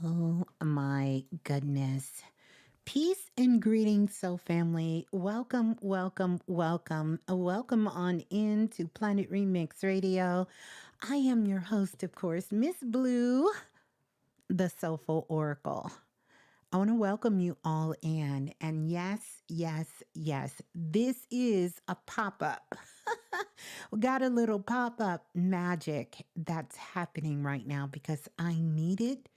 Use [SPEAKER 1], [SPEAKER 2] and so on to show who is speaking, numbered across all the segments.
[SPEAKER 1] Oh my goodness. Peace and greetings, soul family. Welcome, welcome, welcome. Welcome on in to Planet Remix Radio. I am your host, of course, Ms.Blue, the Soulful Oracle. I want to welcome you all in. And yes, yes, yes, this is a pop-up. We got a little pop-up magic that's happening right now because I needed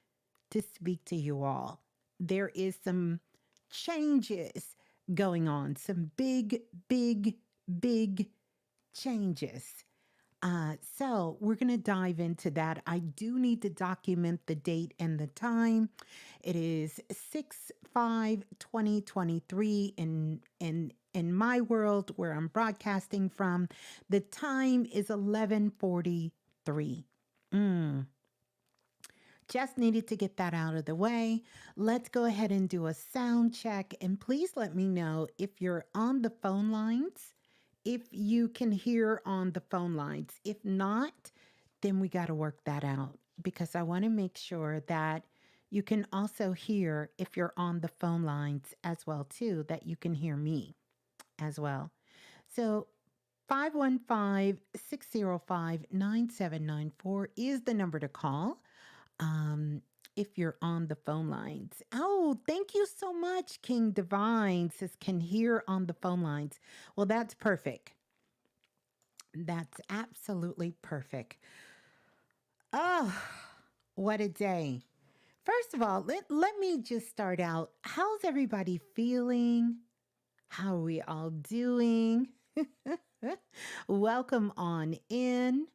[SPEAKER 1] to speak to you all. There is some changes going on, some big, big, big changes. So we're going to dive into that. I do need to document the date and the time. It is 6/5/2023 in my world where I'm broadcasting from. The time is 11:43. Just needed to get that out of the way. Let's go ahead and do a sound check. And please let me know if you're on the phone lines, if you can hear on the phone lines. If not, then we got to work that out because I want to make sure that you can also hear if you're on the phone lines as well too, that you can hear me as well. So 515-605-9794 is the number to call. If you're on the phone lines. Oh, thank you so much, King Divine says can hear on the phone lines. Well, that's perfect. That's absolutely perfect. Oh, what a day. First of all, let me just start out. How's everybody feeling? How are we all doing? Welcome on in.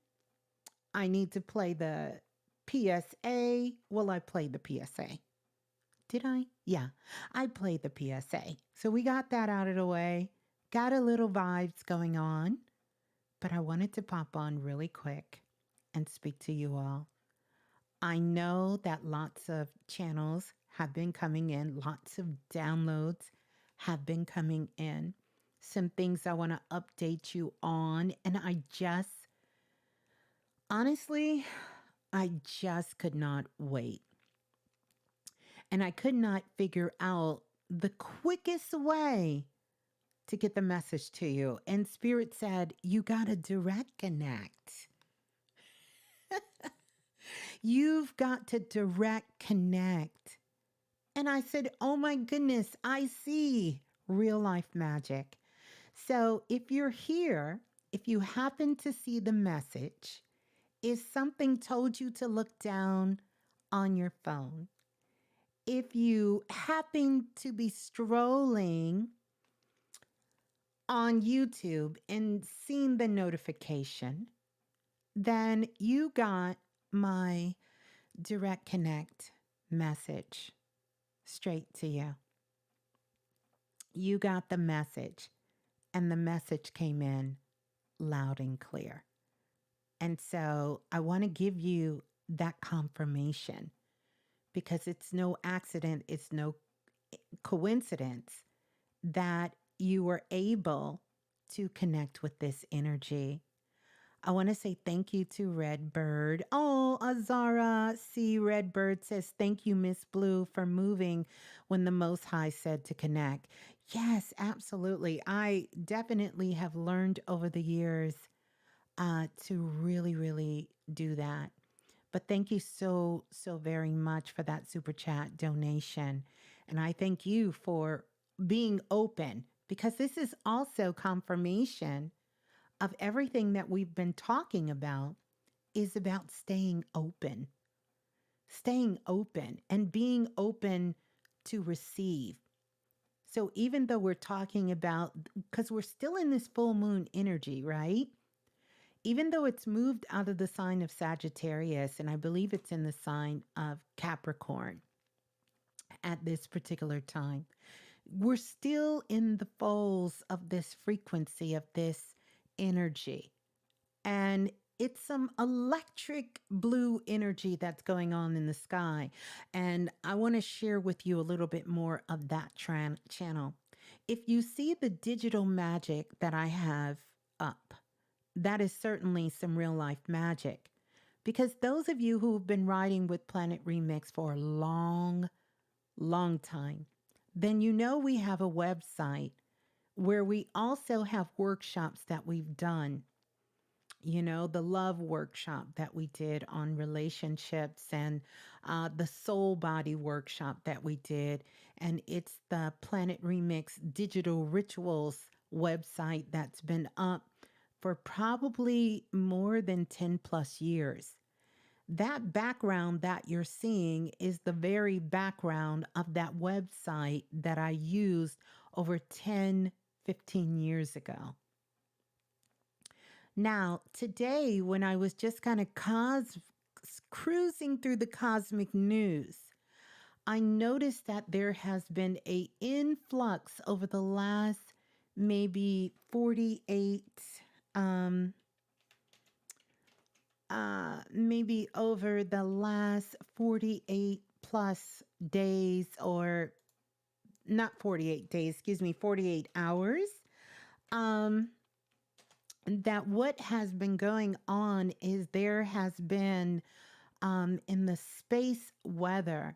[SPEAKER 1] I need to play the PSA. Well, I played the PSA. Did I? Yeah, I played the PSA. So we got that out of the way. Got a little vibes going on. But I wanted to pop on really quick and speak to you all. I know that lots of channels have been coming in. Lots of downloads have been coming in. Some things I want to update you on. And honestly, I just could not wait. And I could not figure out the quickest way to get the message to you. And Spirit said, you got to direct connect. You've got to direct connect. And I said, oh my goodness, I see real life magic. So if you're here, if you happen to see the message, if something told you to look down on your phone, if you happen to be strolling on YouTube and seen the notification, then you got my direct connect message straight to you. You got the message, and the message came in loud and clear. And so I want to give you that confirmation because it's no accident, it's no coincidence that you were able to connect with this energy. I want to say thank you to Redbird. Oh, Azara C. Redbird says, thank you, Ms.Blue, for moving when the Most High said to connect. Yes, absolutely. I definitely have learned over the years to really, really do that. But thank you so, so very much for that super chat donation. And I thank you for being open because this is also confirmation of everything that we've been talking about is about staying open and being open to receive. So even though we're talking about, because we're still in this full moon energy, right? Even though it's moved out of the sign of Sagittarius, and I believe it's in the sign of Capricorn at this particular time, we're still in the folds of this frequency of this energy. And it's some electric blue energy that's going on in the sky. And I want to share with you a little bit more of that channel. If you see the digital magic that I have up, that is certainly some real life magic. Because those of you who've been riding with Planet Remix for a long, long time, then you know we have a website where we also have workshops that we've done. You know, the love workshop that we did on relationships, and the soul body workshop that we did. And it's the Planet Remix Digital Rituals website that's been up for probably more than 10 plus years. That background that you're seeing is the very background of that website that I used over 10, 15 years ago. Now, today, when I was just kind of cruising through the cosmic news, I noticed that there has been a influx over the last maybe 48, um, maybe over the last 48 plus days, or not 48 days, excuse me, 48 hours. That what has been going on is there has been, in the space weather,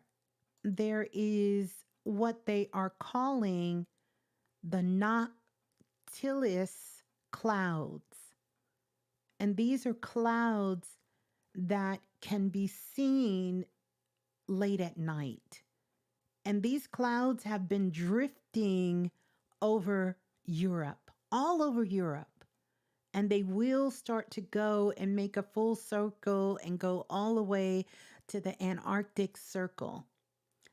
[SPEAKER 1] there is what they are calling the noctiluous clouds. And these are clouds that can be seen late at night. And these clouds have been drifting over Europe, all over Europe. And they will start to go and make a full circle and go all the way to the Antarctic Circle.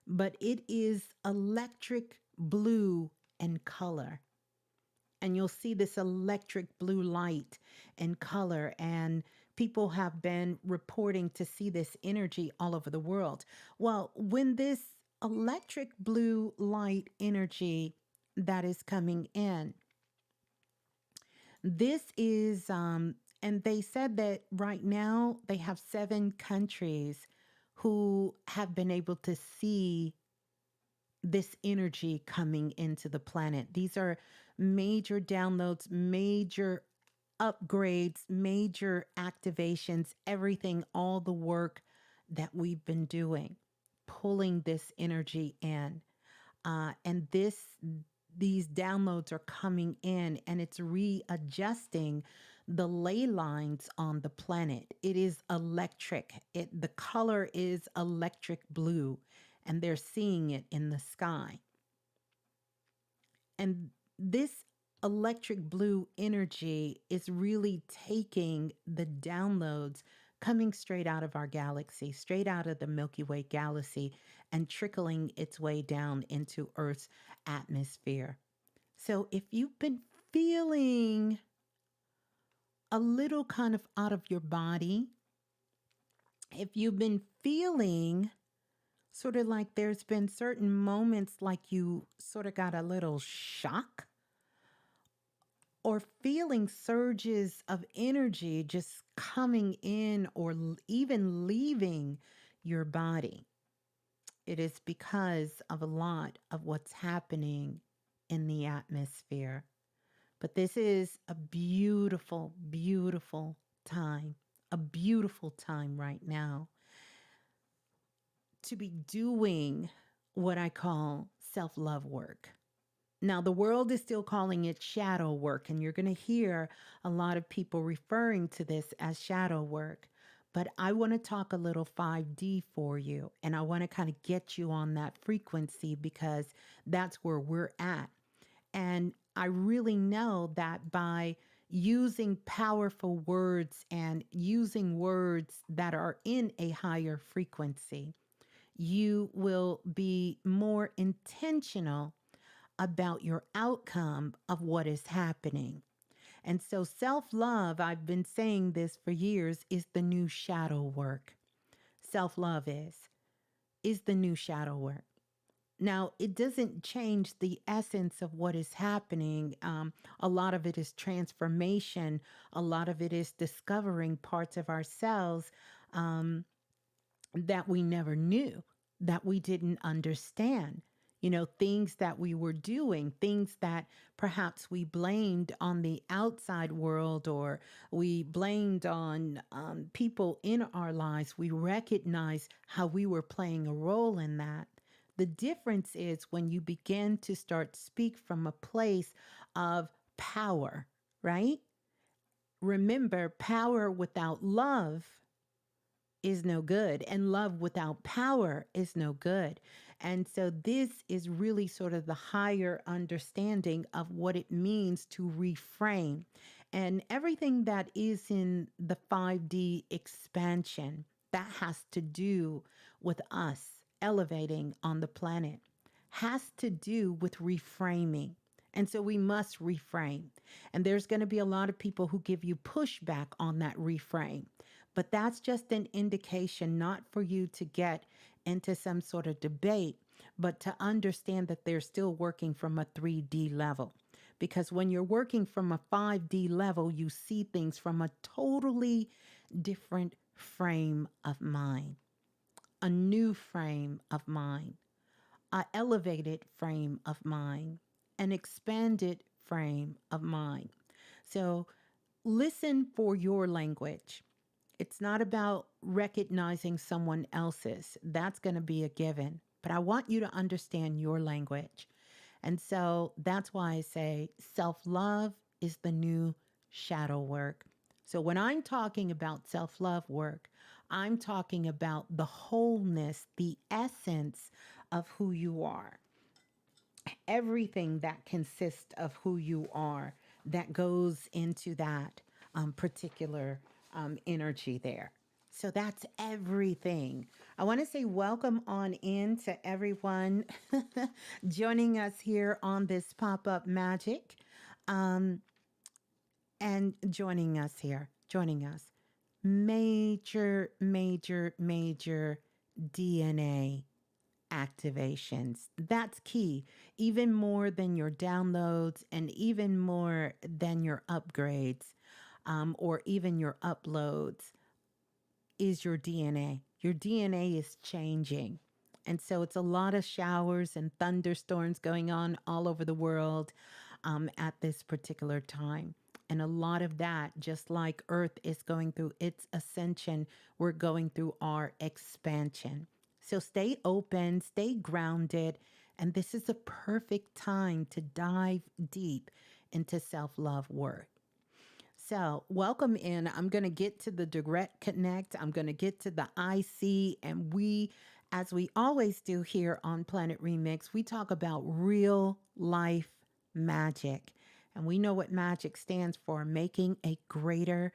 [SPEAKER 1] But it is electric blue in color. And you'll see this electric blue light and color. And people have been reporting to see this energy all over the world. Well, when this electric blue light energy that is coming in, this is, and they said that right now they have 7 countries who have been able to see this energy coming into the planet. These are major downloads, major upgrades, major activations, everything, all the work that we've been doing, pulling this energy in. And these downloads are coming in, and it's readjusting the ley lines on the planet. It is electric. The color is electric blue, and they're seeing it in the sky. And this electric blue energy is really taking the downloads coming straight out of our galaxy, straight out of the Milky Way galaxy, and trickling its way down into Earth's atmosphere. So if you've been feeling a little kind of out of your body, if you've been feeling sort of like there's been certain moments like you sort of got a little shock, or feeling surges of energy just coming in or even leaving your body, it is because of a lot of what's happening in the atmosphere. But this is a beautiful, beautiful time, a beautiful time right now to be doing what I call self-love work. Now, the world is still calling it shadow work, and you're going to hear a lot of people referring to this as shadow work. But I want to talk a little 5D for you, and I want to kind of get you on that frequency because that's where we're at. And I really know that by using powerful words and using words that are in a higher frequency, you will be more intentional about your outcome of what is happening. And so self-love, I've been saying this for years, is the new shadow work. Self-love is the new shadow work. Now, it doesn't change the essence of what is happening. A lot of it is transformation. A lot of it is discovering parts of ourselves that we never knew, that we didn't understand. things that we were doing, things that perhaps we blamed on the outside world or we blamed on people in our lives. We recognize how we were playing a role in that. The difference is when you begin to start speak from a place of power, right? Remember, power without love is no good, and love without power is no good. And so, this is really sort of the higher understanding of what it means to reframe. And everything that is in the 5D expansion that has to do with us elevating on the planet has to do with reframing. And so we must reframe. And there's going to be a lot of people who give you pushback on that reframe. But that's just an indication, not for you to get into some sort of debate, but to understand that they're still working from a 3D level. Because when you're working from a 5D level, you see things from a totally different frame of mind, a new frame of mind, an elevated frame of mind, an expanded frame of mind. So listen for your language. It's not about recognizing someone else's. That's going to be a given. But I want you to understand your language. And so that's why I say self love is the new shadow work. So when I'm talking about self love work, I'm talking about the wholeness, the essence of who you are, everything that consists of who you are that goes into that particular energy there. So that's everything. I want to say welcome on in to everyone joining us here on this pop up magic and joining us here, joining us. Major, major, major DNA activations. That's key, even more than your downloads and even more than your upgrades or even your uploads is your DNA. Your DNA is changing. And so it's a lot of showers and thunderstorms going on all over the world at this particular time. And a lot of that, just like Earth is going through its ascension, we're going through our expansion. So stay open, stay grounded, and this is a perfect time to dive deep into self love work. So, welcome in. I'm going to get to the direct connect. I'm going to get to the IC. And as we always do here on Planet Remix, we talk about real life magic. And we know what magic stands for, making a greater.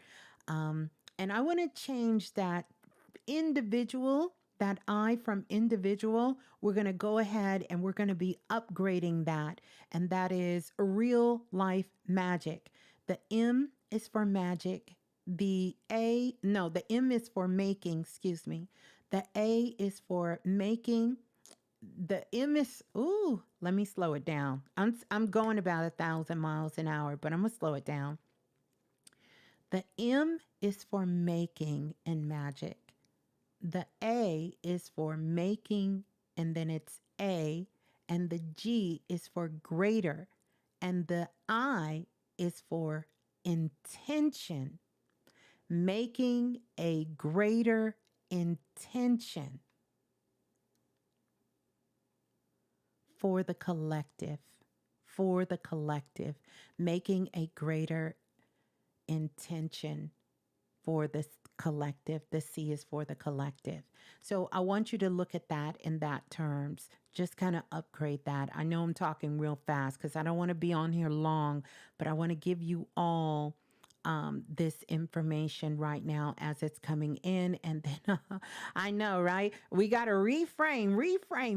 [SPEAKER 1] And I want to change that individual, that I from individual. We're going to go ahead and we're going to be upgrading that. And that is real life magic. The M is for magic. The M is for making, excuse me. The A is for making. The M is, let me slow it down. I'm going about 1,000 miles an hour, but I'm going to slow it down. The M is for making and magic. The A is for making, and then it's A, and the G is for greater, and the I is for intention. Making a greater intention for the collective, making a greater intention for this collective. The C is for the collective. So I want you to look at that in that terms. Just kind of upgrade that. I know I'm talking real fast because I don't want to be on here long, but I want to give you all this information right now as it's coming in. And then I know, right? We got to reframe.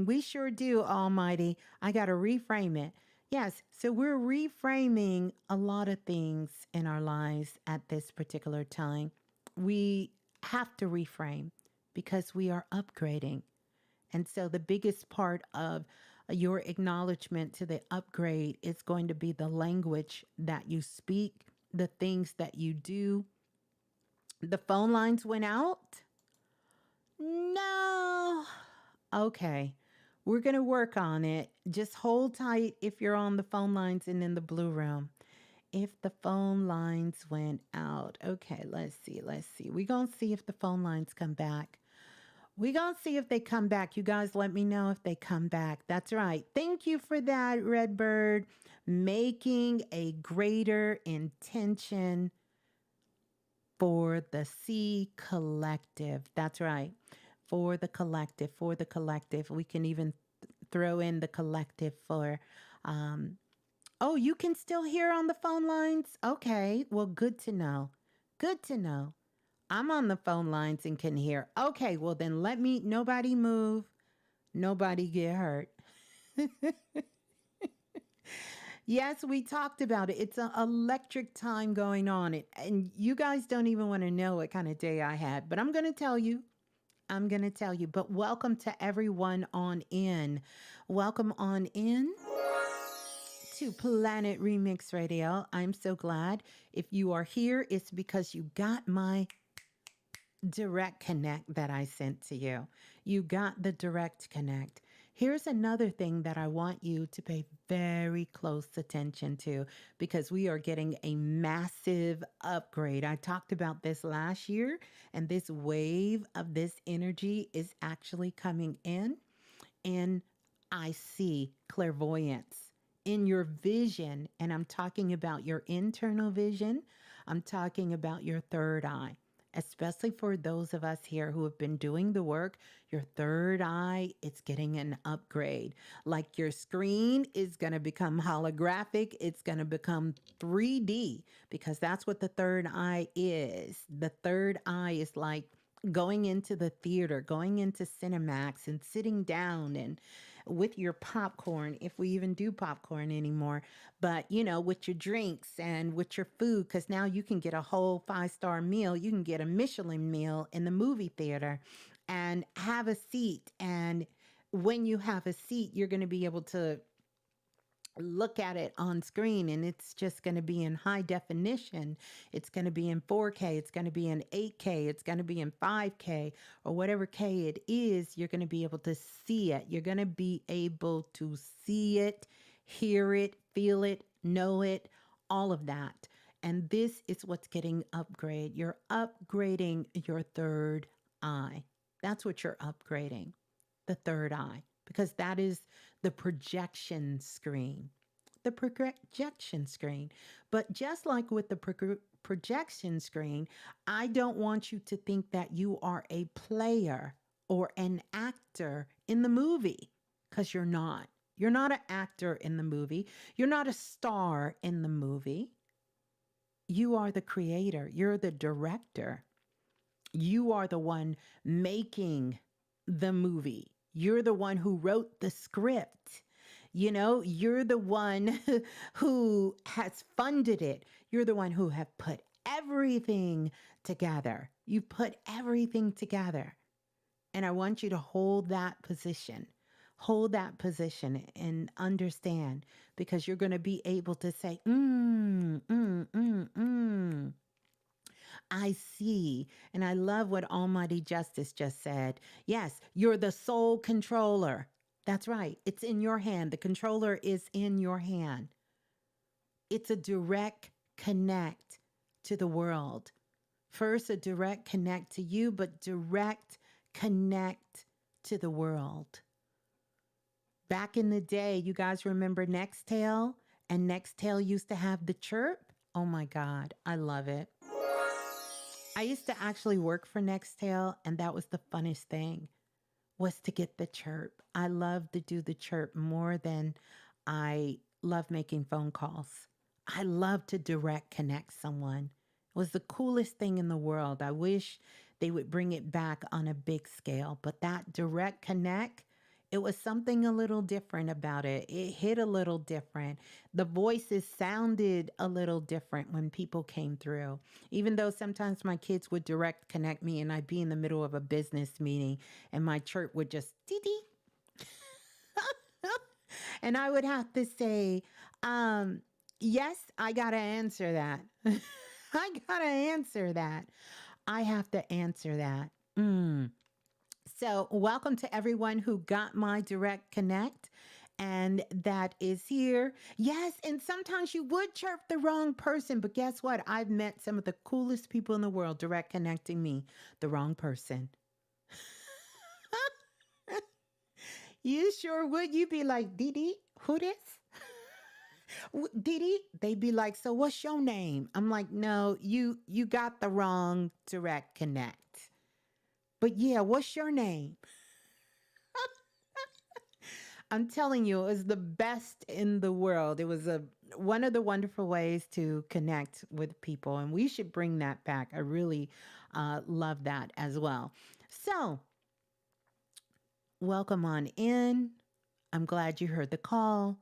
[SPEAKER 1] We sure do, Almighty. I got to reframe it. Yes. So we're reframing a lot of things in our lives at this particular time. We have to reframe because we are upgrading. And so the biggest part of your acknowledgement to the upgrade is going to be the language that you speak, the things that you do. The phone lines went out? No. Okay. We're going to work on it. Just hold tight if you're on the phone lines and in the blue room. If the phone lines went out. Okay, let's see. Let's see. We're going to see if the phone lines come back. We're going to see if they come back. You guys let me know if they come back. That's right. Thank you for that, Redbird. Making a greater intention for the C collective. That's right. For the collective, for the collective. We can even throw in the collective for. Oh, you can still hear on the phone lines? Okay. Well, good to know. Good to know. I'm on the phone lines and can hear. Okay. Well, then nobody move. Nobody get hurt. Yes, we talked about it. It's an electric time going on. And you guys don't even want to know what kind of day I had, but I'm going to tell you. I'm going to tell you. But welcome to everyone on in. Welcome on in to Planet Remix Radio. I'm so glad. If you are here, it's because you got my direct connect that I sent to you. You got the direct connect. Here's another thing that I want you to pay very close attention to because we are getting a massive upgrade. I talked about this last year, and this wave of this energy is actually coming in. And I see clairvoyance in your vision. And I'm talking about your internal vision. I'm talking about your third eye, especially for those of us here who have been doing the work. Your third eye, it's getting an upgrade. Like your screen is going to become holographic. It's going to become 3D because that's what the third eye is. The third eye is like going into the theater, going into Cinemax and sitting down and with your popcorn, if we even do popcorn anymore, but with your drinks and with your food, because now you can get a whole 5-star meal. You can get a Michelin meal in the movie theater and have a seat. And when you have a seat, you're going to be able to look at it on screen, and it's just going to be in high definition. It's going to be in 4K. It's going to be in 8K. It's going to be in 5K or whatever K it is. You're going to be able to see it. You're going to be able to see it, hear it, feel it, know it, all of that. And this is what's getting upgrade. You're upgrading your third eye. That's what you're upgrading, the third eye, because that is the projection screen. The projection screen. But just like with the projection screen, I don't want you to think that you are a player or an actor in the movie, because you're not. You're not an actor in the movie. You're not a star in the movie. You are the creator. You're the director. You are the one making the movie. You're the one who wrote the script. You're the one who has funded it. You're the one who have put everything together. You put everything together. And I want you to hold that position. Hold that position and understand, because you're going to be able to say, I see. And I love what Almighty Justice just said. Yes, you're the sole controller. That's right. It's in your hand. The controller is in your hand. It's a direct connect to the world. First, a direct connect to you, but direct connect to the world. Back in the day, you guys remember Nextel? And Nextel used to have the chirp. Oh my God, I love it. I used to actually work for Nextel, and that was the funnest thing, was to get the chirp. I love to do the chirp more than I love making phone calls. I love to direct connect someone. It was the coolest thing in the world. I wish they would bring it back on a big scale, but that direct connect, it was something a little different about it. It hit a little different. The voices sounded a little different when people came through. Even though sometimes my kids would direct connect me and I'd be in the middle of a business meeting and my chirp would just dee-dee. And I would have to say, yes, I got to answer that. I got to answer that. I have to answer that. So, welcome to everyone who got my direct connect and that is here. Yes, and sometimes you would chirp the wrong person, but guess what? I've met some of the coolest people in the world direct connecting me, the wrong person. You sure would. You'd be like, Dee, who this? Didi, they'd be like, "So what's your name?" I'm like, "No, you got the wrong direct connect." But yeah, what's your name? I'm telling you, it was the best in the world. It was a one of the wonderful ways to connect with people, and we should bring that back. I really love that as well. So, welcome on in. I'm glad you heard the call.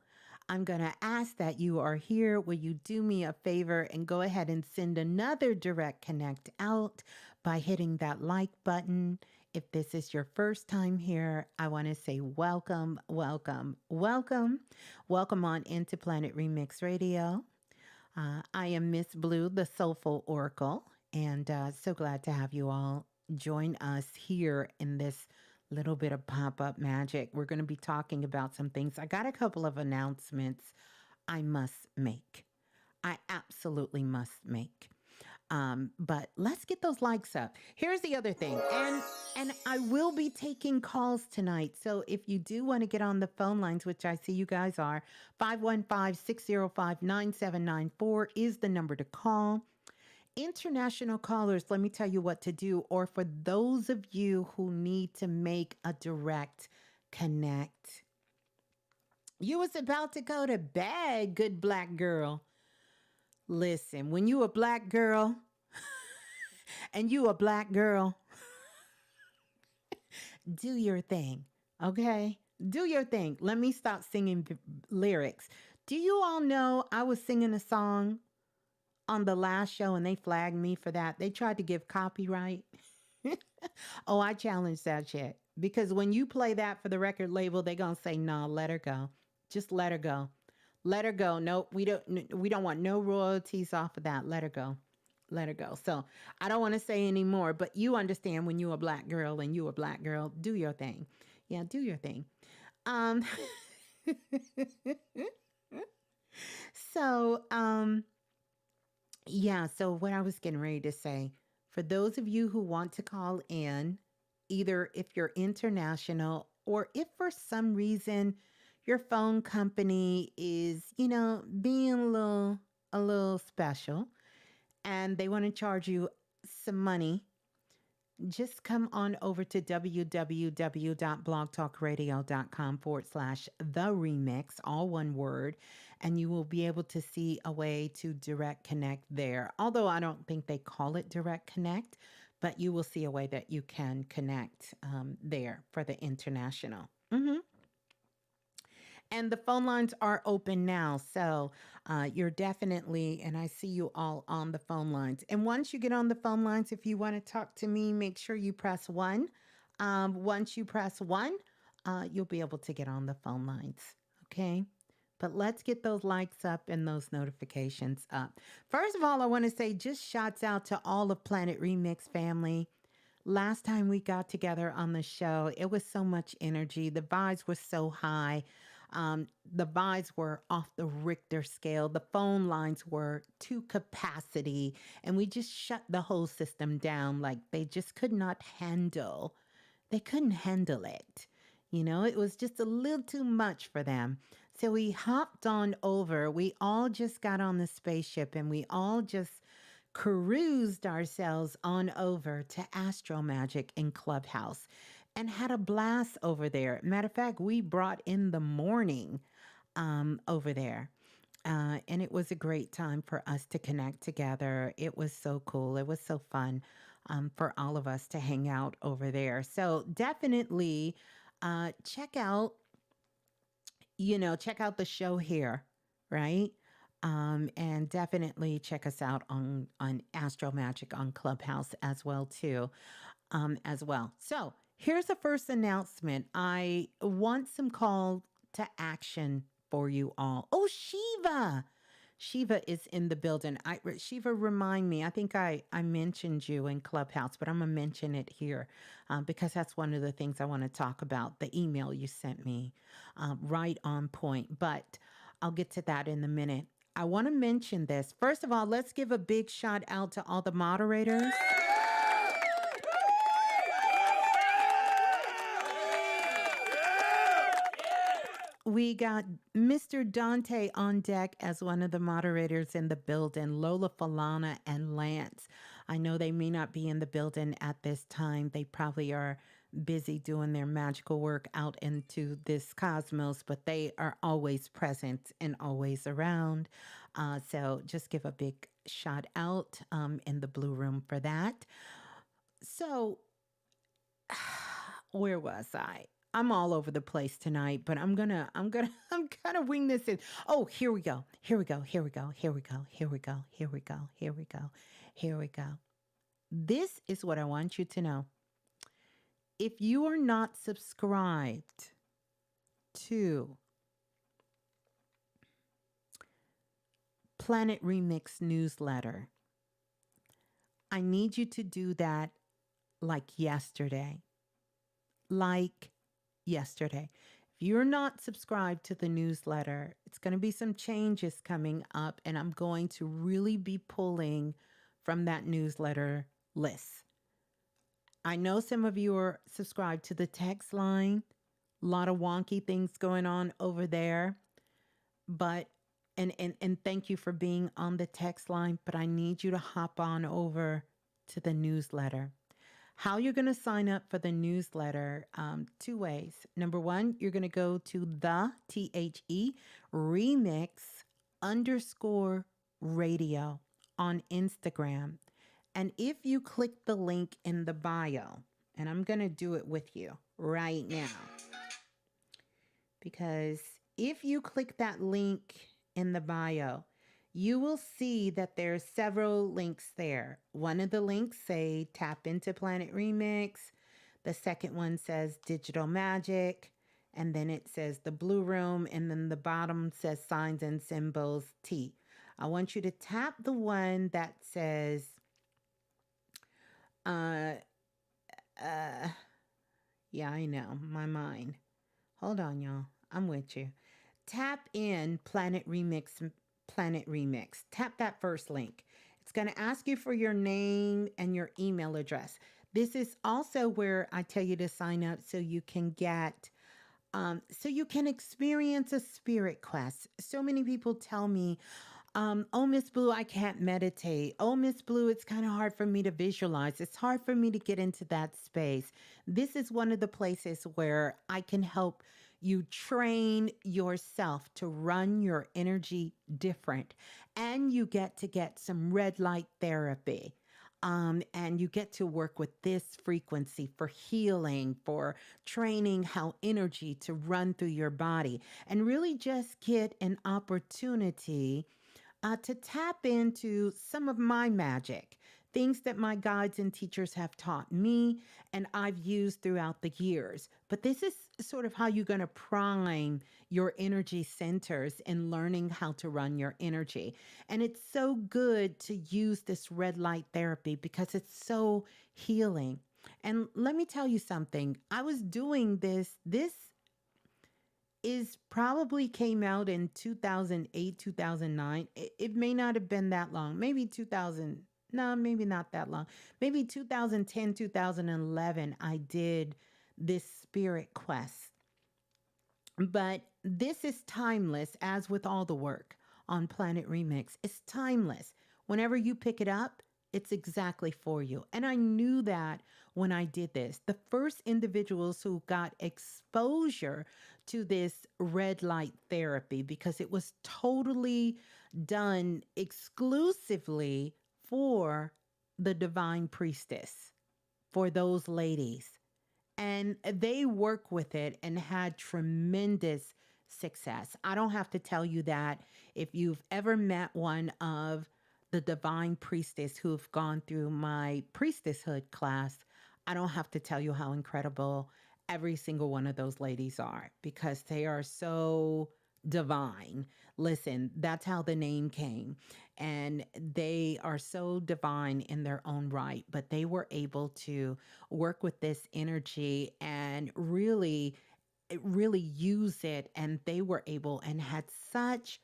[SPEAKER 1] I'm going to ask that you are here. Will you do me a favor and go ahead and send another direct connect out by hitting that like button? If this is your first time here, I want to say welcome, welcome, welcome. Welcome on into Planet Remix Radio. I am Ms.Blue, the Soulful Oracle, and so glad to have you all join us here in this little bit of pop up magic. We're going to be talking about some things. I got a couple of announcements I must make. I absolutely must make. But let's get those likes up. Here's the other thing, and I will be taking calls tonight. So if you do want to get on the phone lines, which I see you guys are, 515-605-9794 is the number to call. International callers, let me tell you what to do. Or for those of you who need to make a direct connect. You was about to go to bed, good black girl. Listen, when you a black girl and you a black girl, do your thing, okay? Do your thing. Let me stop singing lyrics. Do you all know I was singing a song on the last show and they flagged me for that? They tried to give copyright. Oh, I challenged that shit. Because when you play that for the record label, they're going to say, no, let her go. Just let her go. Let her go. No, we don't want no royalties off of that. Let her go. Let her go. So I don't want to say any more, but you understand when you a black girl and you a black girl, do your thing. Yeah, do your thing. Um, so, yeah, so what I was getting ready to say, for those of you who want to call in, either if you're international or if for some reason your phone company is, being a little special and they want to charge you some money, just come on over to www.blogtalkradio.com/the remix, all one word, and you will be able to see a way to direct connect there. Although I don't think they call it direct connect, but you will see a way that you can connect there for the international. And the phone lines are open now. So you're definitely, and I see you all on the phone lines. And once you get on the phone lines, if you want to talk to me, make sure you press one. Once you press one, you'll be able to get on the phone lines. Okay. But let's get those likes up and those notifications up. First of all, I want to say just shouts out to all of Planet Remix family. Last time we got together on the show, it was so much energy. The vibes were so high. The vibes were off the Richter scale. The phone lines were to capacity, and we just shut the whole system down. Like they just could not handle. They couldn't handle it. It was just a little too much for them. So we hopped on over. We all just got on the spaceship and we all just cruised ourselves on over to Astro Magic in Clubhouse and had a blast over there. Matter of fact, we brought in the morning over there. And it was a great time for us to connect together. It was so cool. It was so fun for all of us to hang out over there. So definitely check out, check out the show here, right? And definitely check us out on Astro Magic on Clubhouse as well too, as well. So here's the first announcement. I want some call to action for you all. Oh, Shiva. Shiva is in the building. Shiva, remind me. I think I mentioned you in Clubhouse, but I'm gonna mention it here because that's one of the things I want to talk about. The email you sent me, right on point. But I'll get to that in a minute. I want to mention this. First of all, let's give a big shout out to all the moderators. We got Mr. Dante on deck as one of the moderators in the building, Lola Falana and Lance. I know they may not be in the building at this time. They probably are busy doing their magical work out into this cosmos, but they are always present and always around. So just give a big shout out in the blue room for that. So, where was I? I'm all over the place tonight, but I'm gonna wing this in. Oh, here we go. Here we go. Here we go. Here we go. Here we go. Here we go. Here we go. Here we go. This is what I want you to know. If you are not subscribed to Planet Remix newsletter, I need you to do that like yesterday. Like yesterday. If you're not subscribed to the newsletter, it's going to be some changes coming up, and I'm going to really be pulling from that newsletter list. I know some of you are subscribed to the text line. A lot of wonky things going on over there. But and thank you for being on the text line, but I need you to hop on over to the newsletter. How you're going to sign up for the newsletter, two ways. Number one, you're going to go to the THE remix _ radio on Instagram. And if you click the link in the bio, and I'm going to do it with you right now, because if you click that link in the bio, you will see that there's several links there. One of the links say tap into Planet Remix. The second one says digital magic. And then it says the blue room. And then the bottom says signs and symbols T. I want you to tap the one that says, yeah, I know, my mind. Hold on, y'all. I'm with you. Tap in Planet Remix. Tap that first link. It's going to ask you for your name and your email address. This is also where I tell you to sign up so you can get, so you can experience a spirit quest. So many people tell me, oh, Ms.Blue, I can't meditate. Oh, Ms.Blue, it's kind of hard for me to visualize. It's hard for me to get into that space. This is one of the places where I can help you train yourself to run your energy different. And you get to get some red light therapy. And you get to work with this frequency for healing, for training how energy to run through your body, and really just get an opportunity to tap into some of my magic, things that my guides and teachers have taught me and I've used throughout the years. But this is sort of how you're going to prime your energy centers in learning how to run your energy. And it's so good to use this red light therapy because it's so healing. And let me tell you something. I was doing this is probably came out in 2008, 2009. It may not have been that long. Maybe 2000. No, maybe not that long. Maybe 2010, 2011, I did this spirit quest. But this is timeless, as with all the work on Planet Remix. It's timeless. Whenever you pick it up, it's exactly for you. And I knew that when I did this. The first individuals who got exposure to this red light therapy, because it was totally done exclusively for the divine priestess, for those ladies. And they work with it and had tremendous success. I don't have to tell you that. If you've ever met one of the divine priestess who've gone through my priestesshood class, I don't have to tell you how incredible every single one of those ladies are, because they are so divine. Listen, that's how the name came. And they are so divine in their own right, but they were able to work with this energy and really use it. And they were able and had such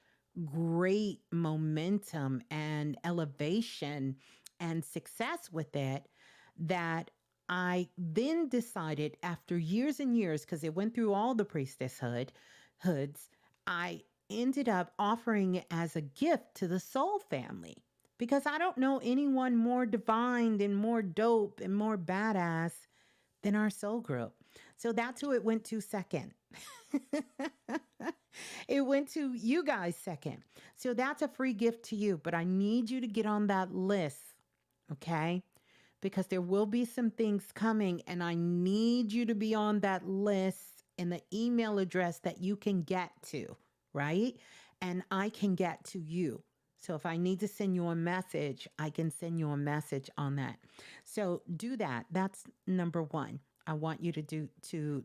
[SPEAKER 1] great momentum and elevation and success with it that I then decided after years and years, because it went through all the hoods, I ended up offering it as a gift to the soul family because I don't know anyone more divine and more dope and more badass than our soul group. So that's who it went to second. It went to you guys second. So that's a free gift to you, but I need you to get on that list, okay? Because there will be some things coming and I need you to be on that list in the email address that you can get to, right? And I can get to you. So if I need to send you a message, I can send you a message on that. So do that. That's number one. I want you to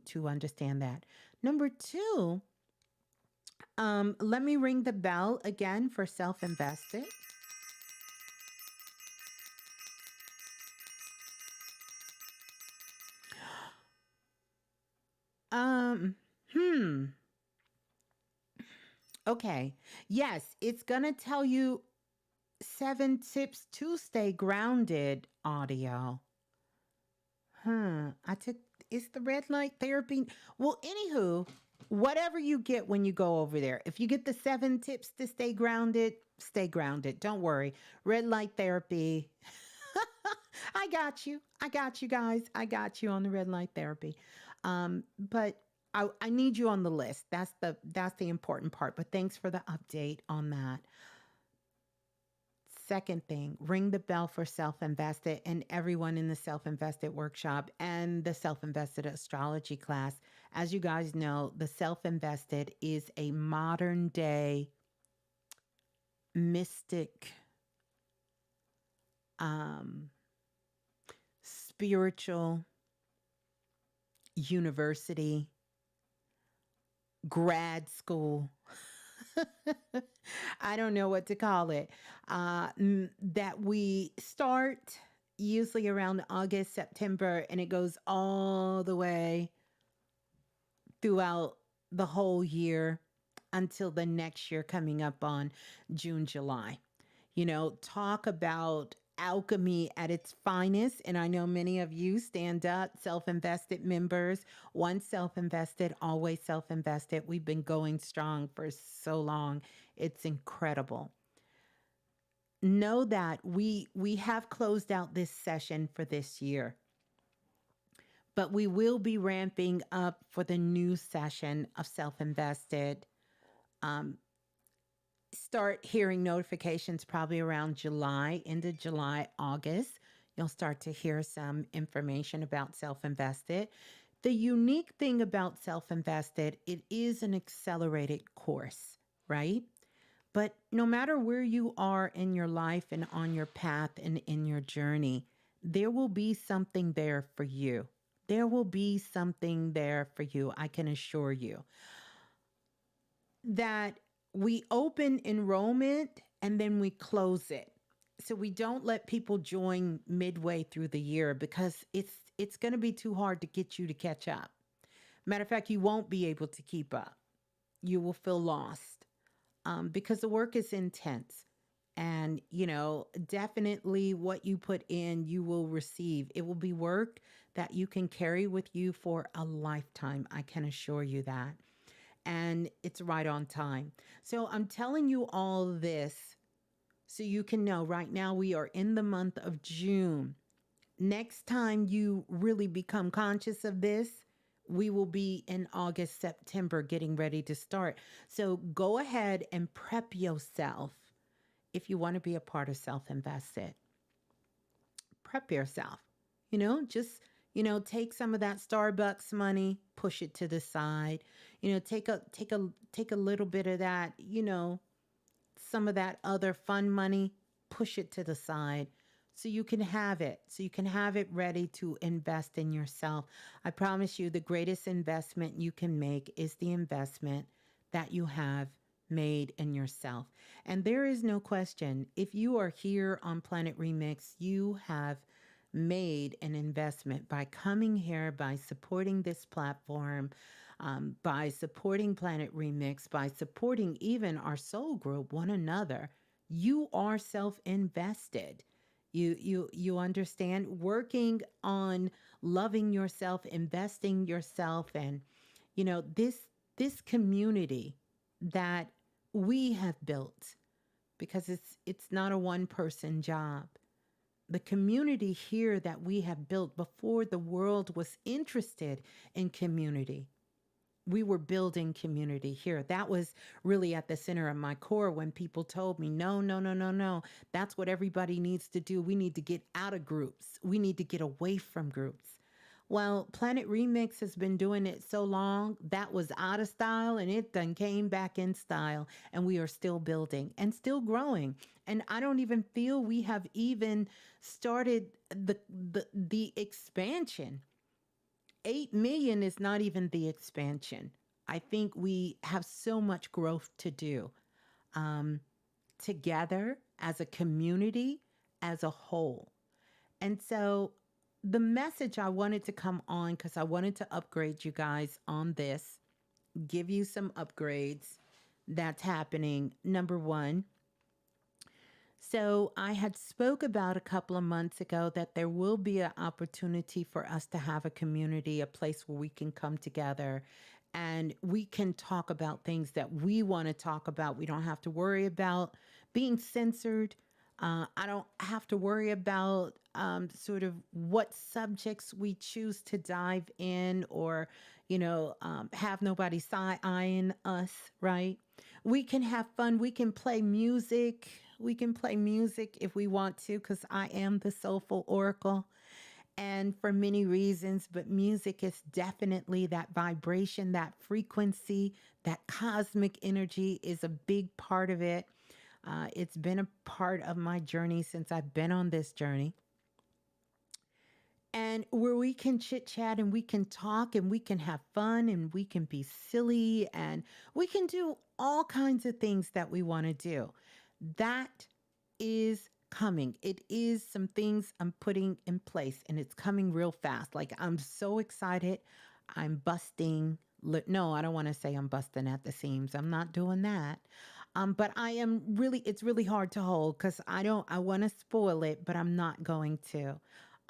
[SPEAKER 1] to understand that. Number two, let me ring the bell again for self-invested. Um, hmm. Okay. Yes, it's gonna tell you 7 tips to stay grounded audio. I took it's the red light therapy. Well, anywho, whatever you get when you go over there, if you get the 7 tips to stay grounded, stay grounded. Don't worry. Red light therapy. I got you. I got you guys. I got you on the red light therapy. But I need you on the list. That's the important part. But thanks for the update on that. Second thing, ring the bell for Self Invested and everyone in the Self Invested workshop and the Self Invested astrology class. As you guys know, the Self Invested is a modern day mystic, um, spiritual university, grad school. I don't know what to call it. That we start usually around August, September, and it goes all the way throughout the whole year until the next year coming up on June, July. Talk about alchemy at its finest. And I know many of you stand up, self invested members, once self invested, always self invested. We've been going strong for so long. It's incredible. Know that we have closed out this session for this year, but we will be ramping up for the new session of self invested. Um, Start hearing notifications probably around July, into July, August. You'll start to hear some information about Self Invested. The unique thing about Self Invested, it is an accelerated course, right? But no matter where you are in your life and on your path and in your journey, there will be something there for you. There will be something there for you, I can assure you. That we open enrollment and then we close it. So we don't let people join midway through the year because it's going to be too hard to get you to catch up. Matter of fact, you won't be able to keep up. You will feel lost because the work is intense. And, definitely what you put in, you will receive. It will be work that you can carry with you for a lifetime. I can assure you that. And it's right on time. So I'm telling you all this so you can know right now we are in the month of June. Next time you really become conscious of this, we will be in August, September, getting ready to start. So go ahead and prep yourself if you want to be a part of Self Invested. Prep yourself, just take some of that Starbucks money, push it to the side. Take a little bit of that, some of that other fun money, push it to the side so you can have it. So you can have it ready to invest in yourself. I promise you the greatest investment you can make is the investment that you have made in yourself. And there is no question, if you are here on Planet Remix, you have made an investment by coming here, by supporting this platform, by supporting Planet Remix, by supporting even our soul group, one another. You are self-invested. You understand, working on loving yourself, investing yourself, and this community that we have built, because it's not a one person job. The community here that we have built before the world was interested in community. We were building community here. That was really at the center of my core when people told me, no, no, no, no, no. That's what everybody needs to do. We need to get out of groups. We need to get away from groups. Well, Planet Remix has been doing it so long that was out of style, and it done came back in style, and we are still building and still growing. And I don't even feel we have even started the expansion. 8 million is not even the expansion. I think we have so much growth to do, together as a community, as a whole. And so the message I wanted to come on, because I wanted to upgrade you guys on this, give you some upgrades that's happening. Number one, so I had spoke about a couple of months ago that there will be an opportunity for us to have a community, a place where we can come together and we can talk about things that we want to talk about. We don't have to worry about being censored. I don't have to worry about sort of what subjects we choose to dive in, or, have nobody side-eyeing us, right? We can have fun. We can play music. We can play music if we want to, because I am the Soulful Oracle. And for many reasons, but music is definitely that vibration, that frequency, that cosmic energy is a big part of it. It's been a part of my journey since I've been on this journey. And where we can chit chat and we can talk and we can have fun and we can be silly and we can do all kinds of things that we want to do. That is coming. It is some things I'm putting in place, and it's coming real fast. Like, I'm so excited. I'm busting. No, I don't want to say I'm busting at the seams. I'm not doing that. But I am really, it's really hard to hold because I want to spoil it, but I'm not going to.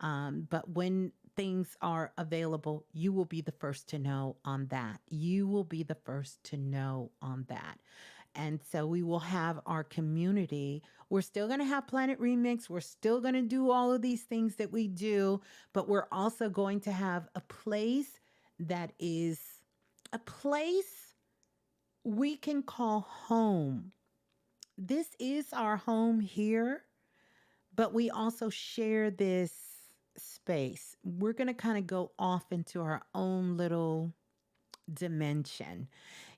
[SPEAKER 1] But when things are available, you will be the first to know on that. You will be the first to know on that. And so we will have our community. We're still going to have Planet Remix. We're still going to do all of these things that we do, but we're also going to have a place that is a place we can call home. This is our home here, but we also share this space. We're going to kind of go off into our own little dimension.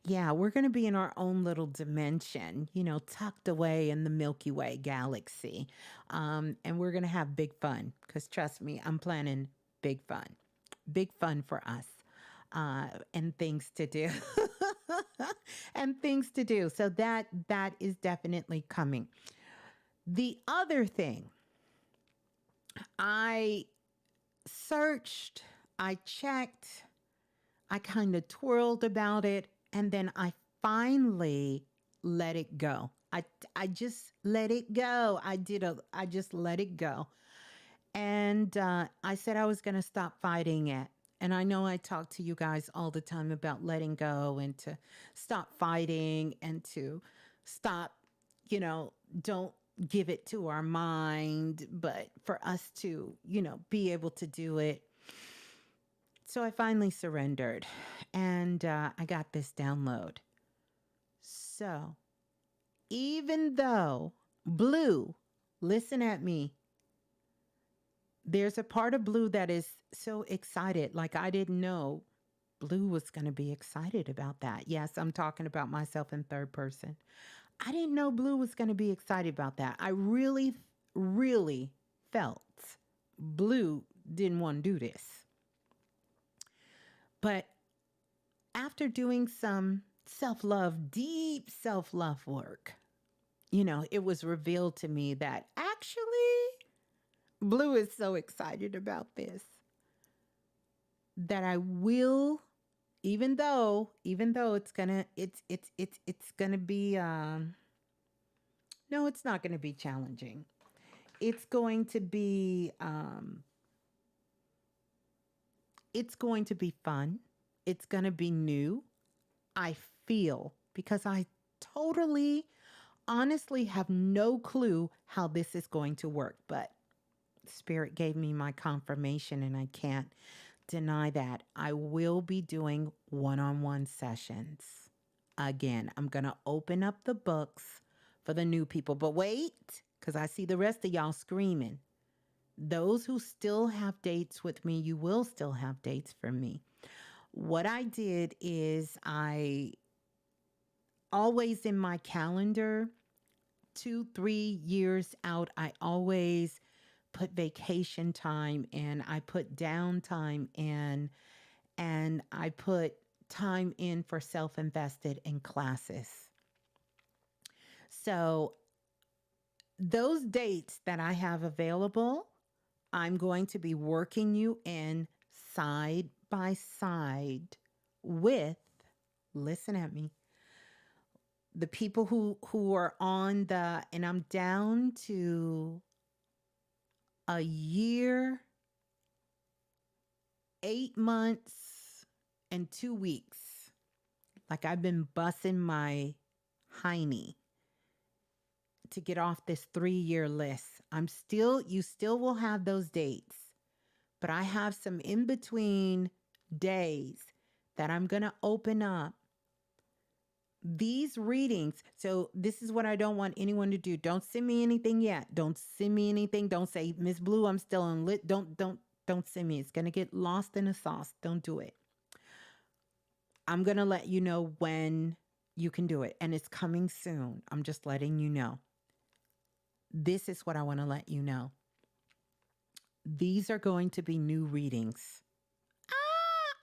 [SPEAKER 1] Yeah, we're going to be in our own little dimension, tucked away in the Milky Way galaxy. And we're going to have big fun because trust me, I'm planning big fun for us, and things to do and things to do. So that is definitely coming. The other thing, I searched, I checked, I kind of twirled about it, and then I finally let it go. I just let it go. I just let it go. And I said I was going to stop fighting it. And I know I talk to you guys all the time about letting go and to stop fighting and to stop, don't give it to our mind, but for us to, be able to do it. So I finally surrendered, and I got this download. So even though Blue, listen at me, there's a part of Blue that is so excited. Like, I didn't know Blue was going to be excited about that. Yes, I'm talking about myself in third person. I didn't know Blue was going to be excited about that. I really, really felt Blue didn't want to do this. But after doing some self love, deep self love work, it was revealed to me that actually Blue is so excited about this that I will, even though it's gonna be no, it's not gonna be challenging. It's going to be it's going to be fun. It's gonna be new. I feel because I totally honestly have no clue how this is going to work, but Spirit gave me my confirmation and I can't deny that. I will be doing one on one sessions. Again, I'm going to open up the books for the new people. But wait, because I see the rest of y'all screaming. Those who still have dates with me, you will still have dates for me. What I did is I always in my calendar, 2, 3 years out, I always put vacation time in, I put downtime in, and I put time in for self invested in classes. So, those dates that I have available, I'm going to be working you in side by side with, listen at me, the people who are on the, and I'm down to a year, 8 months, and 2 weeks. Like I've been busting my hiney to get off this 3 year list. You still will have those dates, but I have some in between days that I'm going to open up these readings. So this is what I don't want anyone to do. Don't send me anything yet. Don't send me anything. Don't say, Miss Blue, I'm still on lit. Don't send me. It's going to get lost in the sauce. Don't do it. I'm going to let you know when you can do it. And it's coming soon. I'm just letting you know. This is what I want to let you know. These are going to be new readings.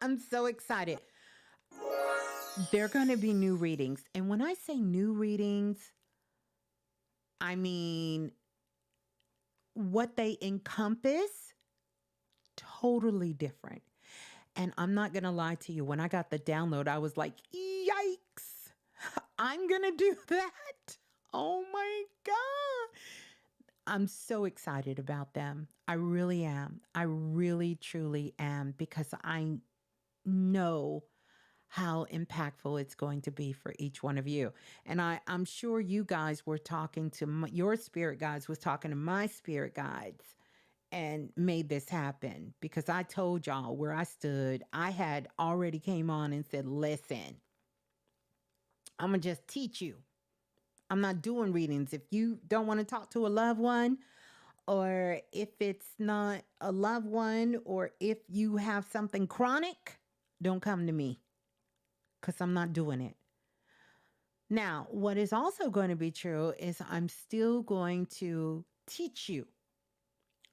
[SPEAKER 1] I'm so excited. They're going to be new readings. And when I say new readings, I mean what they encompass, totally different. And I'm not going to lie to you. When I got the download, I was like, yikes, I'm going to do that. Oh my God. I'm so excited about them. I really am. I really, truly am, because I know how impactful it's going to be for each one of you. And I'm sure you guys were talking to your spirit guides, was talking to my spirit guides, and made this happen, because I told y'all where I stood. I had already came on and said, listen, I'm going to just teach you. I'm not doing readings. If you don't want to talk to a loved one, or if it's not a loved one, or if you have something chronic, don't come to me, because I'm not doing it. Now, what is also going to be true is I'm still going to teach you.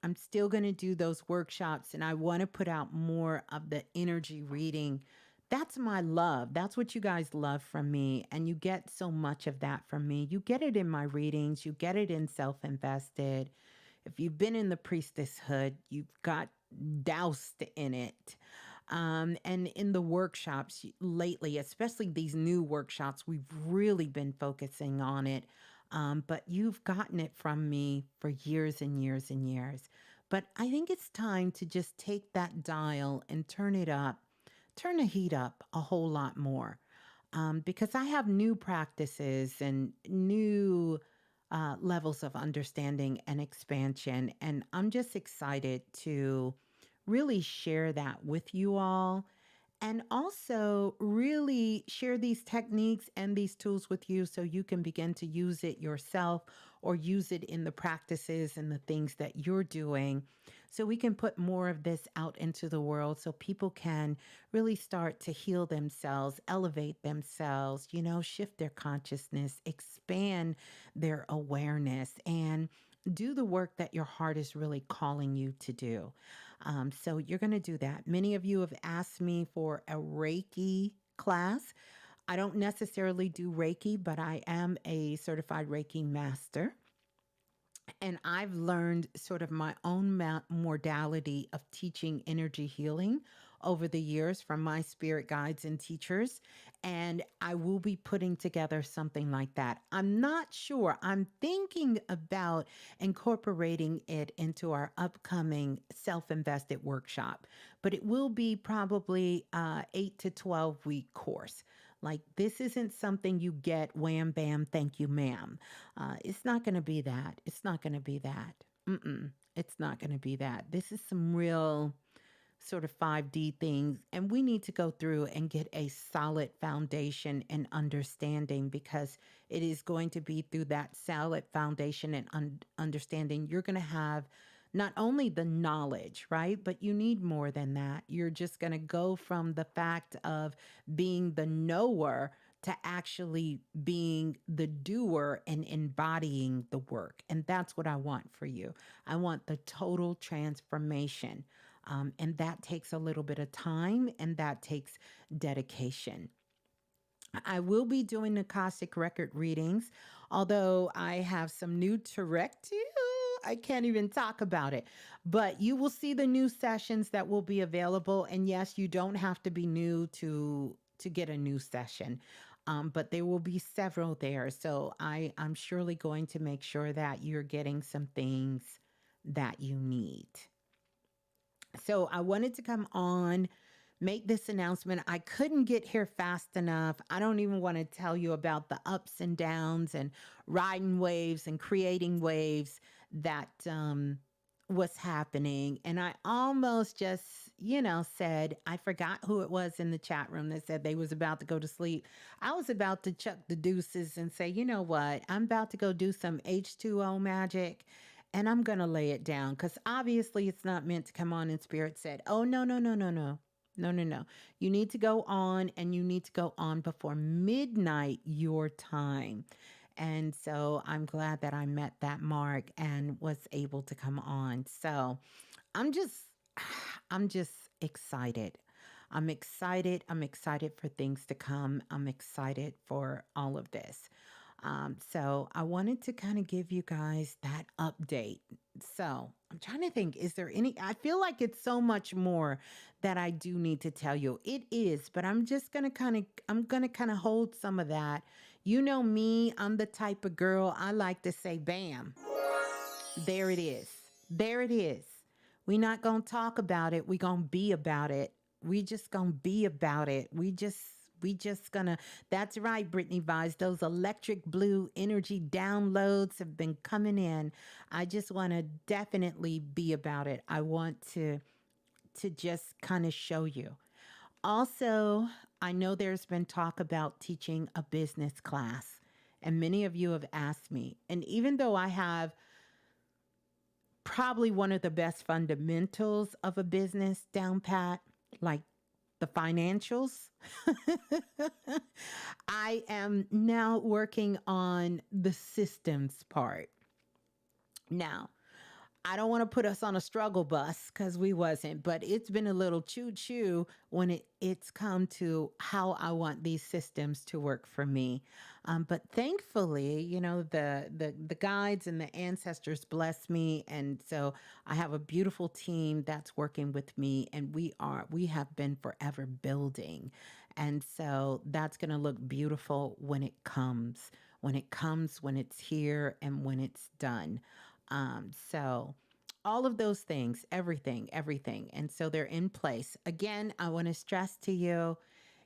[SPEAKER 1] I'm still going to do those workshops, and I want to put out more of the energy reading. That's my love. That's what you guys love from me. And you get so much of that from me. You get it in my readings. You get it in Self-Invested. If you've been in the priestesshood, you've got doused in it. And in the workshops lately, especially these new workshops, we've really been focusing on it. But you've gotten it from me for years and years and years. But I think it's time to just take that dial and turn it up, turn the heat up a whole lot more. Because I have new practices and new levels of understanding and expansion. And I'm just excited to really share that with you all, and also really share these techniques and these tools with you so you can begin to use it yourself, or use it in the practices and the things that you're doing, so we can put more of this out into the world so people can really start to heal themselves, elevate themselves, shift their consciousness, expand their awareness, and do the work that your heart is really calling you to do. So you're going to do that. Many of you have asked me for a Reiki class. I don't necessarily do Reiki, but I am a certified Reiki master. And I've learned sort of my own modality of teaching energy healing over the years from my spirit guides and teachers. And I will be putting together something like that. I'm not sure. I'm thinking about incorporating it into our upcoming self invested workshop, but it will be probably 8 to 12 week course. Like, this isn't something you get wham, bam, thank you, ma'am. It's not going to be that. It's not going to be that. It's not going to be that. This is some real sort of 5D things. And we need to go through and get a solid foundation and understanding, because it is going to be through that solid foundation and understanding you're going to have not only the knowledge, right? But you need more than that. You're just going to go from the fact of being the knower to actually being the doer and embodying the work. And that's what I want for you. I want the total transformation. And that takes a little bit of time, and that takes dedication. I will be doing Akashic record readings, although I have some new Tarek too. I can't even talk about it. But you will see the new sessions that will be available. And yes, you don't have to be new to get a new session. But there will be several there. So I'm surely going to make sure that you're getting some things that you need. So I wanted to come on, make this announcement. I couldn't get here fast enough. I don't even want to tell you about the ups and downs and riding waves and creating waves that was happening. And I almost just, said, I forgot who it was in the chat room that said they was about to go to sleep. I was about to chuck the deuces and say, you know what? I'm about to go do some H2O magic, and I'm going to lay it down, because obviously it's not meant to come on. And Spirit said, oh, no, no, no, no, no. No, no, no. You need to go on, and you need to go on before midnight your time. And so I'm glad that I met that mark and was able to come on. So I'm just I'm just excited. I'm excited. I'm excited for things to come. I'm excited for all of this. So I wanted to kind of give you guys that update. So I'm trying to think, is there any, I feel like it's so much more that I do need to tell you. It is, but I'm just going to kind of hold some of that. You know me, I'm the type of girl, I like to say, bam, there it is. There it is. We not going to talk about it. We going to be about it. We just going to be about it. We just gonna, that's right, Brittany Vise. Those electric blue energy downloads have been coming in. I just want to definitely be about it. I want to just kind of show you. Also, I know there's been talk about teaching a business class, and many of you have asked me. And even though I have probably one of the best fundamentals of a business down pat, like the financials, I am now working on the systems part. Now, I don't want to put us on a struggle bus, because we wasn't, but it's been a little choo-choo when it's come to how I want these systems to work for me. But thankfully, the guides and the ancestors bless me. And so I have a beautiful team that's working with me, and we have been forever building. And so that's going to look beautiful when it comes, when it's here, and when it's done. So all of those things, everything. And so they're in place. Again, I want to stress to you,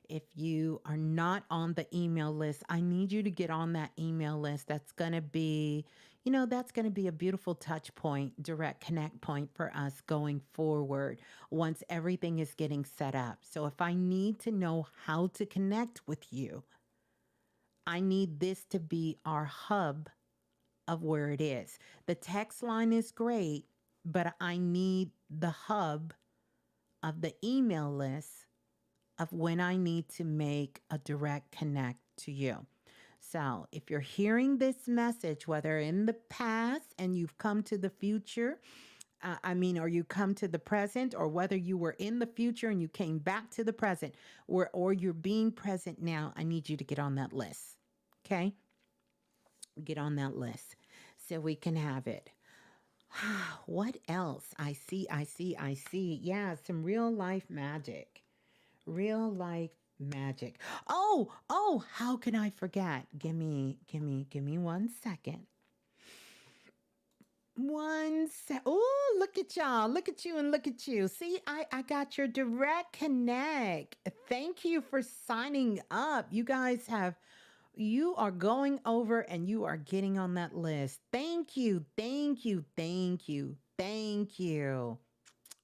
[SPEAKER 1] if you are not on the email list, I need you to get on that email list. That's going to be, that's going to be a beautiful touch point, direct connect point for us going forward once everything is getting set up. So if I need to know how to connect with you, I need this to be our hub of where it is. The text line is great, but I need the hub of the email list of when I need to make a direct connect to you. So if you're hearing this message, whether in the past and you've come to the future, I mean, or you come to the present, or whether you were in the future and you came back to the present, or you're being present now, I need you to get on that list. Okay? Get on that list so we can have it. What else? I see. Yeah, some real life magic. Real life magic. Oh, how can I forget? Give me 1 second. Oh, look at y'all. Look at you and look at you. See, I got your direct connect. Thank you for signing up. You are going over and you are getting on that list. Thank you. Thank you. Thank you. Thank you.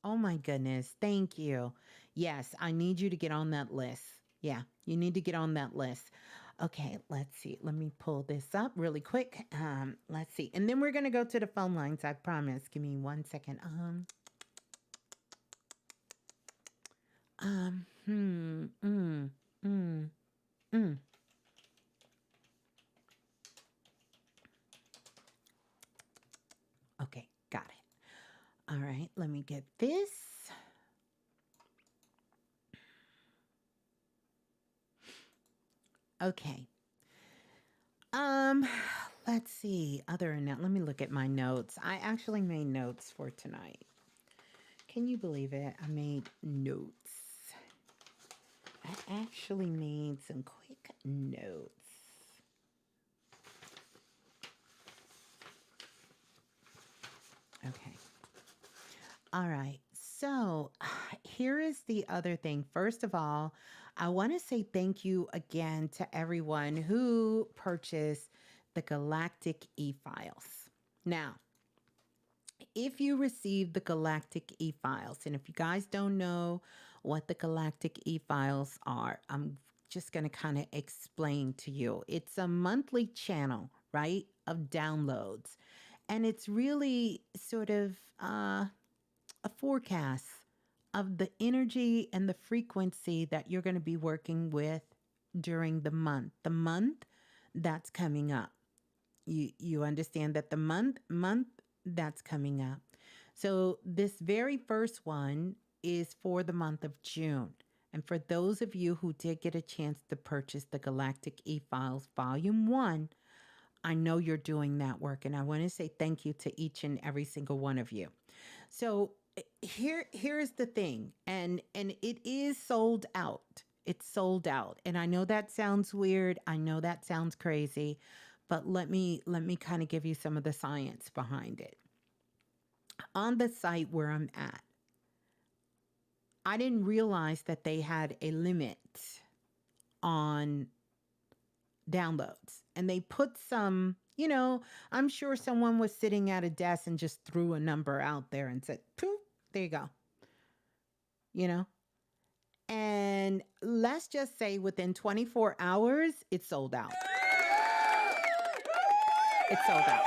[SPEAKER 1] Oh my goodness. Thank you. Yes, I need you to get on that list. Yeah, you need to get on that list. Okay, let's see. Let me pull this up really quick. Let's see. And then we're going to go to the phone lines, I promise. Give me 1 second. Um, hmm, mm, mm, mm. Okay, got it. All right, let me get this. Okay. Um, let's see. Other than that, let me look at my notes. I actually made notes for tonight. Can you believe it? I made notes. I actually made some quick notes. Okay. All right. So here is the other thing. First of all, I want to say thank you again to everyone who purchased the Galactic e-files. Now, if you receive the Galactic e-files, and if you guys don't know what the Galactic e-files are, I'm just going to kind of explain to you. It's a monthly channel, right, of downloads. And it's really sort of a forecast of the energy and the frequency that you're going to be working with during the month that's coming up. You understand that the month that's coming up. So this very first one is for the month of June. And for those of you who did get a chance to purchase the Galactic E-Files Volume 1, I know you're doing that work, and I want to say thank you to each and every single one of you. So here's the thing, and it is sold out. It's sold out, and I know that sounds weird. I know that sounds crazy, but let me kind of give you some of the science behind it. On the site where I'm at, I didn't realize that they had a limit on downloads. And they put some, I'm sure someone was sitting at a desk and just threw a number out there and said, poof, there you go. You know? And let's just say within 24 hours, it's sold out. It's sold out.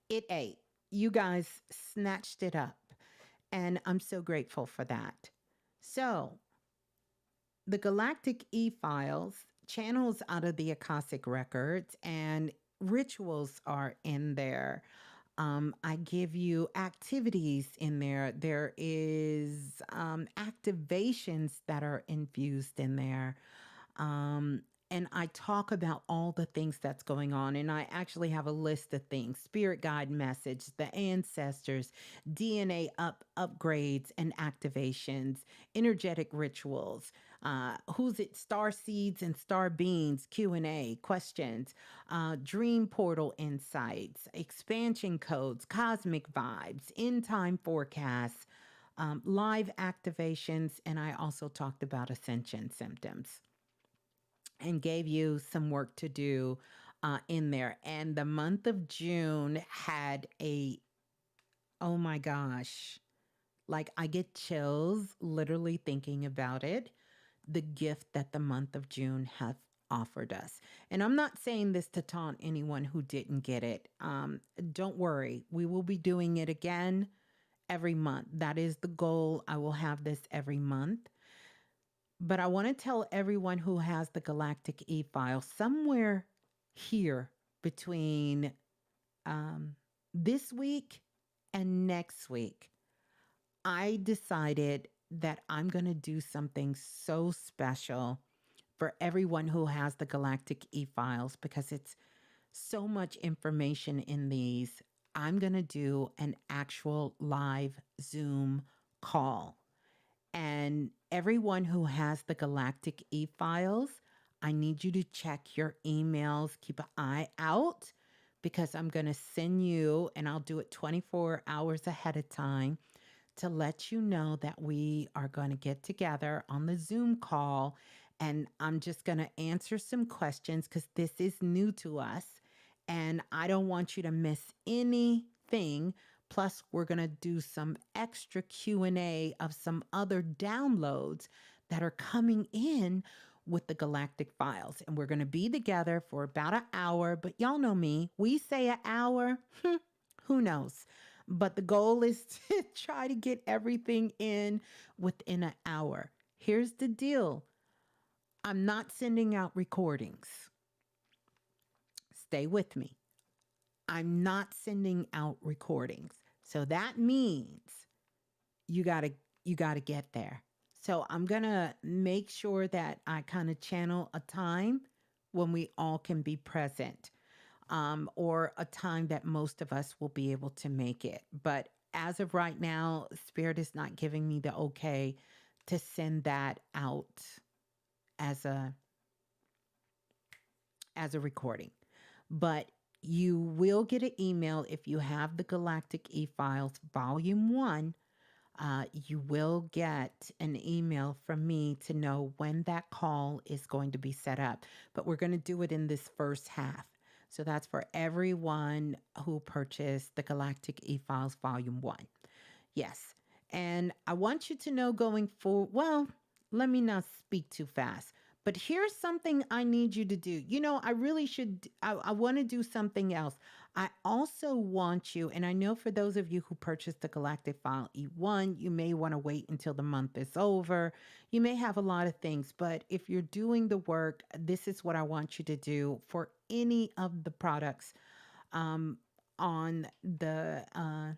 [SPEAKER 1] It ate. You guys snatched it up. And I'm so grateful for that. So, the Galactic E-Files channels out of the Akashic Records, and rituals are in there. I give you activities in there. There is activations that are infused in there. And I talk about all the things that's going on. And I actually have a list of things: spirit guide message, the ancestors, DNA upgrades and activations, energetic rituals, who's it, star seeds and star beings, Q&A, questions, dream portal insights, expansion codes, cosmic vibes, end time forecasts, live activations, and I also talked about ascension symptoms and gave you some work to do in there. And the month of June had oh my gosh, like I get chills literally thinking about it, the gift that the month of June have offered us. And I'm not saying this to taunt anyone who didn't get it. Don't worry, we will be doing it again every month. That is the goal. I will have this every month. But I want to tell everyone who has the Galactic E-File, somewhere here between this week and next week, I decided that I'm going to do something so special for everyone who has the Galactic e-files because it's so much information in these. I'm going to do an actual live Zoom call. And everyone who has the Galactic e-files, I need you to check your emails, keep an eye out because I'm going to send you, and I'll do it 24 hours ahead of time to let you know that we are going to get together on the Zoom call. And I'm just going to answer some questions because this is new to us. And I don't want you to miss anything. Plus, we're going to do some extra Q&A of some other downloads that are coming in with the Galactic Files. And we're going to be together for about an hour. But y'all know me. We say an hour. Who knows? But the goal is to try to get everything in within an hour. Here's the deal. I'm not sending out recordings. Stay with me. I'm not sending out recordings. So that means you got to get there. So I'm going to make sure that I kind of channel a time when we all can be present. Or a time that most of us will be able to make it. But as of right now, Spirit is not giving me the okay to send that out as a recording. But you will get an email if you have the Galactic e-files volume 1. You will get an email from me to know when that call is going to be set up. But we're going to do it in this first half. So that's for everyone who purchased the Galactic e-files volume 1. Yes. And I want you to know going forward, well, let me not speak too fast. But here's something I need you to do. You know, I really should, I want to do something else. I also want you, and I know for those of you who purchased the Galactic File E1, you may want to wait until the month is over. You may have a lot of things, but if you're doing the work, this is what I want you to do for any of the products on the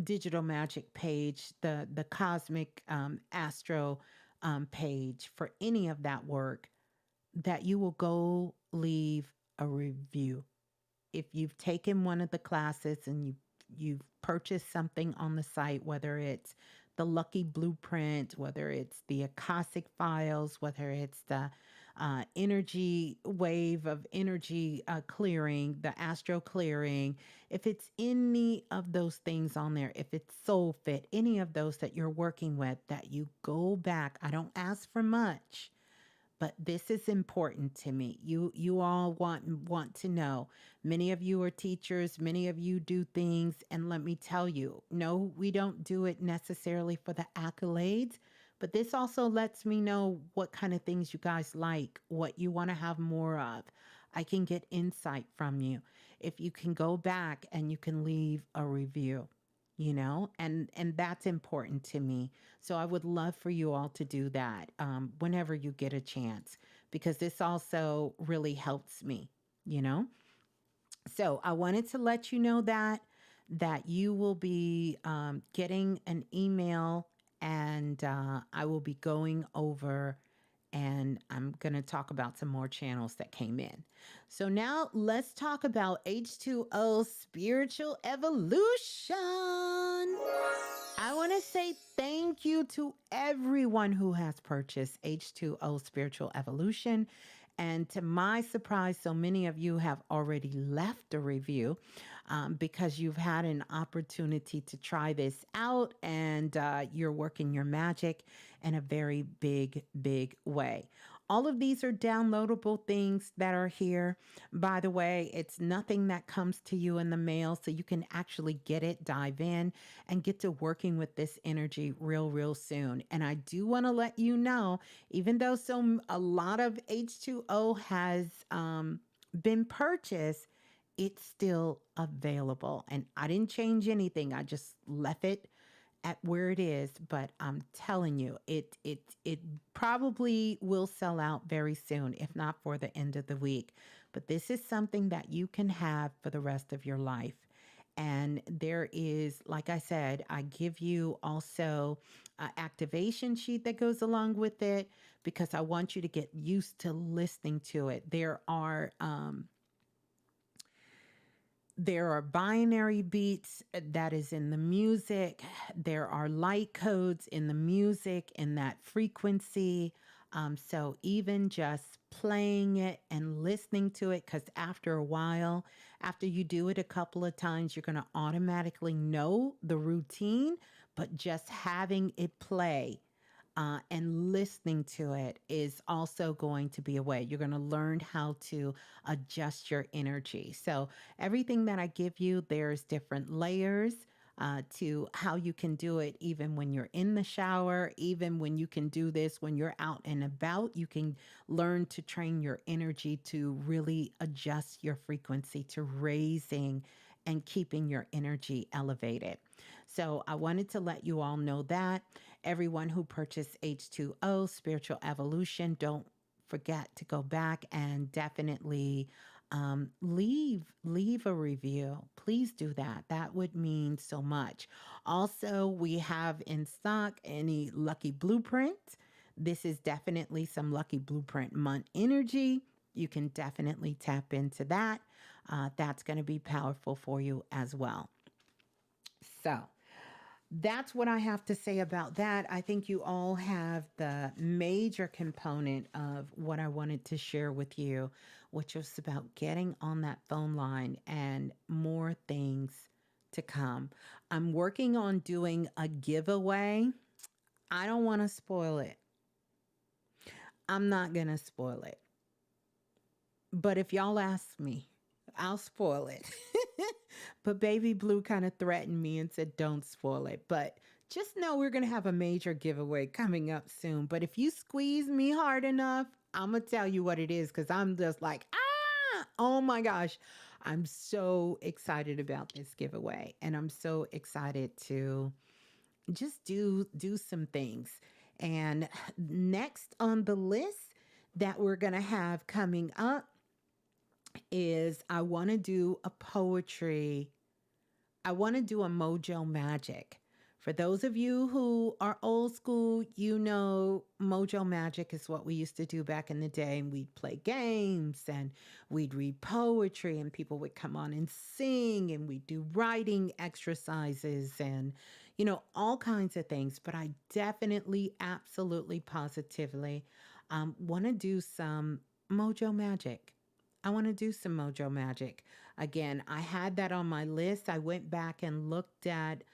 [SPEAKER 1] digital magic page, the cosmic astro page, for any of that work, that you will go leave a review. If you've taken one of the classes and you've purchased something on the site, whether it's the Lucky Blueprint, whether it's the Akashic Files, whether it's the energy wave of energy clearing, the astro clearing, if it's any of those things on there, if it's Soul Fit, any of those that you're working with, that you go back. I don't ask for much, but this is important to me. You all want to know. Many of you are teachers, many of you do things, and let me tell you, no, we don't do it necessarily for the accolades, but this also lets me know what kind of things you guys like, what you want to have more of. I can get insight from you. If you can go back and you can leave a review, you know, and that's important to me. So I would love for you all to do that whenever you get a chance, because this also really helps me, you know. So I wanted to let you know that you will be getting an email, and I will be going over, and I'm going to talk about some more channels that came in. So now let's talk about H2O Spiritual Evolution. I want to say thank you to everyone who has purchased H2O Spiritual Evolution. And to my surprise, so many of you have already left a review because you've had an opportunity to try this out, and you're working your magic in a very big, big way. All of these are downloadable things that are here. By the way, it's nothing that comes to you in the mail, so you can actually get it, dive in, and get to working with this energy real soon. And I do want to let you know, even though a lot of H2O has been purchased, it's still available. And I didn't change anything. I just left it at where it is, but I'm telling you, it probably will sell out very soon, if not for the end of the week. But this is something that you can have for the rest of your life. And there is, like I said, I give you also an activation sheet that goes along with it because I want you to get used to listening to it. There are binary beats that is in the music. There are light codes in the music in that frequency. So even just playing it and listening to it, because after a while, after you do it a couple of times, you're going to automatically know the routine, but just having it play and listening to it is also going to be a way. You're going to learn how to adjust your energy. So, everything that I give you, there's different layers. To how you can do it, even when you're in the shower, even when you can do this when you're out and about. You can learn to train your energy to really adjust your frequency to raising and keeping your energy elevated. So, I wanted to let you all know that everyone who purchased H2O Spiritual Evolution, don't forget to go back and definitely leave a review. Please do that. That would mean so much. Also, we have in stock any lucky blueprint. This is definitely some lucky blueprint month energy. You can definitely tap into that. That's going to be powerful for you as well. So, that's what I have to say about that. I think you all have the major component of what I wanted to share with you, which was about getting on that phone line and more things to come. I'm working on doing a giveaway. I don't want to spoil it. I'm not going to spoil it. But if y'all ask me, I'll spoil it. But Baby Blue kind of threatened me and said, don't spoil it. But just know we're going to have a major giveaway coming up soon. But if you squeeze me hard enough, I'm going to tell you what it is because I'm just like, oh my gosh. I'm so excited about this giveaway. And I'm so excited to just do some things. And next on the list that we're going to have coming up is I want to do a poetry. I want to do a Mojo Magic. For those of you who are old school, you know Mojo Magic is what we used to do back in the day. And we'd play games and we'd read poetry and people would come on and sing and we'd do writing exercises and, all kinds of things. But I definitely, absolutely, positively want to do some Mojo Magic. I want to do some Mojo Magic. Again, I had that on my list. I went back and looked at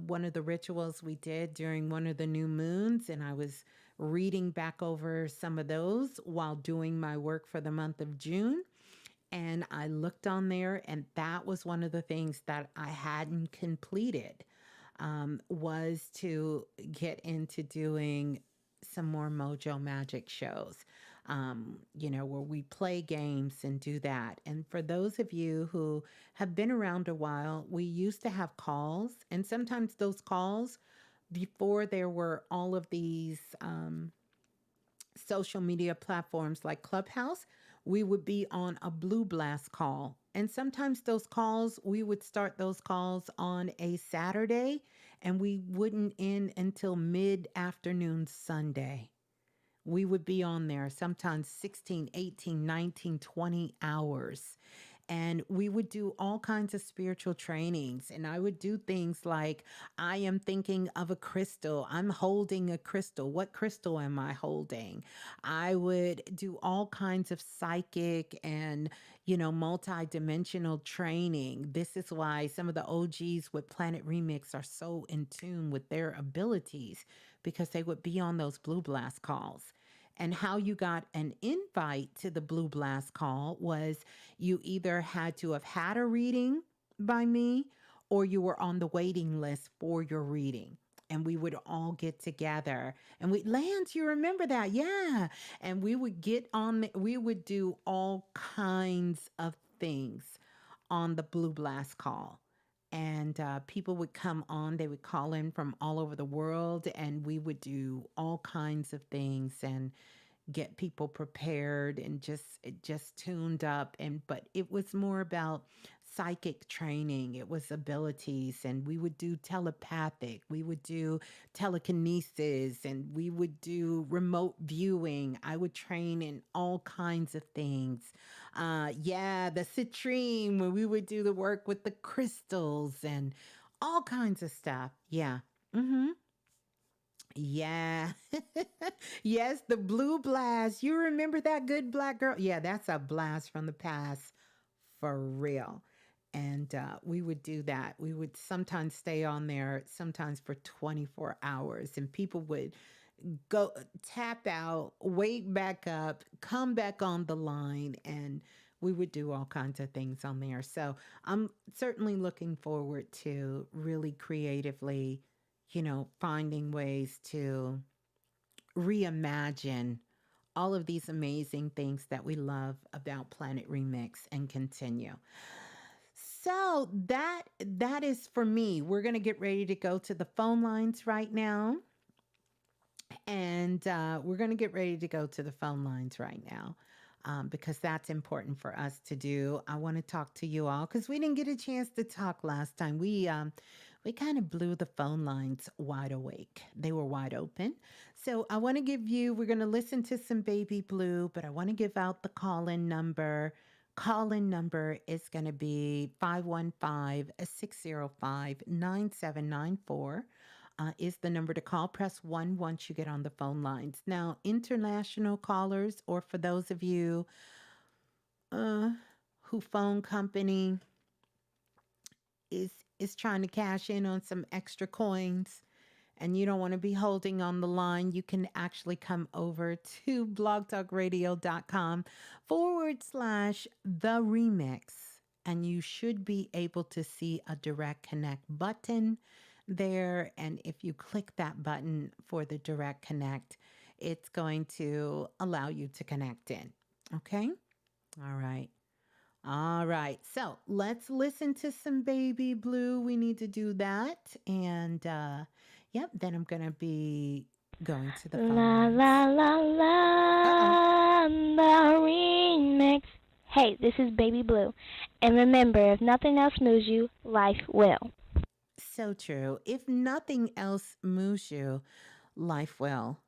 [SPEAKER 1] one of the rituals we did during one of the new moons, and I was reading back over some of those while doing my work for the month of June. And I looked on there, and that was one of the things that I hadn't completed, was to get into doing some more Mojo Magic shows, where we play games and do that. And for those of you who have been around a while, we used to have calls, and sometimes those calls, before there were all of these social media platforms like Clubhouse, we would be on a Blue Blast call. And sometimes those calls, we would start those calls on a Saturday and we wouldn't end until mid afternoon Sunday. We would be on there sometimes 16, 18, 19, 20 hours. And we would do all kinds of spiritual trainings. And I would do things like, I am thinking of a crystal. I'm holding a crystal. What crystal am I holding? I would do all kinds of psychic and, multi-dimensional training. This is why some of the OGs with Planet Remix are so in tune with their abilities because they would be on those Blue Blast calls. And how you got an invite to the Blue Blast call was you either had to have had a reading by me or you were on the waiting list for your reading. And we would all get together and Lance, you remember that? Yeah. And we would get on, we would do all kinds of things on the Blue Blast call. and people would come on. They would call in from all over the world, and we would do all kinds of things and get people prepared and just tuned up. And but it was more about psychic training. It was abilities, and we would do telepathic, we would do telekinesis, and we would do remote viewing. I would train in all kinds of things. Yeah, the citrine, when we would do the work with the crystals and all kinds of stuff. Yeah. Mm-hmm. Yeah. Yes, the blue blast. You remember that good black girl? Yeah, that's a blast from the past for real. And we would do that. We would sometimes stay on there, sometimes for 24 hours, and people would go tap out, wake back up, come back on the line, and we would do all kinds of things on there. So I'm certainly looking forward to really creatively, finding ways to reimagine all of these amazing things that we love about Planet Remix and continue. So that is for me. We're gonna get ready to go to the phone lines right now. And we're going to get ready to go to the phone lines right now because that's important for us to do. I want to talk to you all because we didn't get a chance to talk last time. We kind of blew the phone lines wide awake. They were wide open. So I want to give you. We're going to listen to some Baby Blue, but I want to give out the call-in number. Call-in number is going to be 515-605-9794 is the number to call. Press 1 once you get on the phone lines. Now, international callers, or for those of you who phone company is trying to cash in on some extra coins and you don't want to be holding on the line, you can actually come over to blogtalkradio.com/the remix. And you should be able to see a direct connect button there. And if you click that button for the direct connect, it's going to allow you to connect in. Okay? All right. All right. So let's listen to some Baby Blue. We need to do that. And yep, then I'm going to be going to the phone
[SPEAKER 2] La
[SPEAKER 1] lines.
[SPEAKER 2] la la la, the remix. Hey, this is Baby Blue. And remember, if nothing else moves you, life will.
[SPEAKER 1] So true. If nothing else moves you, life will.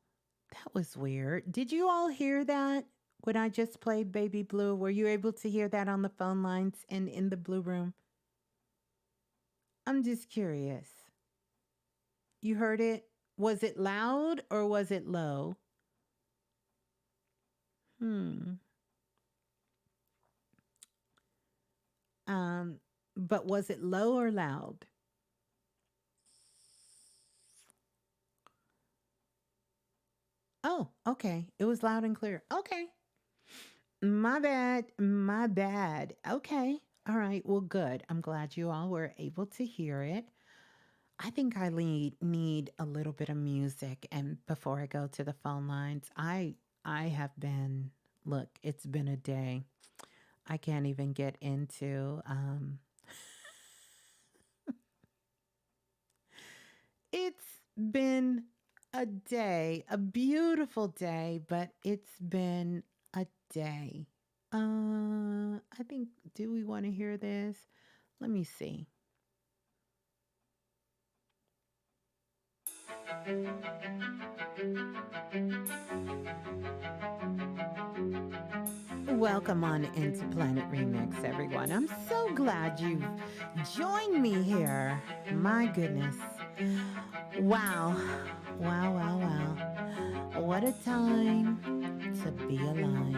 [SPEAKER 1] That was weird. Did you all hear that when I just played Baby Blue? Were you able to hear that on the phone lines and in the Blue Room? I'm just curious. You heard it? Was it loud or was it low? Hmm. Um, but was it low or loud? Oh, okay. It was loud and clear. Okay. My bad. My bad. Okay. All right. Well, good. I'm glad you all were able to hear it. I think I need a little bit of music and before I go to the phone lines. I have been look, it's been a day. I can't even get into it's been a day, a beautiful day, but it's been a day. I think do we want to hear this? Let me see. Welcome on into Planet Remix, everyone. I'm so glad you've joined me here. My goodness. Wow. Wow, wow, wow. What a time to be alive.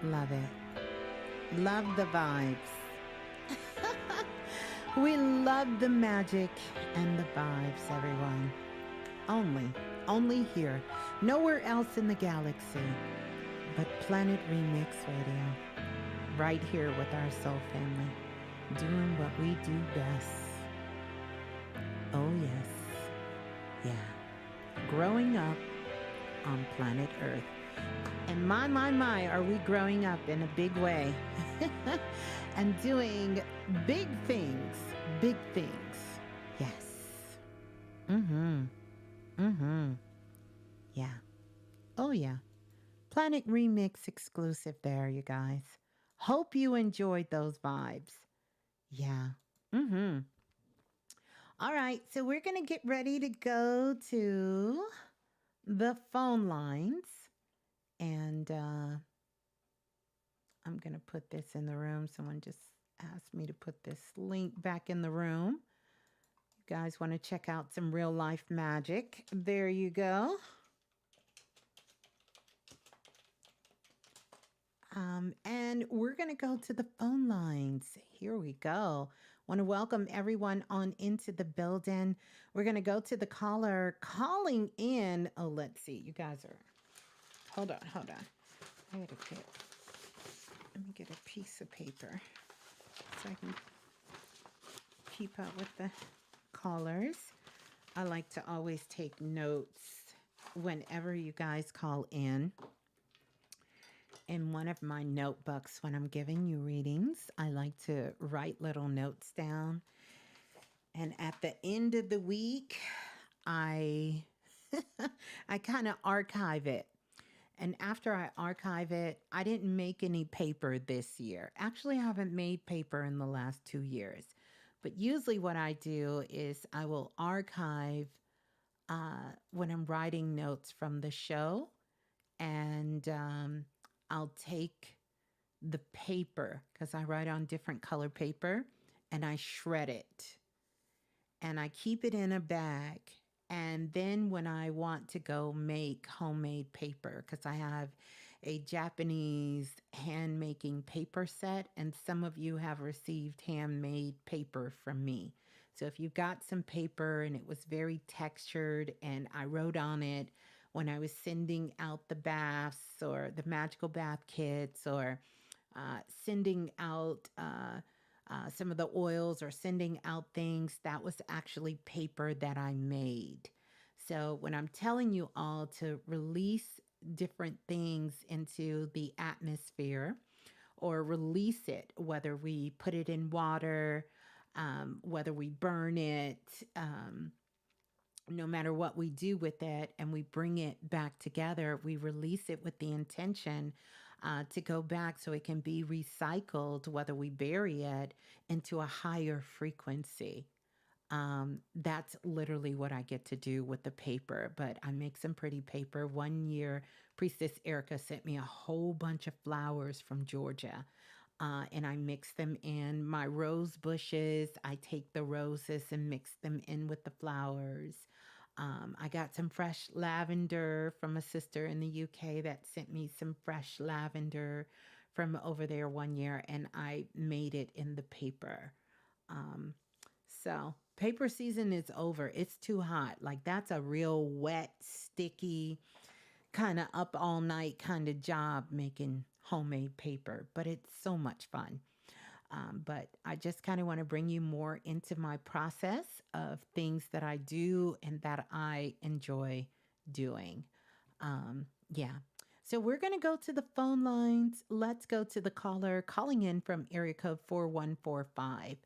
[SPEAKER 1] Love it. Love the vibes. We love the magic and the vibes, everyone. Only here. Nowhere else in the galaxy but Planet Remix Radio. Right here with our soul family. Doing what we do best. Oh, yes. Yeah. Growing up on planet Earth. And my, are we growing up in a big way and doing big things, big things. Yes. Yeah. Oh, yeah. Planet Remix exclusive there, you guys. Hope you enjoyed those vibes. Yeah. All right, so we're going to get ready to go to the phone lines. And I'm going to put this in the room. Someone just asked me to put this link back in the room. You guys want to check out some real life magic? There you go. And we're going to go to the phone lines. Here we go. Want to welcome everyone on into the building. We're going to go to the caller calling in. Oh, let's see. You guys are... Hold on. Let me get a piece of paper so I can keep up with the callers. I like to always take notes whenever you guys call in one of my notebooks when I'm giving you readings. I like to write little notes down. And at the end of the week, I kind of archive it. And after I archive it, I didn't make any paper this year. Actually, I haven't made paper in the last 2 years. But usually what I do is I will archive when I'm writing notes from the show. And I'll take the paper, because I write on different color paper, and I shred it. And I keep it in a bag. And then when I want to go make homemade paper, because I have a Japanese hand making paper set, and some of you have received handmade paper from me. So if you got some paper and it was very textured and I wrote on it when I was sending out the baths or the magical bath kits, or sending out some of the oils, or sending out things, that was actually paper that I made. So when I'm telling you all to release different things into the atmosphere, or release it, whether we put it in water, whether we burn it, no matter what we do with it, and we bring it back together, we release it with the intention to go back so it can be recycled, whether we bury it, into a higher frequency. That's literally what I get to do with the paper, but I make some pretty paper. One year, Priestess Erica sent me a whole bunch of flowers from Georgia. And I mix them in my rose bushes. I take the roses and mix them in with the flowers. I got some fresh lavender from a sister in the UK that sent me some fresh lavender from over there one year, and I made it in the paper. So paper season is over. It's too hot. Like, that's a real wet, sticky, kind of up all night kind of job making homemade paper, but it's so much fun. But I just kind of want to bring you more into my process of things that I do and that I enjoy doing. Yeah. So we're going to go to the phone lines. Let's go to the caller calling in from area code 4145.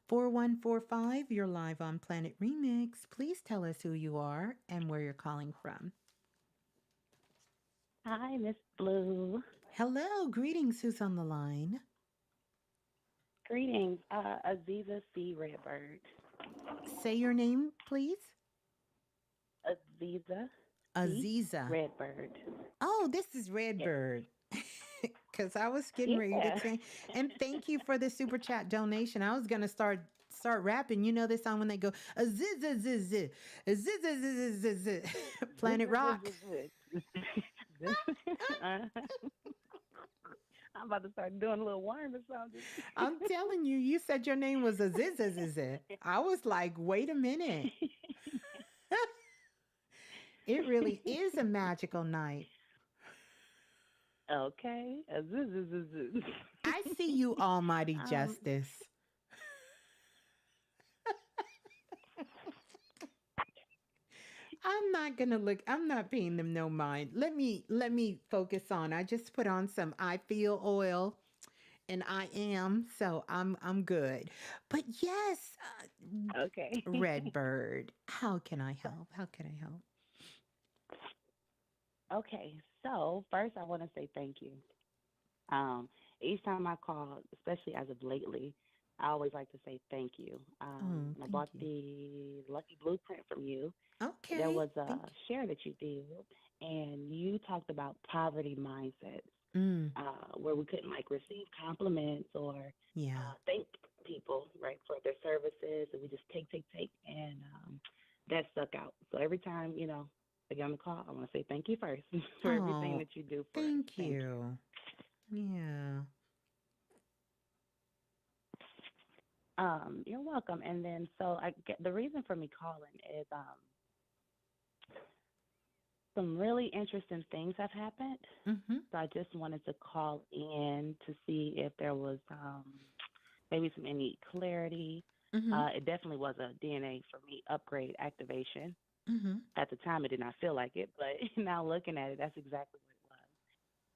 [SPEAKER 1] 4145, you're live on Planet Remix. Please tell us who you are and where you're calling from.
[SPEAKER 3] Hi, Ms.Blue.
[SPEAKER 1] Hello. Greetings. Who's on the line?
[SPEAKER 3] Greetings, Aziza C. Redbird.
[SPEAKER 1] Say your name, please.
[SPEAKER 3] Aziza.
[SPEAKER 1] Aziza.
[SPEAKER 3] Redbird.
[SPEAKER 1] Oh, this is Redbird. Because I was getting ready to sing. And thank you for the super chat donation. I was going to start rapping. You know this song when they go, Planet Rock.
[SPEAKER 3] I'm about to start doing a little worm or something.
[SPEAKER 1] I'm telling you, you said your name was Aziz. I was like, wait a minute. It really is a magical night.
[SPEAKER 3] Okay.
[SPEAKER 1] I see you, Almighty
[SPEAKER 3] um,
[SPEAKER 1] Justice. I'm not gonna look. I'm not paying them no mind. Let me focus on. I just put on some I feel oil, and I am so I'm good. But yes,
[SPEAKER 3] okay.
[SPEAKER 1] Redbird. How can I help? How can I help?
[SPEAKER 3] Okay. So first, I want to say thank you. Um, each time I call, especially as of lately, I always like to say thank you.
[SPEAKER 1] Oh,
[SPEAKER 3] And I
[SPEAKER 1] thank
[SPEAKER 3] bought
[SPEAKER 1] you.
[SPEAKER 3] the Lucky Blueprint from you. There
[SPEAKER 1] Okay,
[SPEAKER 3] was a
[SPEAKER 1] thank
[SPEAKER 3] share that you did, and you talked about poverty mindsets,
[SPEAKER 1] you.
[SPEAKER 3] where we couldn't like receive compliments or
[SPEAKER 1] Yeah.
[SPEAKER 3] thank people right for their services, and we just take, and that stuck out. So every time I get on the call, I want to say thank you first for everything
[SPEAKER 1] Oh,
[SPEAKER 3] that you do for us.
[SPEAKER 1] thank
[SPEAKER 3] Thank you.
[SPEAKER 1] you. Yeah.
[SPEAKER 3] You're welcome. And then, so I get the reason for me calling is some really interesting things have happened.
[SPEAKER 1] Mm-hmm.
[SPEAKER 3] So I just wanted to call in to see if there was maybe some any clarity.
[SPEAKER 1] Mm-hmm.
[SPEAKER 3] It definitely was a DNA for me upgrade activation.
[SPEAKER 1] Mm-hmm.
[SPEAKER 3] At the time, it did not feel like it, but now looking at it, that's exactly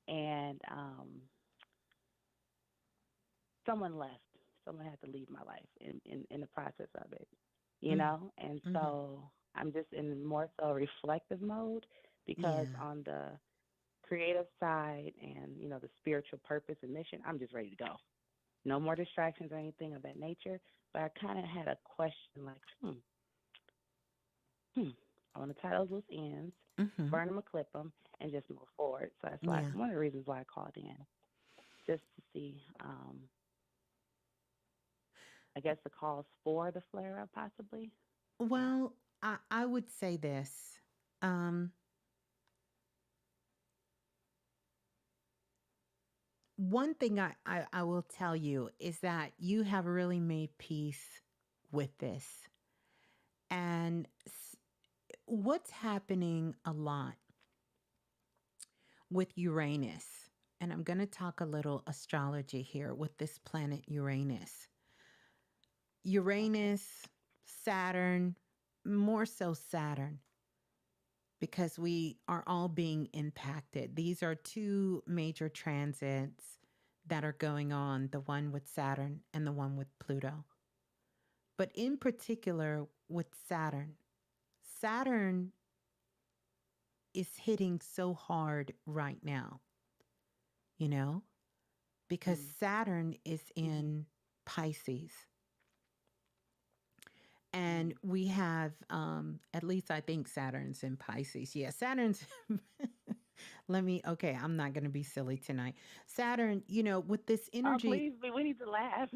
[SPEAKER 3] what it was. And someone left. Someone had to leave my life in the process of it, And
[SPEAKER 1] Mm-hmm.
[SPEAKER 3] so I'm just in more so reflective mode because
[SPEAKER 1] Yeah.
[SPEAKER 3] on the creative side and the spiritual purpose and mission, I'm just ready to go. No more distractions or anything of that nature. But I kind of had a question like, I want to tie those loose ends,
[SPEAKER 1] Mm-hmm.
[SPEAKER 3] burn them or clip them, and just move forward. So that's like
[SPEAKER 1] Yeah.
[SPEAKER 3] one of the reasons why I called in, just to see, I guess, the cause for the flare up, possibly. Yeah.
[SPEAKER 1] Well, I would say this. Um, One thing I will tell you is that you have really made peace with this. And what's happening a lot with Uranus, and I'm going to talk a little astrology here with this planet Uranus.
[SPEAKER 3] Okay.
[SPEAKER 1] Uranus, Saturn, more so Saturn, because we are all being impacted. These are two major transits that are going on, the one with Saturn and the one with Pluto. But in particular with Saturn, Saturn is hitting so hard right now, you know, because
[SPEAKER 3] Mm.
[SPEAKER 1] Saturn is
[SPEAKER 3] Mhm.
[SPEAKER 1] in Pisces.
[SPEAKER 3] Mm.
[SPEAKER 1] And we have, at least I think Saturn's in Pisces. Yeah, Saturn's, okay, I'm not going to be silly tonight. Saturn, with this
[SPEAKER 3] Oh,
[SPEAKER 1] energy,
[SPEAKER 3] please, we need to laugh.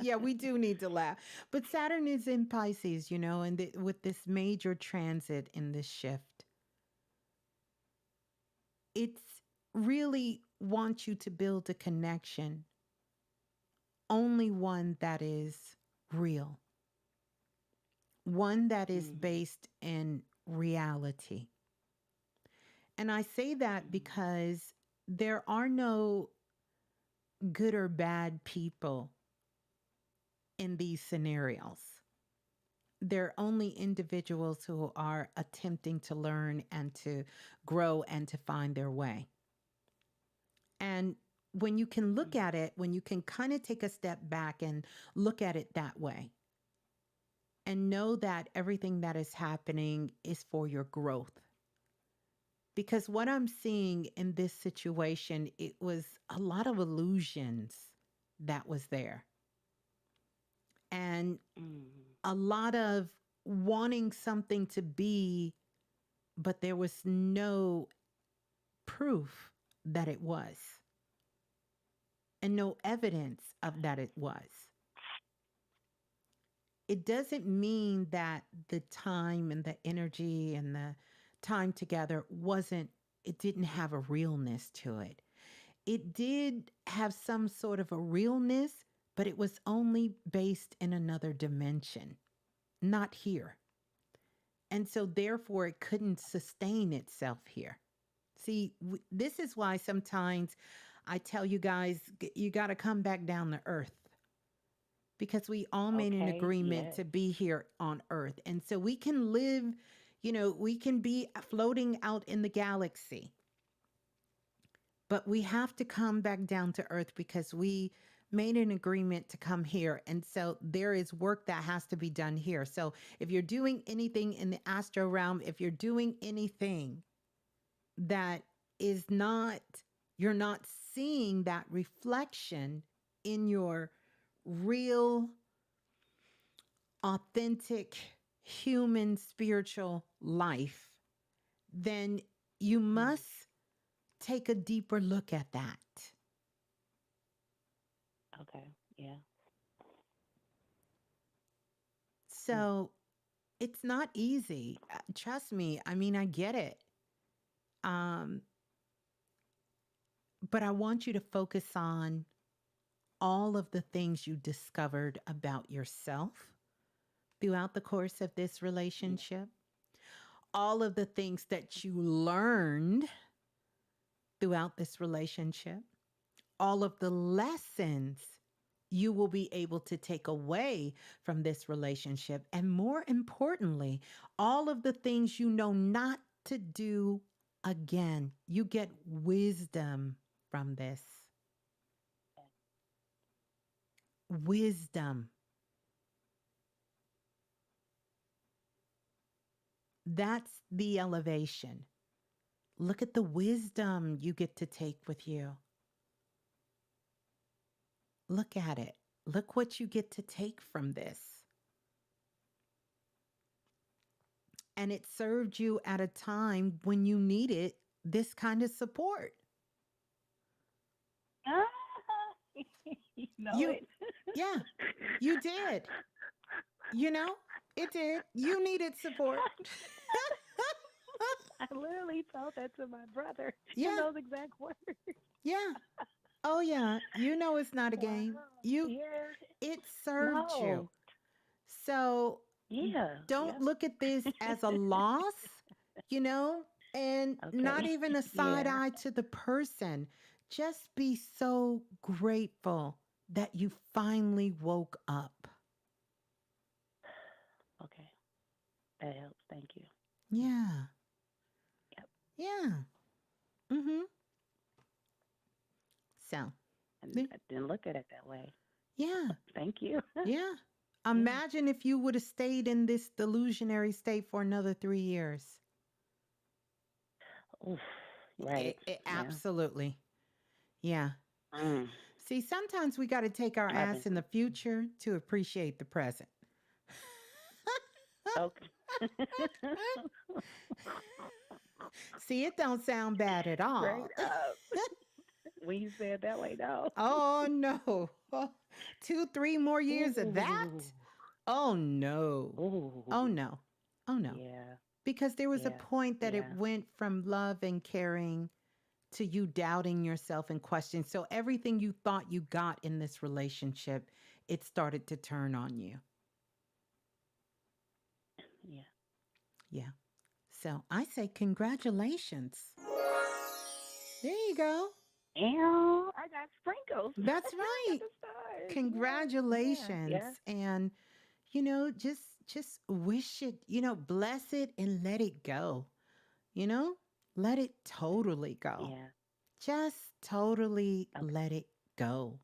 [SPEAKER 1] yeah, we do need to laugh. But Saturn is in Pisces, and with this major transit in this shift, it's really wants you to build a connection, only one that is real, one that is
[SPEAKER 3] Mhm.
[SPEAKER 1] based in reality. And I say that
[SPEAKER 3] Mhm.
[SPEAKER 1] because there are no good or bad people in these scenarios. They're only individuals who are attempting to learn and to grow and to find their way. And when you can look
[SPEAKER 3] Mhm.
[SPEAKER 1] at it, when you can kind of take a step back and look at it that way, and know that everything that is happening is for your growth. Because what I'm seeing in this situation, it was a lot of illusions that was there, and
[SPEAKER 3] Mhm.
[SPEAKER 1] a lot of wanting something to be, but there was no proof that it was, and no evidence of that it was. It doesn't mean that the time and the energy and the time together it didn't have a realness to it. it did have some sort of a realness, but it was only based in another dimension, not here. And so, therefore, it couldn't sustain itself here. See, this is why sometimes I tell you guys, you got to come back down to earth because we all made an
[SPEAKER 3] Okay.
[SPEAKER 1] agreement
[SPEAKER 3] Yes.
[SPEAKER 1] to be here on earth. And so we can live, we can be floating out in the galaxy, but we have to come back down to earth because we made an agreement to come here. And so there is work that has to be done here. So if you're doing anything in the astro realm, if you're doing anything that is not, you're not seeing that reflection in your real, authentic, human, spiritual life, then you must take a deeper look at that.
[SPEAKER 3] Okay. Yeah.
[SPEAKER 1] So it's not easy. Trust me. I mean, I get it. But I want you to focus on all of the things you discovered about yourself throughout the course of this relationship, all of the things that you learned throughout this relationship, all of the lessons you will be able to take away from this relationship, and more importantly, all of the things you know not to do again. You get wisdom from this. Wisdom. That's the elevation. Look at the wisdom you get to take with you. Look at it. Look what you get to take from this. And it served you at a time when you needed this kind of support.
[SPEAKER 3] You know
[SPEAKER 1] You,
[SPEAKER 3] it.
[SPEAKER 1] yeah, you did. It did. You needed support.
[SPEAKER 3] I literally told that to my brother in
[SPEAKER 1] Yeah,
[SPEAKER 3] those exact words.
[SPEAKER 1] yeah. Oh, yeah. It's not a
[SPEAKER 3] Wow.
[SPEAKER 1] game.
[SPEAKER 3] Yeah.
[SPEAKER 1] It served you.
[SPEAKER 3] No.
[SPEAKER 1] So
[SPEAKER 3] Yeah.
[SPEAKER 1] don't
[SPEAKER 3] Yep.
[SPEAKER 1] look at this as a loss, you know, and not
[SPEAKER 3] Okay.
[SPEAKER 1] even a side
[SPEAKER 3] Yeah.
[SPEAKER 1] eye to the person. Just be so grateful that you finally woke up.
[SPEAKER 3] Okay. That helps. Thank you.
[SPEAKER 1] Yeah.
[SPEAKER 3] Yep.
[SPEAKER 1] Yeah. Mm-hmm. So,
[SPEAKER 3] And I didn't look at it that way.
[SPEAKER 1] yeah.
[SPEAKER 3] Thank you.
[SPEAKER 1] Yeah.
[SPEAKER 3] Yeah.
[SPEAKER 1] Imagine if you would have stayed in this delusionary state for another 3 years.
[SPEAKER 3] Oof. Right. Yeah.
[SPEAKER 1] Absolutely. Yeah.
[SPEAKER 3] Mm.
[SPEAKER 1] See, sometimes we got to take our
[SPEAKER 3] I've been.
[SPEAKER 1] ass in the future to appreciate the present.
[SPEAKER 3] Okay.
[SPEAKER 1] See, it don't sound bad at all.
[SPEAKER 3] Straight up. When you said that way, no.
[SPEAKER 1] Oh, no. 2, 3 more years of that?
[SPEAKER 3] Ooh.
[SPEAKER 1] Oh, no.
[SPEAKER 3] Ooh.
[SPEAKER 1] Oh, no. Oh, no.
[SPEAKER 3] Yeah.
[SPEAKER 1] Because there was a
[SPEAKER 3] Yeah.
[SPEAKER 1] point that it
[SPEAKER 3] Yeah.
[SPEAKER 1] went from love and caring to you doubting yourself and questioning. So everything you thought you got in this relationship, it started to turn on you.
[SPEAKER 3] Yeah.
[SPEAKER 1] Yeah. So I say congratulations. There you go.
[SPEAKER 3] And I got sprinkles.
[SPEAKER 1] That's
[SPEAKER 3] I
[SPEAKER 1] right.
[SPEAKER 3] got the stars.
[SPEAKER 1] Congratulations.
[SPEAKER 3] Yeah.
[SPEAKER 1] And just wish it, bless it and let it go. Let it totally go.
[SPEAKER 3] Yeah.
[SPEAKER 1] Just totally
[SPEAKER 3] Okay.
[SPEAKER 1] let it go.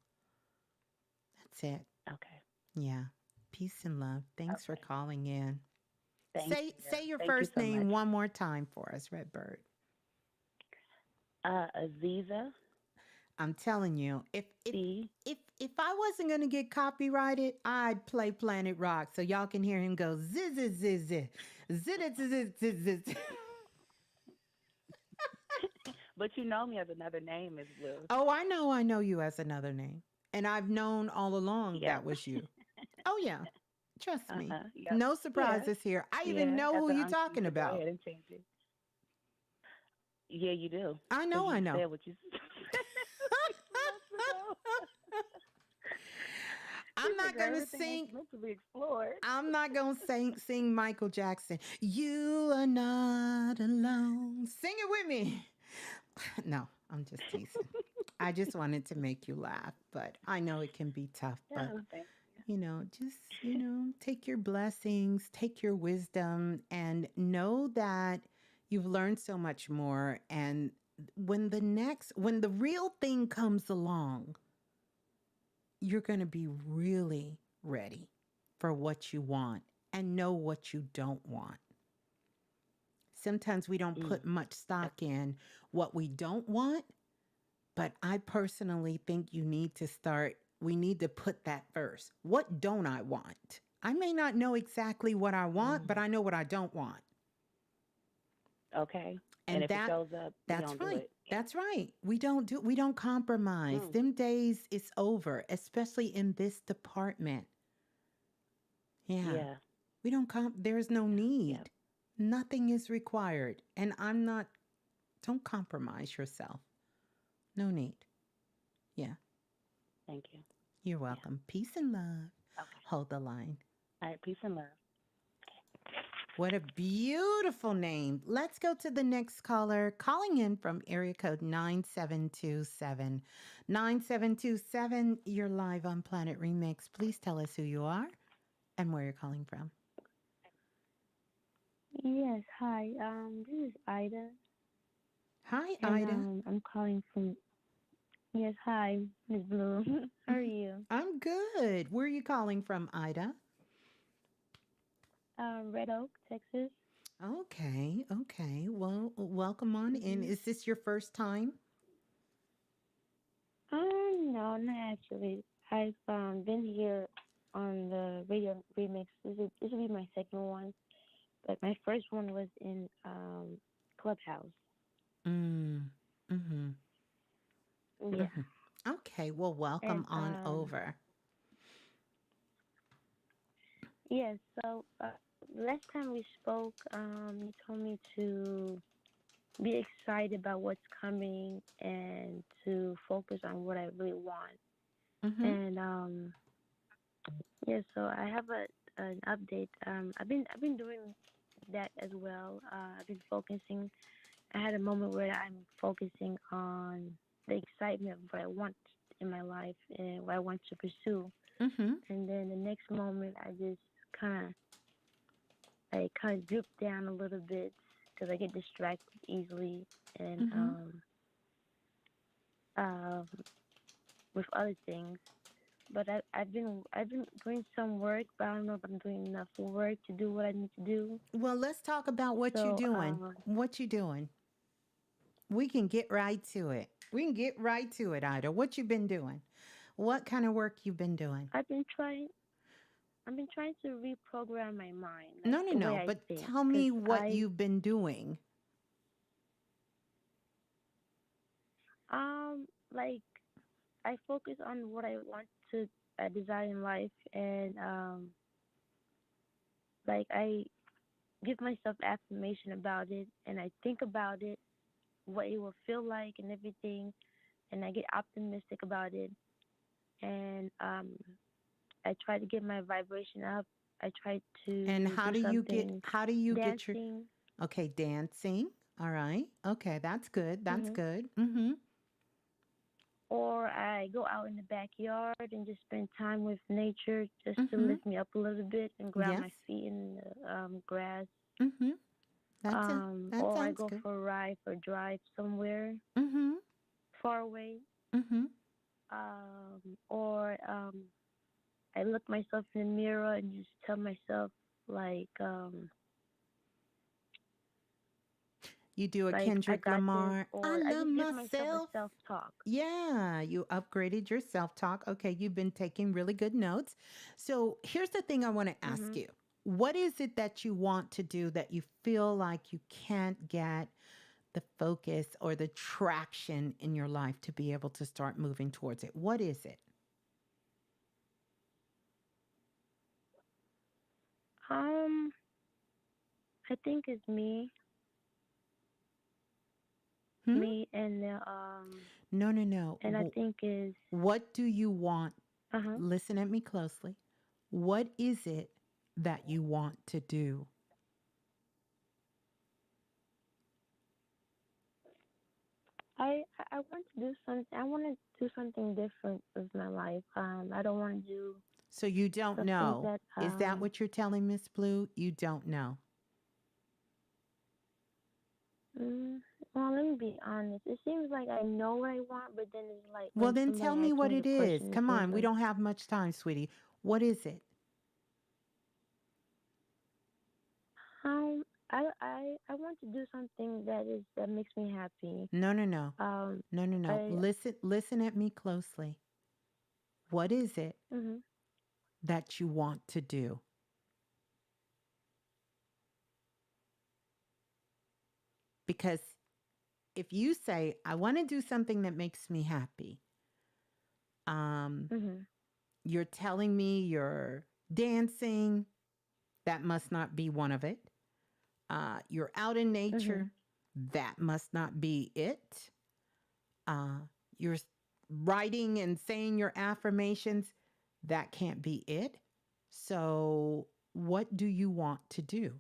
[SPEAKER 1] That's it.
[SPEAKER 3] Okay.
[SPEAKER 1] Yeah. Peace and love. Thanks for
[SPEAKER 3] Okay.
[SPEAKER 1] calling in.
[SPEAKER 3] Thank
[SPEAKER 1] Say
[SPEAKER 3] you.
[SPEAKER 1] your
[SPEAKER 3] Thank you
[SPEAKER 1] first
[SPEAKER 3] so
[SPEAKER 1] name
[SPEAKER 3] much.
[SPEAKER 1] one more time for us, Redbird.
[SPEAKER 3] Aziza
[SPEAKER 1] I'm telling you, if
[SPEAKER 3] C.
[SPEAKER 1] I wasn't gonna get copyrighted, I'd play Planet Rock so y'all can hear him go ziz ziz ziz ziz ziz ziz ziz ziz.
[SPEAKER 3] But you know me as another name, Ms.Blue.
[SPEAKER 1] Oh, I know you as another name, and I've known all along
[SPEAKER 3] Yep.
[SPEAKER 1] that was you. Oh yeah, trust me.
[SPEAKER 3] Yep.
[SPEAKER 1] No surprises here. I even know
[SPEAKER 3] As
[SPEAKER 1] who
[SPEAKER 3] an
[SPEAKER 1] you're
[SPEAKER 3] auntie,
[SPEAKER 1] talking
[SPEAKER 3] so go
[SPEAKER 1] about.
[SPEAKER 3] ahead and change it. Yeah, you do.
[SPEAKER 1] I
[SPEAKER 3] 'Cause
[SPEAKER 1] know.
[SPEAKER 3] you said what you said.
[SPEAKER 1] gonna
[SPEAKER 3] everything
[SPEAKER 1] sing.
[SPEAKER 3] ain't meant to be explored.
[SPEAKER 1] I'm not gonna sing Michael Jackson. You are not alone. Sing it with me. No, I'm just teasing. I just wanted to make you laugh, but I know it can be tough. But
[SPEAKER 3] Yeah, thank
[SPEAKER 1] just take your blessings, take your wisdom, and know that you've learned so much more. And when the real thing comes along, you're going to be really ready for what you want and know what you don't want. Sometimes we don't
[SPEAKER 3] you.
[SPEAKER 1] put much stock in what we don't want, but I personally think we need to put that first. What don't I want? I may not know exactly what I want, but I know what I don't want.
[SPEAKER 3] Okay. And
[SPEAKER 1] And
[SPEAKER 3] if it shows up, we
[SPEAKER 1] that's
[SPEAKER 3] don't do
[SPEAKER 1] right.
[SPEAKER 3] it.
[SPEAKER 1] That's right. We don't compromise.
[SPEAKER 3] Mm.
[SPEAKER 1] Them days is over, especially in this department. Yeah.
[SPEAKER 3] Yeah.
[SPEAKER 1] We don't there's no
[SPEAKER 3] Yeah.
[SPEAKER 1] need. Nothing is required. And don't compromise yourself. No need. Yeah.
[SPEAKER 3] Thank you.
[SPEAKER 1] You're
[SPEAKER 3] Yeah.
[SPEAKER 1] welcome. Peace and love.
[SPEAKER 3] Okay.
[SPEAKER 1] Hold the line.
[SPEAKER 3] All right. Peace and love.
[SPEAKER 1] What a beautiful name. Let's go to the next caller calling in from area code 9727. 9727, you're live on Planet Remix. Please tell us who you are and where you're calling from.
[SPEAKER 4] Yes, hi. This is Ida,
[SPEAKER 1] Hi,
[SPEAKER 4] and
[SPEAKER 1] Ida.
[SPEAKER 4] I'm calling from. Yes, hi, Ms.Blue. How are you?
[SPEAKER 1] I'm good. Where are you calling from, Ida?
[SPEAKER 4] Red Oak, Texas.
[SPEAKER 1] Okay, okay. Well, welcome on in.
[SPEAKER 4] Mhm.
[SPEAKER 1] Is this your first time?
[SPEAKER 4] No, not actually. I've been here on the radio remix. This will be my second one, but my first one was in Clubhouse.
[SPEAKER 1] Mm. Mm-hmm.
[SPEAKER 4] Yeah,
[SPEAKER 1] Mm-hmm. Okay, well,
[SPEAKER 4] and
[SPEAKER 1] welcome on over.
[SPEAKER 4] yes. So last time we spoke, you told me to be excited about what's coming and to focus on what I really want.
[SPEAKER 1] Mm-hmm.
[SPEAKER 4] And yeah, so I have an update. I've been doing that as well. I've been focusing. I had a moment where I'm focusing on the excitement of what I want in my life and what I want to pursue.
[SPEAKER 1] Mm-hmm.
[SPEAKER 4] And then the next moment, I kind of drip down a little bit because I get distracted easily and
[SPEAKER 1] Mm-hmm.
[SPEAKER 4] um, with other things. But I've been doing some work, but I don't know if I'm doing enough work to do what I need to do.
[SPEAKER 1] Well, let's talk about what you're
[SPEAKER 4] So
[SPEAKER 1] doing. What you doing? We can get right to it. We can get right to it, Ida. What you been doing? What kind of work you been doing?
[SPEAKER 4] I've been trying to reprogram my mind, like
[SPEAKER 1] No, no,
[SPEAKER 4] the way
[SPEAKER 1] no.
[SPEAKER 4] I
[SPEAKER 1] But
[SPEAKER 4] think,
[SPEAKER 1] tell
[SPEAKER 4] because
[SPEAKER 1] me what you've been doing.
[SPEAKER 4] like I focus on what I want to desire in life, and like I give myself affirmation about it, and I think about it, what it will feel like, and everything, and I get optimistic about it, and I try to get my vibration up. I try
[SPEAKER 1] And
[SPEAKER 4] to do something,
[SPEAKER 1] how do you get your
[SPEAKER 4] dancing.
[SPEAKER 1] okay, dancing? All right. Okay, that's good. That's
[SPEAKER 4] Hmm.
[SPEAKER 1] good. Mm-hmm.
[SPEAKER 4] Or I go out in the backyard and just spend time with nature just to
[SPEAKER 1] Mm-hmm.
[SPEAKER 4] lift me up a little bit and ground
[SPEAKER 1] Yes.
[SPEAKER 4] my feet in the grass.
[SPEAKER 1] Mm-hmm. That's it. That
[SPEAKER 4] Or I
[SPEAKER 1] sounds
[SPEAKER 4] go
[SPEAKER 1] good.
[SPEAKER 4] for a ride or drive somewhere
[SPEAKER 1] Mm-hmm.
[SPEAKER 4] far away.
[SPEAKER 1] Mm-hmm.
[SPEAKER 4] Or I look myself in the mirror and just tell myself
[SPEAKER 1] You do a
[SPEAKER 4] like I
[SPEAKER 1] Kendrick
[SPEAKER 4] got this,
[SPEAKER 1] Lamar. I
[SPEAKER 4] or I
[SPEAKER 1] love
[SPEAKER 4] just give myself a
[SPEAKER 1] myself.
[SPEAKER 4] self talk.
[SPEAKER 1] Yeah, you upgraded your self talk. Okay, you've been taking really good notes. So here's the thing I want to ask
[SPEAKER 4] Mhm.
[SPEAKER 1] you. What is it that you want to do that you feel like you can't get the focus or the traction in your life to be able to start moving towards it? What is it?
[SPEAKER 4] Um, I think it's
[SPEAKER 1] Hmm?
[SPEAKER 4] me, and
[SPEAKER 1] No, no, no.
[SPEAKER 4] and I think is
[SPEAKER 1] What do you want?
[SPEAKER 4] uh huh.
[SPEAKER 1] Listen at me closely. What is it that you want to do?
[SPEAKER 4] I want to do something. I want to do something different with my life. I don't want to do
[SPEAKER 1] So you don't
[SPEAKER 4] the things
[SPEAKER 1] know.
[SPEAKER 4] that
[SPEAKER 1] Is that what you're telling Ms.Blue? You don't know.
[SPEAKER 4] mm, well, let me be honest. It seems like I know what I want, but then it's like
[SPEAKER 1] Well,
[SPEAKER 4] when
[SPEAKER 1] then
[SPEAKER 4] somebody
[SPEAKER 1] tell me
[SPEAKER 4] asks
[SPEAKER 1] what
[SPEAKER 4] me
[SPEAKER 1] it
[SPEAKER 4] the
[SPEAKER 1] is.
[SPEAKER 4] question, it
[SPEAKER 1] Come
[SPEAKER 4] seems
[SPEAKER 1] on, we
[SPEAKER 4] like
[SPEAKER 1] don't have much time, sweetie. What is it?
[SPEAKER 4] I want to do something that makes me happy.
[SPEAKER 1] No, no, no.
[SPEAKER 4] Um,
[SPEAKER 1] No, no, no.
[SPEAKER 4] I
[SPEAKER 1] Listen at me closely. What is it
[SPEAKER 4] mhm
[SPEAKER 1] that you want to do? Because if you say, I want to do something that makes me happy, um,
[SPEAKER 4] mhm
[SPEAKER 1] you're telling me you're dancing. That must not be one of it. You're out in
[SPEAKER 4] mhm.
[SPEAKER 1] nature. That must not be it. Uh, you're writing and saying your affirmations. That can't be it. So, what do you want to do?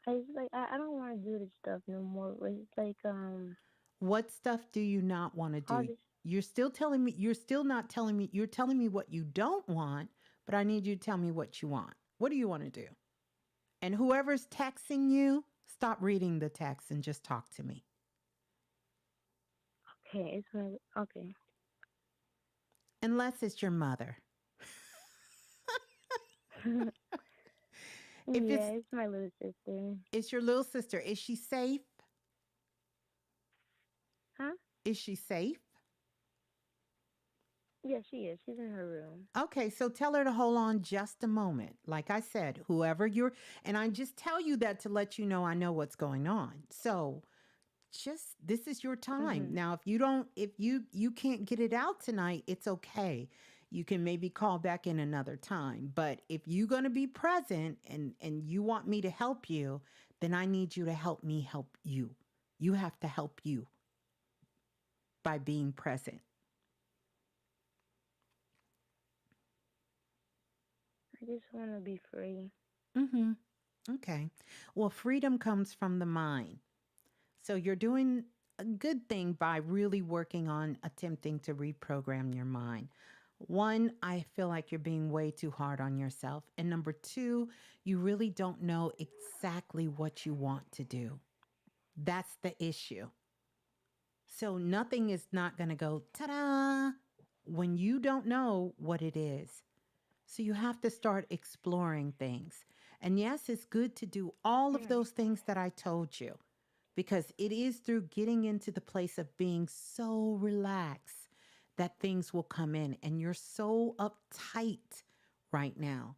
[SPEAKER 4] It's like I don't want to do this stuff no more. It's like
[SPEAKER 1] What stuff do you not want to
[SPEAKER 4] all
[SPEAKER 1] do?
[SPEAKER 4] this.
[SPEAKER 1] You're still telling me, you're still not telling me, you're telling me what you don't want, but I need you to tell me what you want. What do you want to do? And whoever's texting you, stop reading the text and just talk to me.
[SPEAKER 4] Okay, it's my okay.
[SPEAKER 1] Unless it's your mother. If
[SPEAKER 4] Yeah, it's my little sister.
[SPEAKER 1] it's your little sister, is she safe?
[SPEAKER 4] Huh?
[SPEAKER 1] Is she safe?
[SPEAKER 4] Yeah, she is. She's in her room.
[SPEAKER 1] Okay, so tell her to hold on just a moment. Like I said, whoever you're, and I just tell you that to let you know I know what's going on. So just this is your time.
[SPEAKER 4] Mhm.
[SPEAKER 1] Now, if you don't, if you can't get it out tonight, it's okay. You can maybe call back in another time. But if you're going to be present and you want me to help you, then I need you to help me help you. You have to help you by being present.
[SPEAKER 4] I just want to be free.
[SPEAKER 1] Mhm. Okay. Well, freedom comes from the mind. So you're doing a good thing by really working on attempting to reprogram your mind. One, I feel like you're being way too hard on yourself. And number two, you really don't know exactly what you want to do. That's the issue. So nothing is not going to go ta da when you don't know what it is. So you have to start exploring things. And yes, it's good to do all of
[SPEAKER 4] Mhm.
[SPEAKER 1] those things that I told you because it is through getting into the place of being so relaxed that things will come in. And you're so uptight right now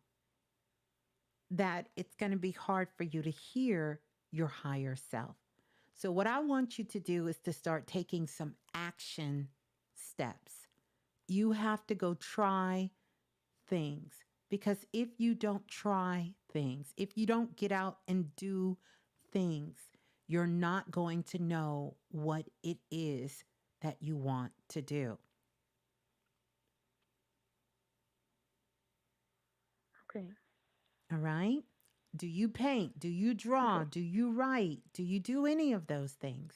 [SPEAKER 1] that it's going to be hard for you to hear your higher self. So, what I want you to do is to start taking some action steps. You have to go try things because if you don't try things, if you don't get out and do things, you're not going to know what it is that you want to do.
[SPEAKER 4] Okay.
[SPEAKER 1] All right? Do you paint? Do you draw?
[SPEAKER 4] Okay.
[SPEAKER 1] Do you write? Do you do any of those things?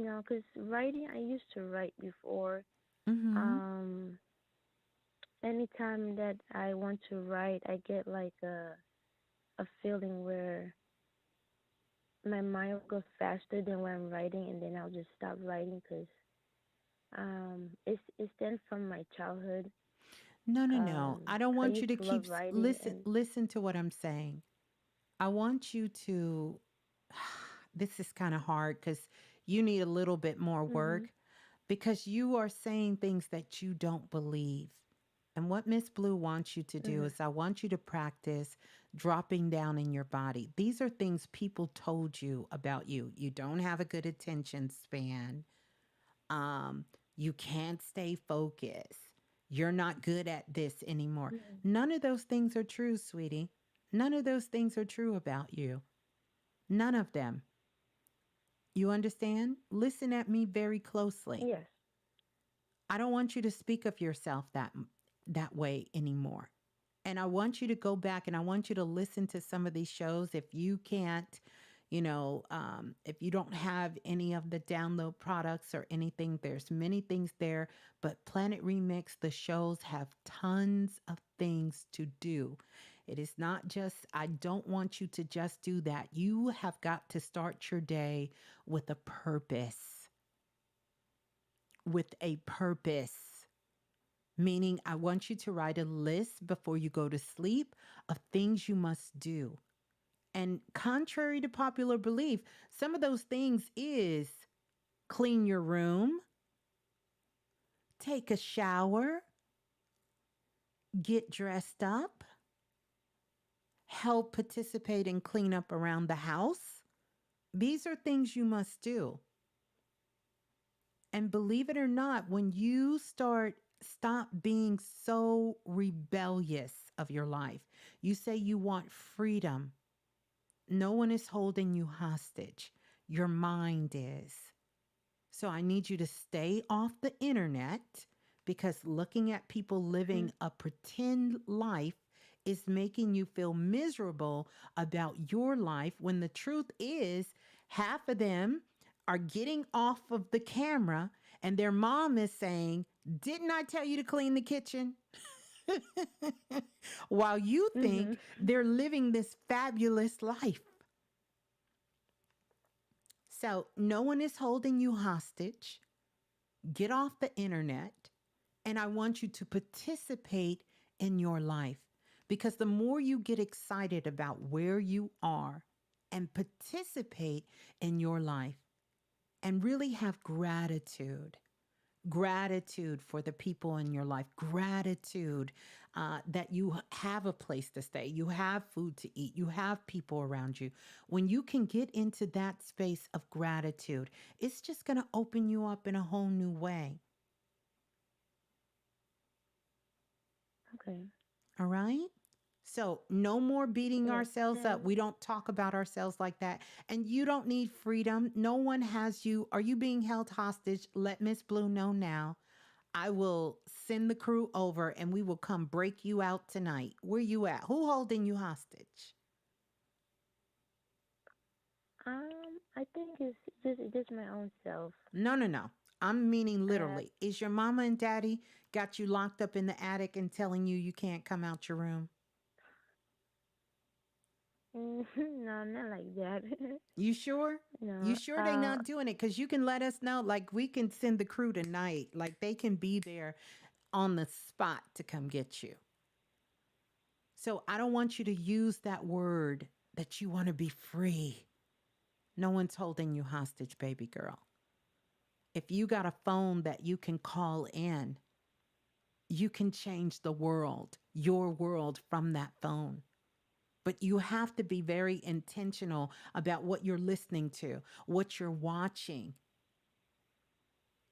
[SPEAKER 4] No, cause writing, I used to write before.
[SPEAKER 1] Mm-hmm.
[SPEAKER 4] Um, anytime that I want to write, I get like a feeling where my mind will go faster than when I'm writing, and then I'll just stop writing because it stems from my childhood.
[SPEAKER 1] No, no, no. I don't
[SPEAKER 4] I
[SPEAKER 1] want you
[SPEAKER 4] used
[SPEAKER 1] to
[SPEAKER 4] to love
[SPEAKER 1] keep
[SPEAKER 4] writing,
[SPEAKER 1] listen
[SPEAKER 4] and
[SPEAKER 1] listen to what I'm saying. I want you to this is kind of hard cuz you need a little bit more
[SPEAKER 4] mhm
[SPEAKER 1] work because you are saying things that you don't believe. And what Miss Blue wants you to do
[SPEAKER 4] mhm
[SPEAKER 1] is I want you to practice dropping down in your body. These are things people told you about you. You don't have a good attention span. Um, you can't stay focused. You're not good at this anymore.
[SPEAKER 4] mhm
[SPEAKER 1] None of those things are true, sweetie. None of those things are true about you. None of them. You understand? Listen at me very closely.
[SPEAKER 4] Yes.
[SPEAKER 1] I don't want you to speak of yourself that way anymore. And I want you to go back and I want you to listen to some of these shows. If you can't, if you don't have any of the download products or anything, there's many things there. But Planet Remix, the shows have tons of things to do. It is not just, I don't want you to just do that. You have got to start your day with a purpose. With a purpose. Meaning, I want you to write a list before you go to sleep of things you must do. And contrary to popular belief, some of those things is clean your room, take a shower, get dressed up, help participate and clean up around the house. These are things you must do. And believe it or not, when you stop being so rebellious of your life, you say you want freedom. No one is holding you hostage. Your mind is. So I need you to stay off the internet because looking at people living a pretend life is making you feel miserable about your life when the truth is half of them are getting off of the camera and their mom is saying, "Didn't I tell you to clean the kitchen?" While you think they're living this fabulous life. So no one is holding you hostage. Get off the internet. And I want you to participate in your life because the more you get excited about where you are and participate in your life and really have gratitude for the people in your life, gratitude that you have a place to stay, you have food to eat, you have people around you. When you can get into that space of gratitude, it's just going to open you up in a whole new way.
[SPEAKER 4] Okay.
[SPEAKER 1] All right? So, no more beating
[SPEAKER 4] Yes.
[SPEAKER 1] ourselves up. We don't talk about ourselves like that. And you don't need freedom. No one has you. Are you being held hostage? Let Ms.Blue know now. I will send the crew over and we will come break you out tonight. Where you at? Who holding you hostage?
[SPEAKER 4] I think it's just my own self.
[SPEAKER 1] No. I'm meaning literally. Is your mama and daddy got you locked up in the attic and telling you can't come out your room?
[SPEAKER 4] No, not like that.
[SPEAKER 1] You sure?
[SPEAKER 4] No.
[SPEAKER 1] You sure they not doing it? Because you can let us know. Like, we can send the crew tonight. Like, they can be there on the spot to come get you. So I don't want you to use that word that you want to be free. No one's holding you hostage, baby girl. If you got a phone that you can call in, you can change the world, your world, from that phone. But you have to be very intentional about what you're listening to, what you're watching,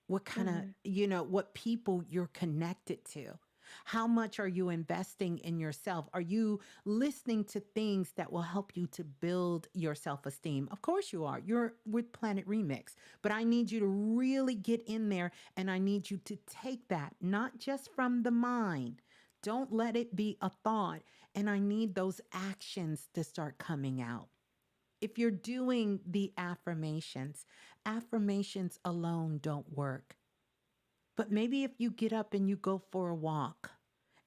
[SPEAKER 1] what kind of, what people you're connected to. How much are you investing in yourself? Are you listening to things that will help you to build your self-esteem? Of course you are. You're with Planet Remix. But I need you to really get in there and I need you to take that, not just from the mind. Don't let it be a thought. And I need those actions to start coming out. If you're doing the affirmations alone don't work. But maybe if you get up and you go for a walk,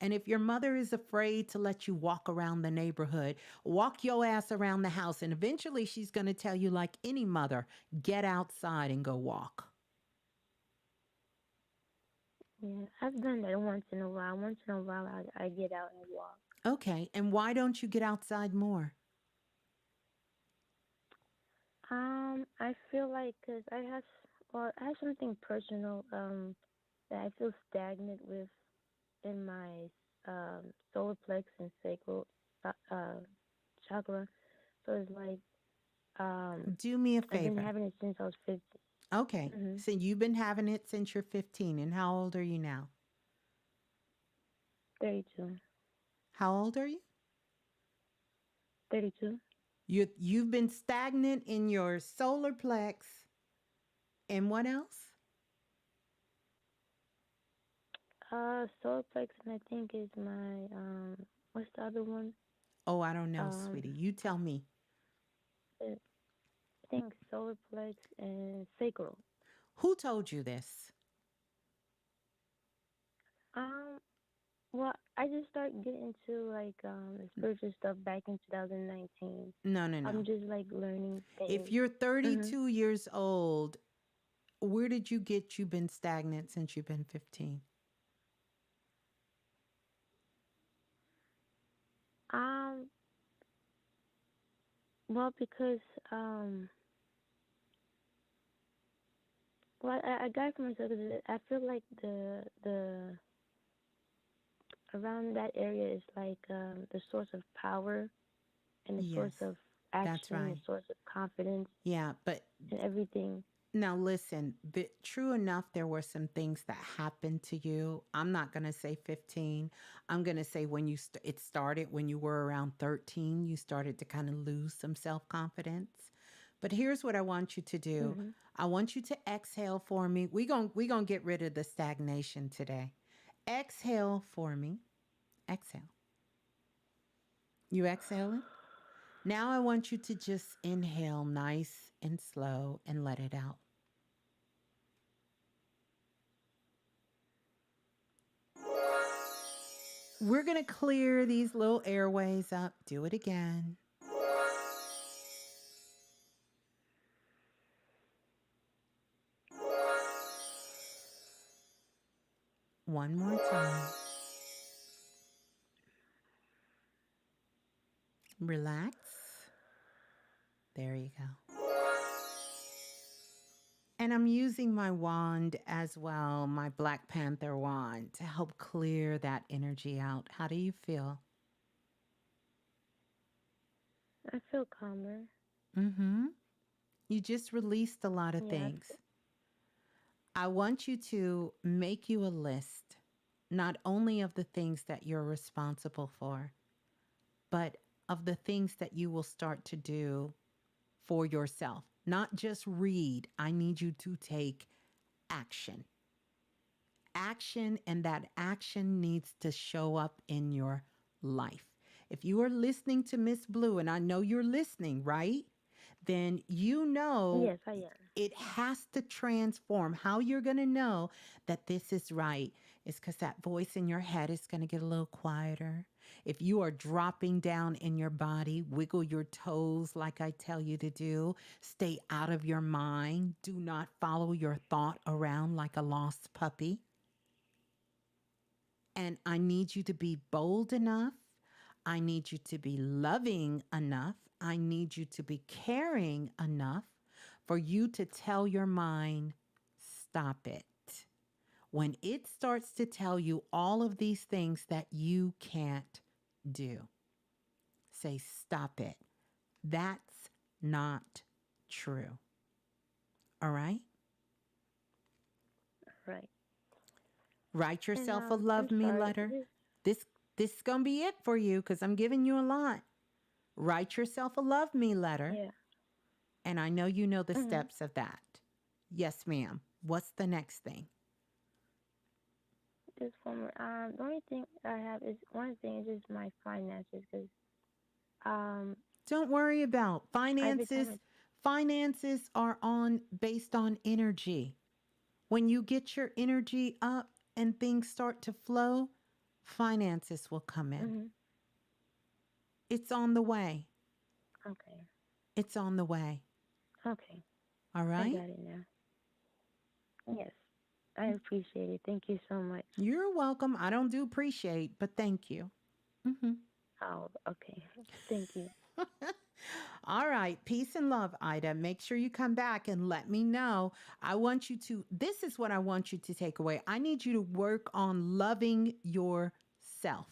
[SPEAKER 1] and if your mother is afraid to let you walk around the neighborhood, walk your ass around the house. And eventually she's going to tell you, like any mother, get outside and go walk.
[SPEAKER 4] Yeah, I've done that once in a while. Once in a while, I get out and walk.
[SPEAKER 1] Okay. And why don't you get outside more?
[SPEAKER 4] I feel like because I have something personal that I feel stagnant with in my solar plex and sacral chakra. So it's like
[SPEAKER 1] Do me a
[SPEAKER 4] I've been
[SPEAKER 1] favor.
[SPEAKER 4] having it since I was 15.
[SPEAKER 1] Okay. So you've been having it since you're 15. And how old are you now?
[SPEAKER 4] 32.
[SPEAKER 1] How old are you?
[SPEAKER 4] 32.
[SPEAKER 1] You've been stagnant in your solar plex And what else?
[SPEAKER 4] Solar plex, and I think is my what's the other one?
[SPEAKER 1] Oh, I don't know,
[SPEAKER 4] Um,
[SPEAKER 1] sweetie. You tell me.
[SPEAKER 4] I think solar plex and sacral.
[SPEAKER 1] Who told you this?
[SPEAKER 4] Um, well, I just started getting into like the spiritual stuff back in 2019.
[SPEAKER 1] No, no,
[SPEAKER 4] I'm
[SPEAKER 1] no.
[SPEAKER 4] just like learning
[SPEAKER 1] If
[SPEAKER 4] things.
[SPEAKER 1] you're
[SPEAKER 4] Mhm.
[SPEAKER 1] 32 years old, where did you get you've been stagnant since you've been 15?
[SPEAKER 4] Um, well, because um, well, I got it for myself because I feel like the around that area is like the source of power and the
[SPEAKER 1] Yes,
[SPEAKER 4] source of
[SPEAKER 1] that's
[SPEAKER 4] action, the
[SPEAKER 1] right.
[SPEAKER 4] source of confidence
[SPEAKER 1] Yeah, but
[SPEAKER 4] and everything.
[SPEAKER 1] now listen, but true enough, there were some things that happened to you. I'm not going to say 15. I'm going to say when it started when you were around 13, you started to kind of lose some self-confidence. But here's what I want you to do.
[SPEAKER 4] Mhm.
[SPEAKER 1] I want you to exhale for me. We going to get rid of the stagnation today. Exhale for me. Exhale. You exhaling? Now I want you to just inhale nice and slow and let it out. We're going to clear these little airways up. Do it again. One more time. Relax. There you go. And I'm using my wand as well, my Black Panther wand, to help clear that energy out. How do you feel?
[SPEAKER 4] I feel calmer.
[SPEAKER 1] Mm-hmm. You just released a lot of
[SPEAKER 4] Yeah.
[SPEAKER 1] things. I want you to make you a list, not only of the things that you're responsible for, but of the things that you will start to do for yourself. Not just read. I need you to take action. Action, and that action needs to show up in your life. If you are listening to Ms.Blue, and I know you're listening, right? Then you know
[SPEAKER 4] Yes, I am.
[SPEAKER 1] it has to transform. How you're going to know that this is right is because that voice in your head is going to get a little quieter. If you are dropping down in your body, wiggle your toes like I tell you to do. Stay out of your mind. Do not follow your thought around like a lost puppy. And I need you to be bold enough. I need you to be loving enough. I need you to be caring enough for you to tell your mind, stop it. When it starts to tell you all of these things that you can't do, say, stop it. That's not true. All right?
[SPEAKER 4] Right.
[SPEAKER 1] Write
[SPEAKER 4] And
[SPEAKER 1] yourself a love
[SPEAKER 4] I'm
[SPEAKER 1] me
[SPEAKER 4] sorry.
[SPEAKER 1] letter. This this is going to be it for you because I'm giving you a lot. Write yourself a love me letter.
[SPEAKER 4] Yeah.
[SPEAKER 1] And I know you know the
[SPEAKER 4] Mhm.
[SPEAKER 1] steps of that. Yes, ma'am. What's the next thing?
[SPEAKER 4] Just one more. The only thing I have is one thing is just my finances because um
[SPEAKER 1] Don't worry about
[SPEAKER 4] every time
[SPEAKER 1] finances. Finances are on based on energy. When you get your energy up and things start to flow, finances will come in.
[SPEAKER 4] Mhm.
[SPEAKER 1] It's on the way.
[SPEAKER 4] Okay.
[SPEAKER 1] It's on the way.
[SPEAKER 4] Okay.
[SPEAKER 1] All
[SPEAKER 4] I
[SPEAKER 1] right?
[SPEAKER 4] got it now. Yes. I appreciate it. Thank you so much.
[SPEAKER 1] You're welcome. I don't do appreciate, but thank you. Hmm.
[SPEAKER 4] Oh, okay. Thank you.
[SPEAKER 1] All right. Peace and love, Ida. Make sure you come back and let me know. I want you to, this is what I want you to take away. I need you to work on loving yourself.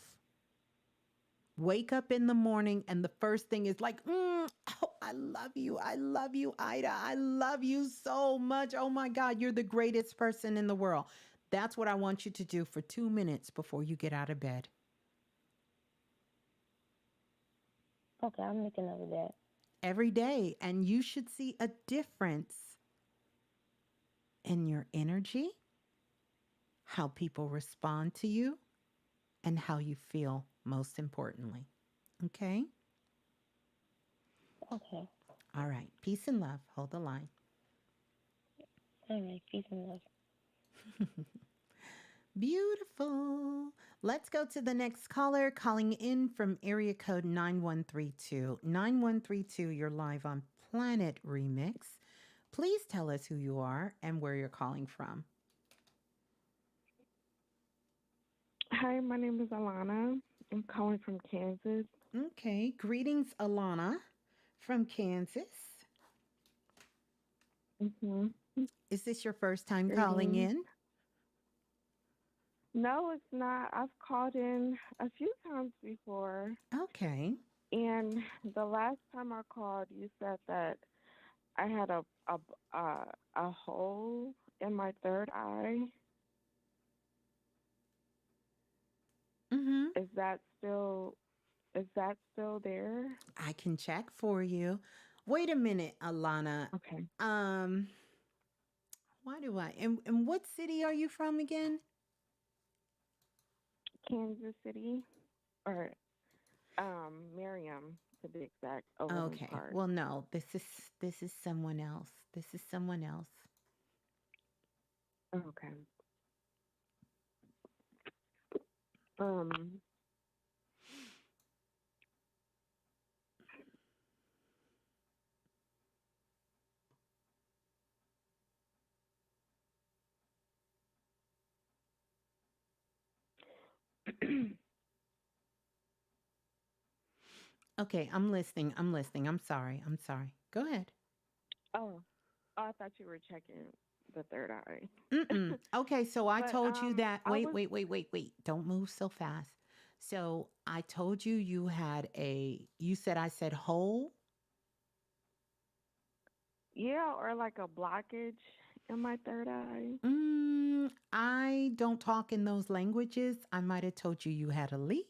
[SPEAKER 1] Wake up in the morning, and the first thing is like, oh, I love you. I love you, Ida. I love you so much. Oh my God, you're the greatest person in the world. That's what I want you to do for 2 minutes before you get out of bed.
[SPEAKER 4] Okay, I'll make a note of that.
[SPEAKER 1] Every day, and you should see a difference in your energy, how people respond to you, and how you feel, most importantly. Okay?
[SPEAKER 4] Okay.
[SPEAKER 1] All right. Peace and love. Hold the line.
[SPEAKER 4] All right. Peace and love.
[SPEAKER 1] Beautiful. Let's go to the next caller calling in from area code 9132. 9132, you're live on Planet Remix. Please tell us who you are and where you're calling from.
[SPEAKER 5] Hi, my name is Alana. I'm calling from Kansas.
[SPEAKER 1] Okay. Greetings, Alana from Kansas.
[SPEAKER 5] Mm-hmm.
[SPEAKER 1] Is this your first time calling
[SPEAKER 5] Greetings.
[SPEAKER 1] in?
[SPEAKER 5] No, it's not. I've called in a few times before,
[SPEAKER 1] Okay.
[SPEAKER 5] and the last time I called, you said that I had a hole in my third eye.
[SPEAKER 1] Mm-hmm.
[SPEAKER 5] Is that still there?
[SPEAKER 1] I can check for you. Wait a minute, Alana.
[SPEAKER 5] Okay.
[SPEAKER 1] Why do I? And what city are you from again?
[SPEAKER 5] Kansas City, or Merriam to be exact. Overland
[SPEAKER 1] Okay.
[SPEAKER 5] Park.
[SPEAKER 1] Well, no. This is someone else. This is someone else.
[SPEAKER 5] Okay.
[SPEAKER 1] Okay, I'm listening. I'm listening. I'm sorry. I'm sorry. Go ahead.
[SPEAKER 5] Oh, I thought you were checking the third eye.
[SPEAKER 1] Mm-mm. Okay, so I
[SPEAKER 5] But
[SPEAKER 1] told you that.
[SPEAKER 5] I
[SPEAKER 1] Wait,
[SPEAKER 5] was
[SPEAKER 1] wait, wait, wait, wait. Don't move so fast. So I told you you had you said I said hole.
[SPEAKER 5] or like a blockage in my third eye.
[SPEAKER 1] I don't talk in those languages. I might have told you you had a leak.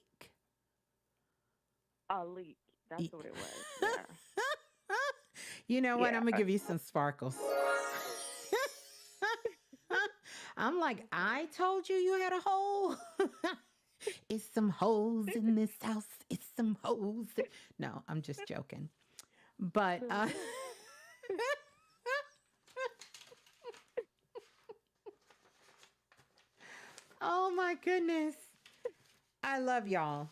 [SPEAKER 5] A leak. That's
[SPEAKER 1] Y-
[SPEAKER 5] what it was. Yeah.
[SPEAKER 1] You know what? I'm
[SPEAKER 5] Yeah.
[SPEAKER 1] going to give you some sparkles. I'm like, I told you you had a hole. It's some holes in this house. It's some holes. No, I'm just joking. But oh my goodness. I love y'all.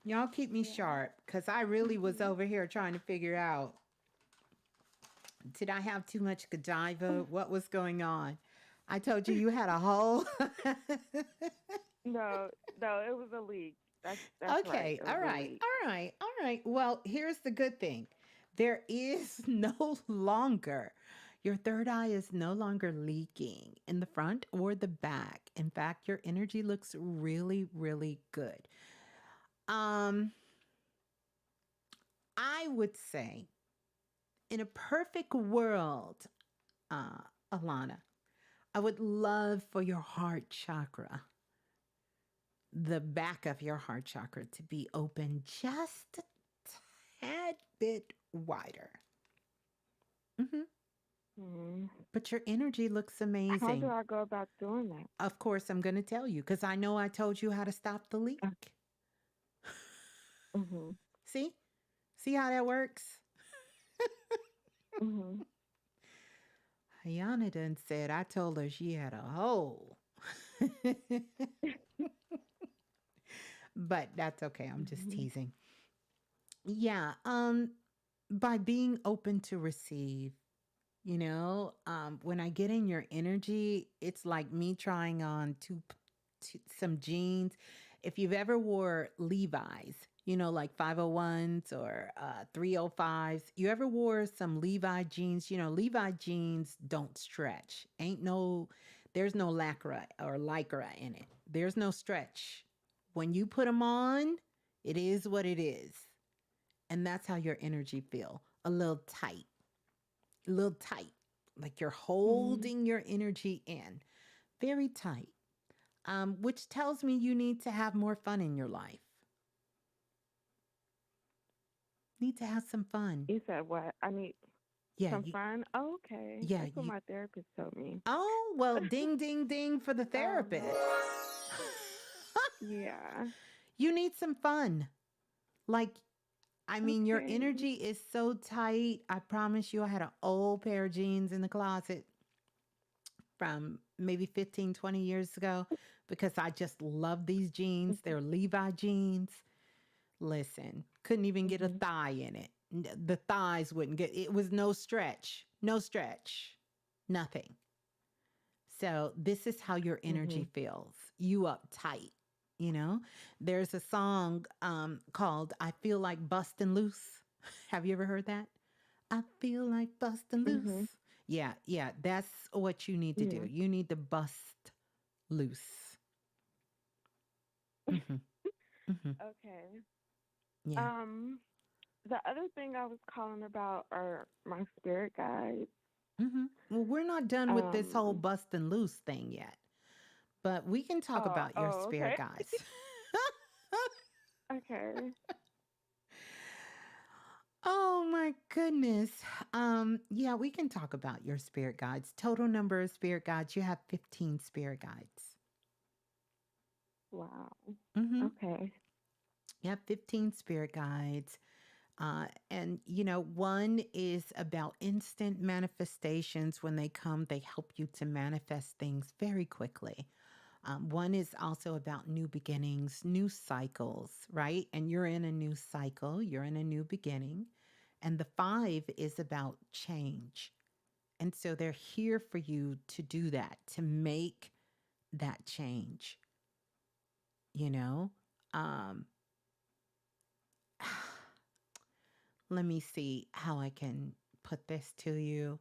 [SPEAKER 1] Y'all keep me
[SPEAKER 5] Yeah.
[SPEAKER 1] sharp because I really was
[SPEAKER 5] Mhm.
[SPEAKER 1] over here trying to figure out, did I have too much Godiva? What was going on? I told you you had a hole.
[SPEAKER 5] No, it was a leak. That's right.
[SPEAKER 1] Okay.
[SPEAKER 5] It was
[SPEAKER 1] All
[SPEAKER 5] a
[SPEAKER 1] right.
[SPEAKER 5] leak.
[SPEAKER 1] All right. All right. Well, here's the good thing. There is no longer, your third eye is no longer leaking in the front or the back. In fact, your energy looks really, really good. Um, I would say in a perfect world, uh, Alana, I would love for your heart chakra, the back of your heart chakra, to be open just a tad bit wider. hmm
[SPEAKER 5] Mhm.
[SPEAKER 1] But your energy looks
[SPEAKER 5] How do
[SPEAKER 1] amazing.
[SPEAKER 5] I go about doing that?
[SPEAKER 1] Of course, I'm going to tell you because I know I told you how to stop the leak.
[SPEAKER 5] Mhm.
[SPEAKER 1] See? See how that works?
[SPEAKER 5] Mhm.
[SPEAKER 1] Ayana done said I told her she had a hole. But that's okay. I'm just
[SPEAKER 5] Mhm.
[SPEAKER 1] teasing. Yeah, by being open to receive, when I get in your energy, it's like me trying on some jeans. If you've ever wore Levi's, like 501s or 305s, you ever wore some Levi jeans? Levi jeans don't stretch. There's no lycra in it. There's no stretch. When you put them on, it is what it is. And that's how your energy feel. A little tight, like you're
[SPEAKER 5] Mhm.
[SPEAKER 1] holding your energy in very tight, which tells me you need to have more fun in your life. Need to have some fun.
[SPEAKER 5] You said what? I need.
[SPEAKER 1] Yeah,
[SPEAKER 5] Some fun? Oh, okay.
[SPEAKER 1] yeah,
[SPEAKER 5] That's what my therapist told me.
[SPEAKER 1] oh, well, ding, ding, ding for the
[SPEAKER 5] Um,
[SPEAKER 1] therapist.
[SPEAKER 5] yeah.
[SPEAKER 1] You need some fun. Like, I mean, your
[SPEAKER 5] Okay.
[SPEAKER 1] energy is so tight. I promise you, I had an old pair of jeans in the closet from maybe 15, 20 years ago because I just love these jeans. They're Levi jeans. Listen, couldn't even get a
[SPEAKER 5] Mhm.
[SPEAKER 1] thigh in it. The thighs wouldn't get, it was no stretch, no stretch, nothing. So this is how your energy
[SPEAKER 5] Mhm.
[SPEAKER 1] feels. You uptight, you know? There's a song called I Feel Like Bustin' Loose. Have you ever heard that? I feel like bustin' loose.
[SPEAKER 5] Mhm.
[SPEAKER 1] Yeah, yeah, that's what you need to do.
[SPEAKER 5] Yeah.
[SPEAKER 1] You need to bust loose. Mhm. Mhm.
[SPEAKER 5] Okay.
[SPEAKER 1] Yeah.
[SPEAKER 5] Um, the other thing I was calling about are my spirit guides.
[SPEAKER 1] Mhm. Well, we're not done with this whole
[SPEAKER 5] Um,
[SPEAKER 1] bustin' loose thing yet, but we can talk about your spirit
[SPEAKER 5] okay.
[SPEAKER 1] guides.
[SPEAKER 5] Okay.
[SPEAKER 1] Oh my goodness. Yeah, we can talk about your spirit guides. Total number of spirit guides. You have 15 spirit guides.
[SPEAKER 5] Wow.
[SPEAKER 1] Mm-hmm.
[SPEAKER 5] Okay.
[SPEAKER 1] You have 15 spirit guides. And one is about instant manifestations. When they come, they help you to manifest things very quickly. One is also about new beginnings, new cycles, right? And you're in a new cycle, you're in a new beginning. And the five is about change. And so they're here for you to do that, to make that change, you know? Um, let me see how I can put this to you.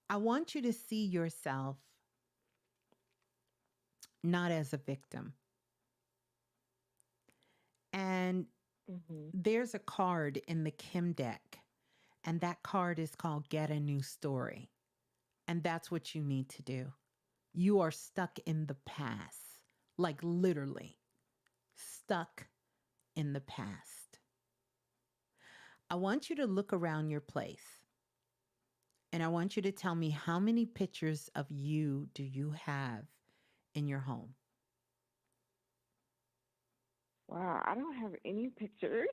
[SPEAKER 1] I want you to see yourself not as a victim. And
[SPEAKER 5] Mhm.
[SPEAKER 1] there's a card in the Kim deck, and that card is called Get a New Story. And that's what you need to do. You are stuck in the past, like literally stuck in the past. I want you to look around your place, and I want you to tell me how many pictures of you do you have in your home?
[SPEAKER 5] Wow. I don't have any pictures.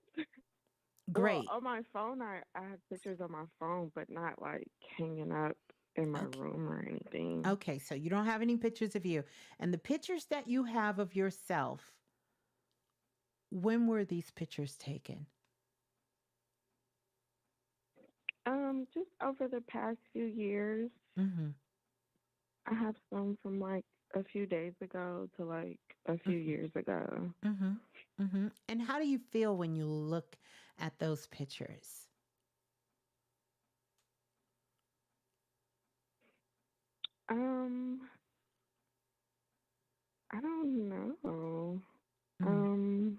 [SPEAKER 5] Well,
[SPEAKER 1] Great.
[SPEAKER 5] on my phone, I have pictures on my phone, but not like hanging up in my
[SPEAKER 1] Okay.
[SPEAKER 5] room or anything.
[SPEAKER 1] Okay, so you don't have any pictures of you. And the pictures that you have of yourself, when were these pictures taken?
[SPEAKER 5] Just over the past few years,
[SPEAKER 1] Mhm.
[SPEAKER 5] I have some from like a few days ago to like a few
[SPEAKER 1] Mhm.
[SPEAKER 5] years ago.
[SPEAKER 1] Mhm. Mhm. And how do you feel when you look at those pictures?
[SPEAKER 5] Um, I don't know.
[SPEAKER 1] Mm.
[SPEAKER 5] Um,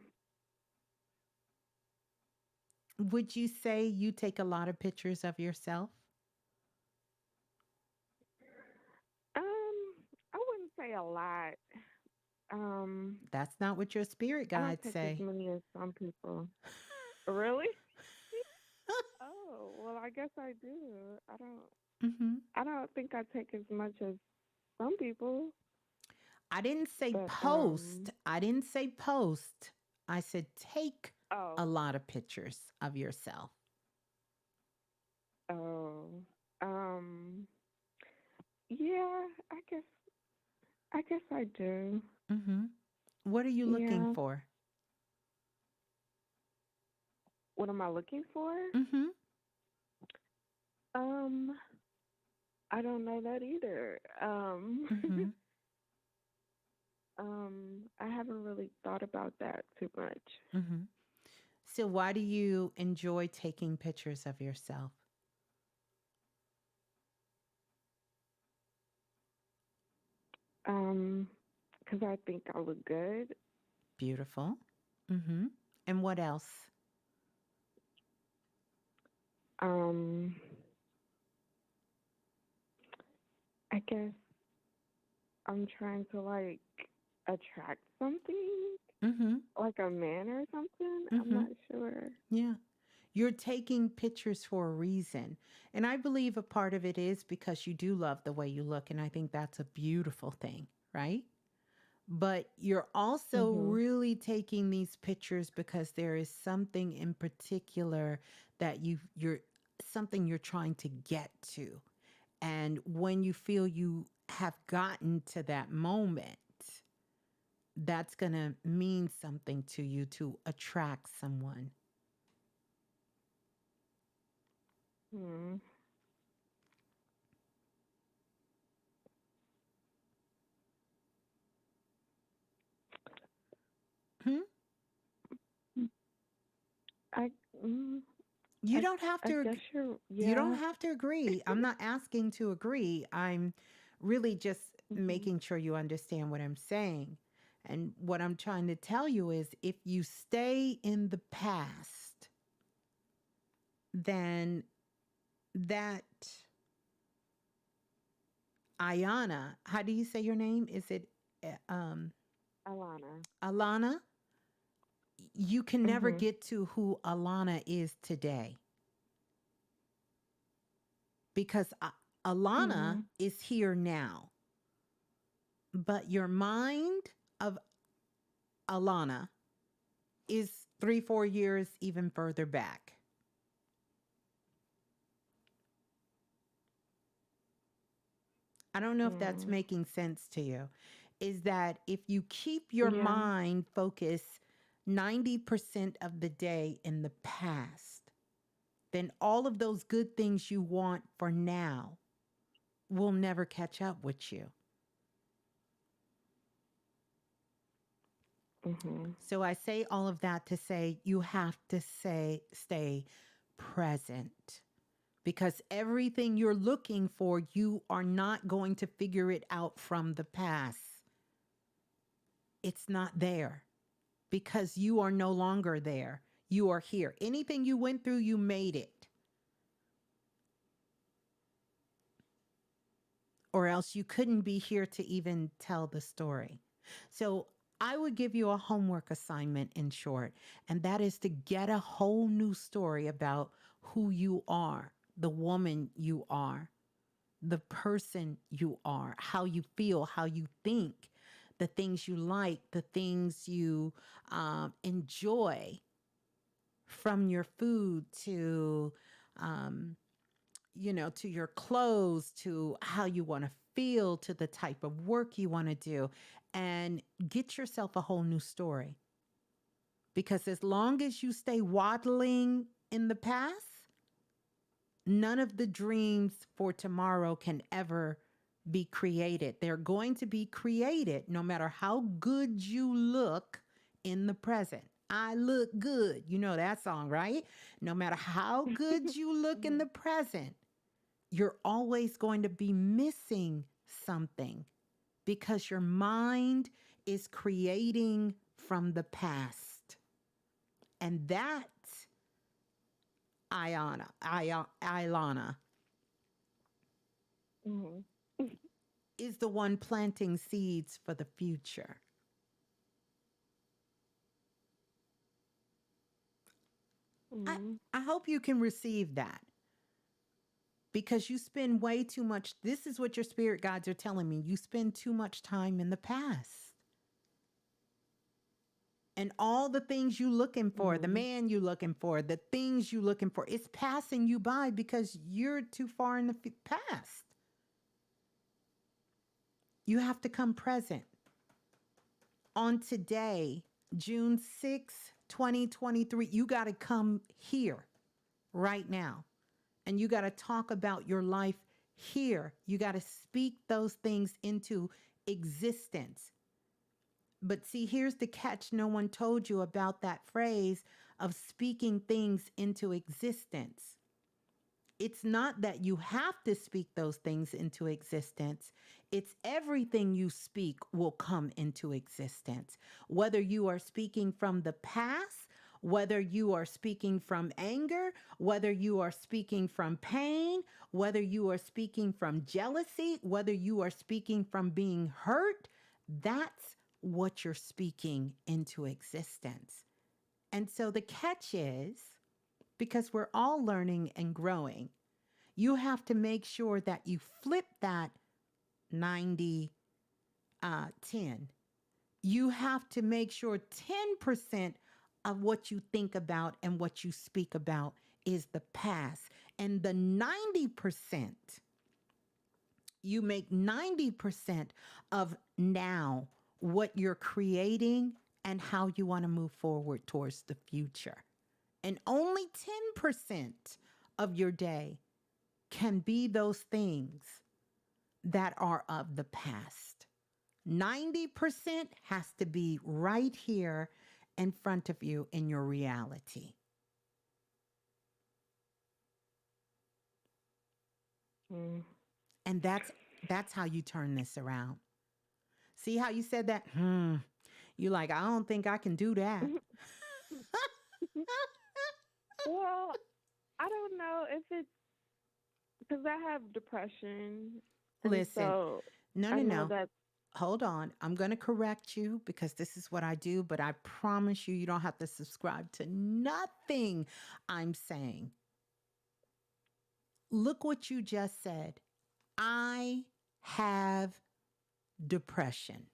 [SPEAKER 1] Would you say you take a lot of pictures of yourself?
[SPEAKER 5] I wouldn't say a lot. Um,
[SPEAKER 1] That's not what your spirit
[SPEAKER 5] I don't
[SPEAKER 1] guides
[SPEAKER 5] take as
[SPEAKER 1] say.
[SPEAKER 5] many as some people. Really? Oh, well, I guess I do.
[SPEAKER 1] Mhm.
[SPEAKER 5] I don't think I take as much as some people,
[SPEAKER 1] I didn't say
[SPEAKER 5] but
[SPEAKER 1] post. I didn't say post. I said take a
[SPEAKER 5] oh,
[SPEAKER 1] lot of pictures of yourself.
[SPEAKER 5] oh, um, yeah, I guess I do.
[SPEAKER 1] Mhm. What are you looking
[SPEAKER 5] Yeah.
[SPEAKER 1] for?
[SPEAKER 5] What am I looking for?
[SPEAKER 1] Mhm.
[SPEAKER 5] Um, I don't know that either.
[SPEAKER 1] Mhm.
[SPEAKER 5] I haven't really thought about that too much.
[SPEAKER 1] Mhm. So why do you enjoy taking pictures of yourself?
[SPEAKER 5] Um, because I think I look good.
[SPEAKER 1] Beautiful. Mhm. And what else?
[SPEAKER 5] Um, I guess I'm trying to like attract something.
[SPEAKER 1] Mm-hmm.
[SPEAKER 5] like a man or something. I'm
[SPEAKER 1] Mm-hmm.
[SPEAKER 5] not sure.
[SPEAKER 1] Yeah. You're taking pictures for a reason. And I believe a part of it is because you do love the way you look. And I think that's a beautiful thing, right? But you're also
[SPEAKER 5] Mhm.
[SPEAKER 1] really taking these pictures because there is something in particular that you're something you're trying to get to. And when you feel you have gotten to that moment, that's going to mean something to you to attract someone.
[SPEAKER 5] Hmm.
[SPEAKER 1] Hmm?
[SPEAKER 5] I. Mm,
[SPEAKER 1] You
[SPEAKER 5] I.
[SPEAKER 1] don't have
[SPEAKER 5] I
[SPEAKER 1] to
[SPEAKER 5] guess you're.
[SPEAKER 1] you don't
[SPEAKER 5] Yeah.
[SPEAKER 1] have to agree. I'm not asking to agree. I'm really just
[SPEAKER 5] Mhm.
[SPEAKER 1] making sure you understand what I'm saying. And what I'm trying to tell you is if you stay in the past, then that Ayana, how do you say your name? Is it
[SPEAKER 5] Alana.
[SPEAKER 1] Alana? You can never
[SPEAKER 5] Mhm.
[SPEAKER 1] get to who Alana is today because Alana
[SPEAKER 5] Mhm.
[SPEAKER 1] is here now. But your mind of Alana is 3, 4 years even further back. I don't know if that's
[SPEAKER 5] Mm.
[SPEAKER 1] making sense to you. Is that if you keep your
[SPEAKER 5] Yeah.
[SPEAKER 1] mind focused 90% of the day in the past, then all of those good things you want for now will never catch up with you.
[SPEAKER 5] Mhm.
[SPEAKER 1] So I say all of that to say you have to stay present because everything you're looking for, you are not going to figure it out from the past. It's not there because you are no longer there. You are here. Anything you went through, you made it, or else you couldn't be here to even tell the story. So I would give you a homework assignment in short, and that is to get a whole new story about who you are, the woman you are, the person you are, how you feel, how you think, the things you like, the things you enjoy, from your food to, um, to your clothes, to how you want to feel, to the type of work you want to do, and get yourself a whole new story. Because as long as you stay waddling in the past, none of the dreams for tomorrow can ever be created. They're going to be created no matter how good you look in the present. I look good. You know that song, right? No matter how good you look in the
[SPEAKER 5] Mhm.
[SPEAKER 1] present, you're always going to be missing something because your mind is creating from the past. And that, Ilana,
[SPEAKER 5] Mhm.
[SPEAKER 1] is the one planting seeds for the future. I,
[SPEAKER 5] Mhm.
[SPEAKER 1] I hope you can receive that because you spend way too much. This is what your spirit guides are telling me. You spend too much time in the past. And all the things you looking for, the
[SPEAKER 5] Mhm.
[SPEAKER 1] man you looking for, the things you looking for, it's passing you by because you're too far in the past. You have to come present. On today, June 6th, 2023, you got to come here right now. And you got to talk about your life here. You got to speak those things into existence. But see, here's the catch no one told you about that phrase of speaking things into existence. It's not that you have to speak those things into existence. It's everything you speak will come into existence. Whether you are speaking from the past, whether you are speaking from anger, whether you are speaking from pain, whether you are speaking from jealousy, whether you are speaking from being hurt, that's what you're speaking into existence. And so the catch is, because we're all learning and growing, you have to make sure that you flip that 90 10. You have to make sure 10% of what you think about and what you speak about is the past. And the 90%, you make 90% of now what you're creating and how you want to move forward towards the future. And only 10% of your day can be those things that are of the past. 90% has to be right here in front of you in your reality.
[SPEAKER 5] Mm.
[SPEAKER 1] And that's how you turn this around. See how you said that? You like, I don't think I can do that.
[SPEAKER 5] Well, I don't know if it's because I have depression. And
[SPEAKER 1] Listen,
[SPEAKER 5] so
[SPEAKER 1] no,
[SPEAKER 5] I
[SPEAKER 1] no,
[SPEAKER 5] know
[SPEAKER 1] no.
[SPEAKER 5] that.
[SPEAKER 1] Hold on. I'm going to correct you because this is what I do, but I promise you, you don't have to subscribe to nothing I'm saying. Look what you just said. I have depression.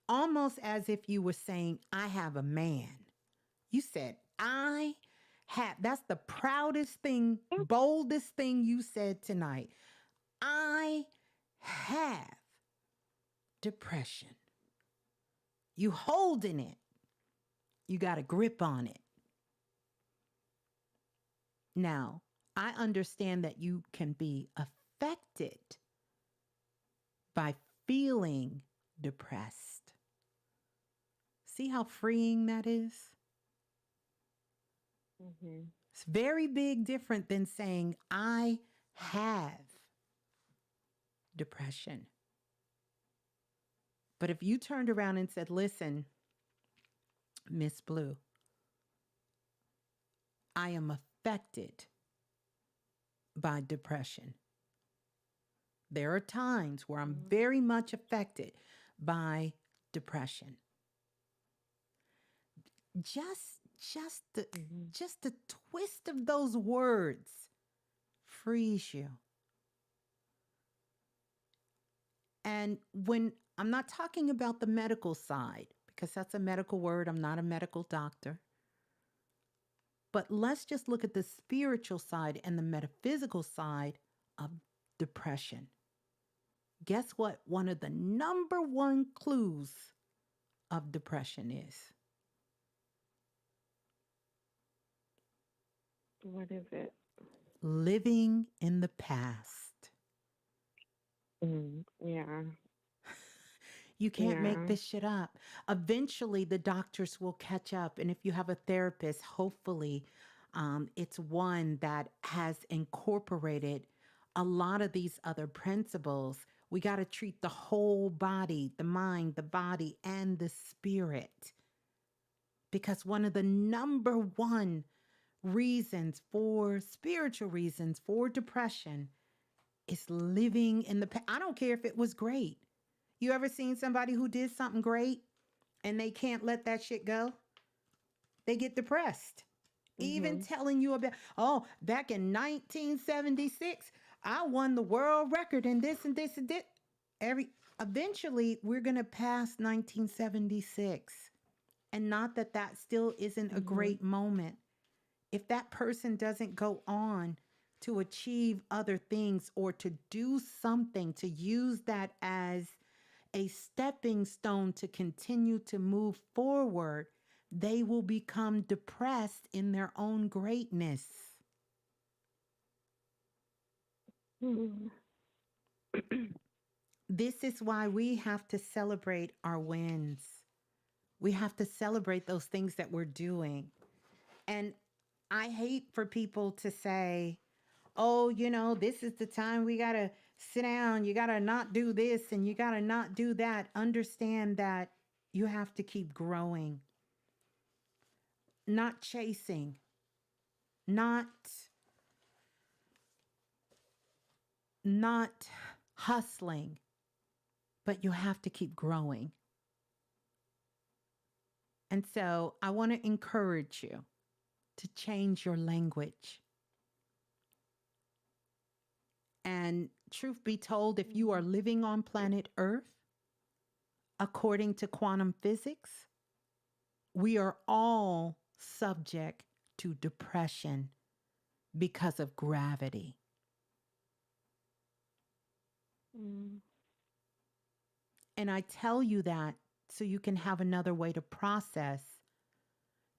[SPEAKER 1] Almost as if you were saying, I have a man. You said, I have. That's the proudest thing, boldest thing you said tonight. I have depression. You holding it. You got a grip on it. Now, I understand that you can be affected by feeling depressed. See how freeing that is?
[SPEAKER 5] Mm-hmm.
[SPEAKER 1] It's very big different than saying, I have depression. But if you turned around and said, listen, Ms.Blue, I am affected by depression. There are times where I'm very much affected by depression. Just the twist of those words frees you. And when I'm not talking about the medical side, because that's a medical word, I'm not a medical doctor. But let's just look at the spiritual side and the metaphysical side of depression. Guess what? One of the number one clues of depression is?
[SPEAKER 5] What is it?
[SPEAKER 1] Living in the past.
[SPEAKER 5] Yeah.
[SPEAKER 1] You can't make this shit up. Eventually, the doctors will catch up. And if you have a therapist, hopefully it's one that has incorporated a lot of these other principles. We got to treat the whole body, the mind, the body, and the spirit. Because one of the number one reasons for spiritual reasons for depression is living in the past. I don't care if it was great. You ever seen somebody who did something great and they can't let that shit go? They get depressed. Even telling you about, oh, back in 1976, I won the world record in this and this and this. Eventually, we're going to pass 1976. And not that that still isn't a great moment. If that person doesn't go on to achieve other things or to do something, to use that as a stepping stone to continue to move forward, they will become depressed in their own greatness. This is why we have to celebrate our wins. We have to celebrate those things that we're doing. And I hate for people to say, oh, you know, this is the time we got to sit down. You got to not do this and you got to not do that. Understand that you have to keep growing, not chasing, not hustling, but you have to keep growing. And so I want to encourage you to change your language. And truth be told, if you are living on planet Earth, according to quantum physics, we are all subject to depression because of gravity. And I tell you that so you can have another way to process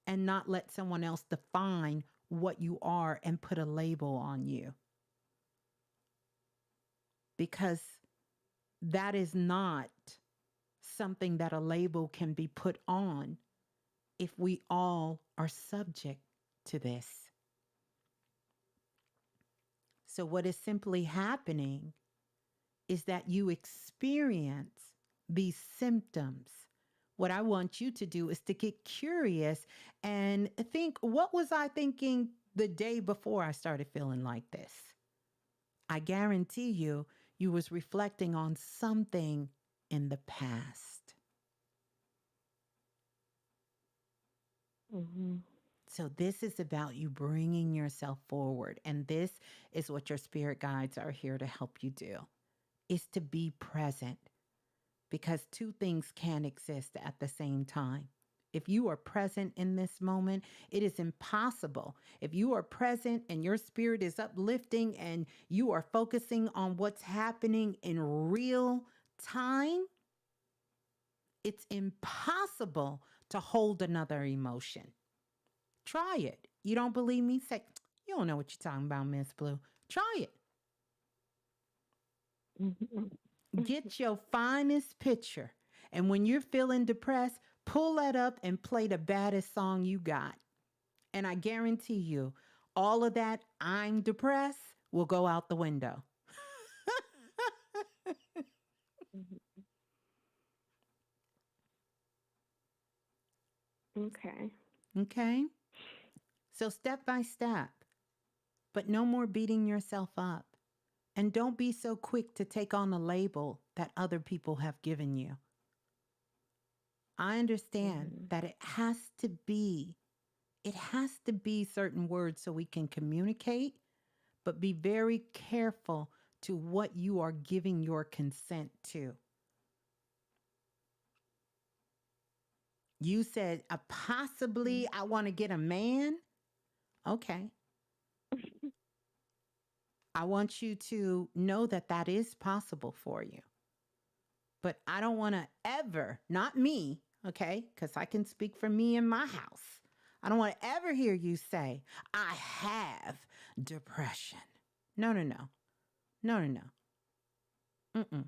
[SPEAKER 1] and not let someone else define what you are and put a label on you. Because that is not something that a label can be put on if we all are subject to this. So, what is simply happening is that you experience these symptoms. What I want you to do is to get curious and think, what was I thinking the day before I started feeling like this? I guarantee you, you was reflecting on something in the past. So this is about you bringing yourself forward. And this is what your spirit guides are here to help you do, is to be present. Because two things can exist at the same time. If you are present in this moment, it is impossible. If you are present and your spirit is uplifting and you are focusing on what's happening in real time, it's impossible to hold another emotion. Try it. You don't believe me? Say, you don't know what you're talking about, Ms.Blue. Try it. Get your finest picture. And when you're feeling depressed, pull that up and play the baddest song you got. And I guarantee you, all of that I'm depressed will go out the window.
[SPEAKER 5] Okay.
[SPEAKER 1] Okay? So step by step, but no more beating yourself up. And don't be so quick to take on a label that other people have given you. I understand that it has to be certain words so we can communicate, but be very careful to what you are giving your consent to. You said, possibly I want to get a man. Okay. I want you to know that that is possible for you. But I don't want to ever, not me, okay, because I can speak for me in my house. I don't want to ever hear you say, I have depression. No, no, no. No, no, no. Mm-mm.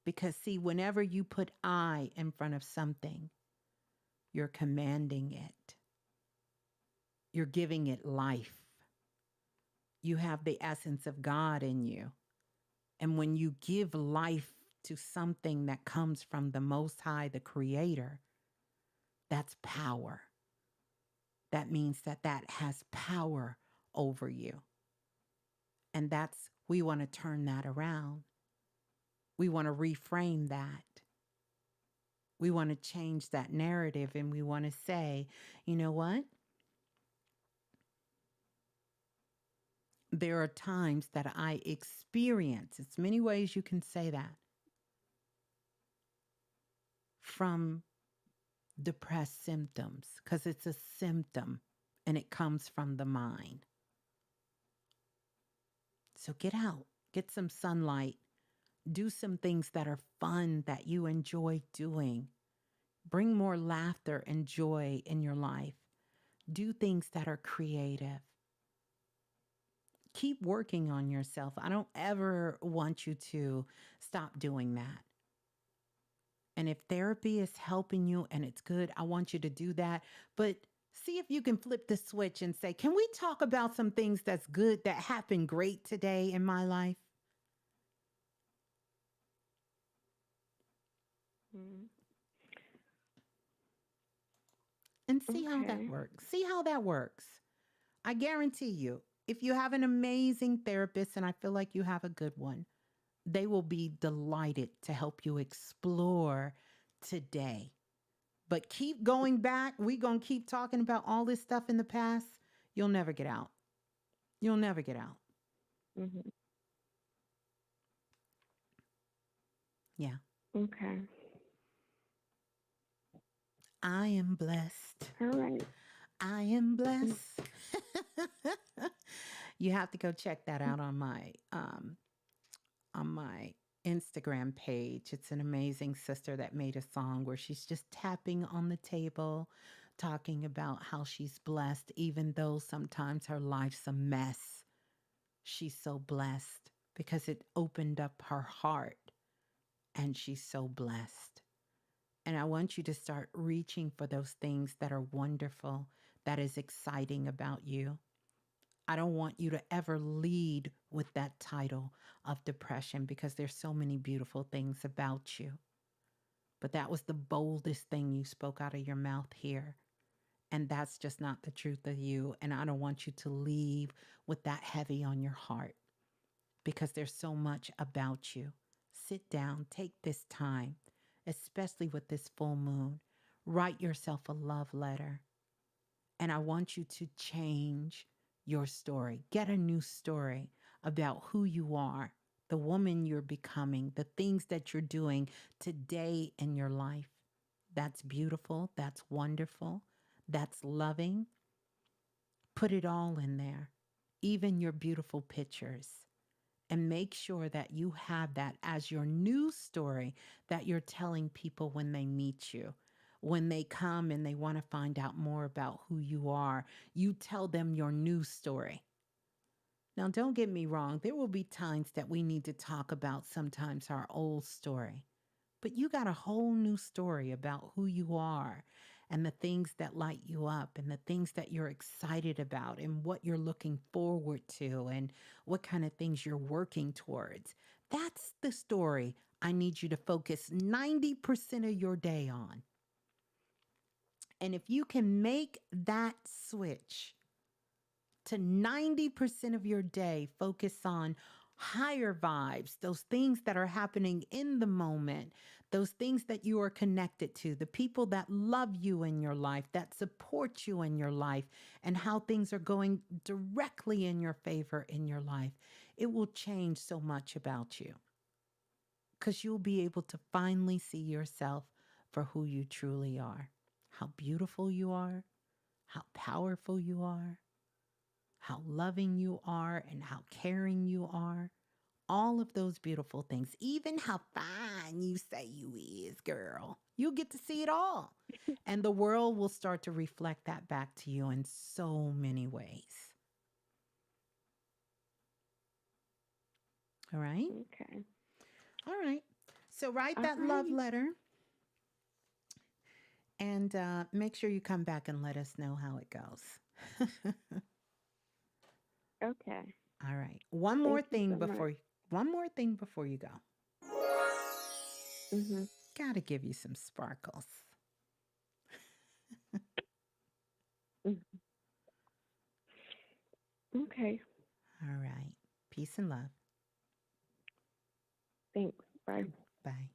[SPEAKER 1] Because, see, whenever you put I in front of something, you're commanding it. You're giving it life. You have the essence of God in you. And when you give life to something that comes from the Most High, the Creator, that's power. That means that that has power over you. And we want to turn that around. We want to reframe that. We want to change that narrative and we want to say, you know what? There are times that I experience, it's many ways you can say that, from depressed symptoms, because it's a symptom and it comes from the mind. So get out, get some sunlight, do some things that are fun that you enjoy doing. Bring more laughter and joy in your life. Do things that are creative. Keep working on yourself. I don't ever want you to stop doing that. And if therapy is helping you and it's good, I want you to do that. But see if you can flip the switch and say, can we talk about some things that's good that happened great today in my life? And see how that works. See how that works. I guarantee you, if you have an amazing therapist, and I feel like you have a good one, They will be delighted to help you explore today. But keep going back. We're going to keep talking about all this stuff in the past. You'll never get out. You'll never get out.
[SPEAKER 5] Mhm.
[SPEAKER 1] Yeah.
[SPEAKER 5] Okay.
[SPEAKER 1] I am blessed.
[SPEAKER 5] All right.
[SPEAKER 1] I am blessed. You have to go check that out on my Instagram page. It's an amazing sister that made a song where she's just tapping on the table, talking about how she's blessed, even though sometimes her life's a mess. She's so blessed because it opened up her heart, and she's so blessed. And I want you to start reaching for those things that are wonderful, that is exciting about you. I don't want you to ever lead with that title of depression because there's so many beautiful things about you. But that was the boldest thing you spoke out of your mouth here. And that's just not the truth of you. And I don't want you to leave with that heavy on your heart because there's so much about you. Sit down, take this time, especially with this full moon. Write yourself a love letter. And I want you to change your story. Get a new story about who you are, the woman you're becoming, the things that you're doing today in your life. That's beautiful. That's wonderful. That's loving. Put it all in there, even your beautiful pictures. And make sure that you have that as your news story that you're telling people when they meet you. When they come and they want to find out more about who you are, you tell them your news story. Now, don't get me wrong. There will be times that we need to talk about sometimes our old story. But you got a whole new story about who you are and the things that light you up and the things that you're excited about and what you're looking forward to and what kind of things you're working towards. That's the story I need you to focus 90% of your day on. And if you can make that switch to 90% of your day, focus on higher vibes, those things that are happening in the moment, those things that you are connected to, the people that love you in your life, that support you in your life, and how things are going directly in your favor in your life, it will change so much about you because you'll be able to finally see yourself for who you truly are, how beautiful you are, how powerful you are, how loving you are, and how caring you are. All of those beautiful things, even how fine you say you is, girl. You'll get to see it all. And the world will start to reflect that back to you in so many ways. All right?
[SPEAKER 5] Okay.
[SPEAKER 1] All right. So write
[SPEAKER 5] All
[SPEAKER 1] that love
[SPEAKER 5] right.
[SPEAKER 1] letter and make sure you come back and let us know how it goes.
[SPEAKER 5] Okay.
[SPEAKER 1] All right. One more
[SPEAKER 5] Thank you
[SPEAKER 1] thing
[SPEAKER 5] so
[SPEAKER 1] before you go.
[SPEAKER 5] much.
[SPEAKER 1] Gotta give you some sparkles.
[SPEAKER 5] Okay.
[SPEAKER 1] All right. Peace and love.
[SPEAKER 5] Thanks. Bye.
[SPEAKER 1] Bye.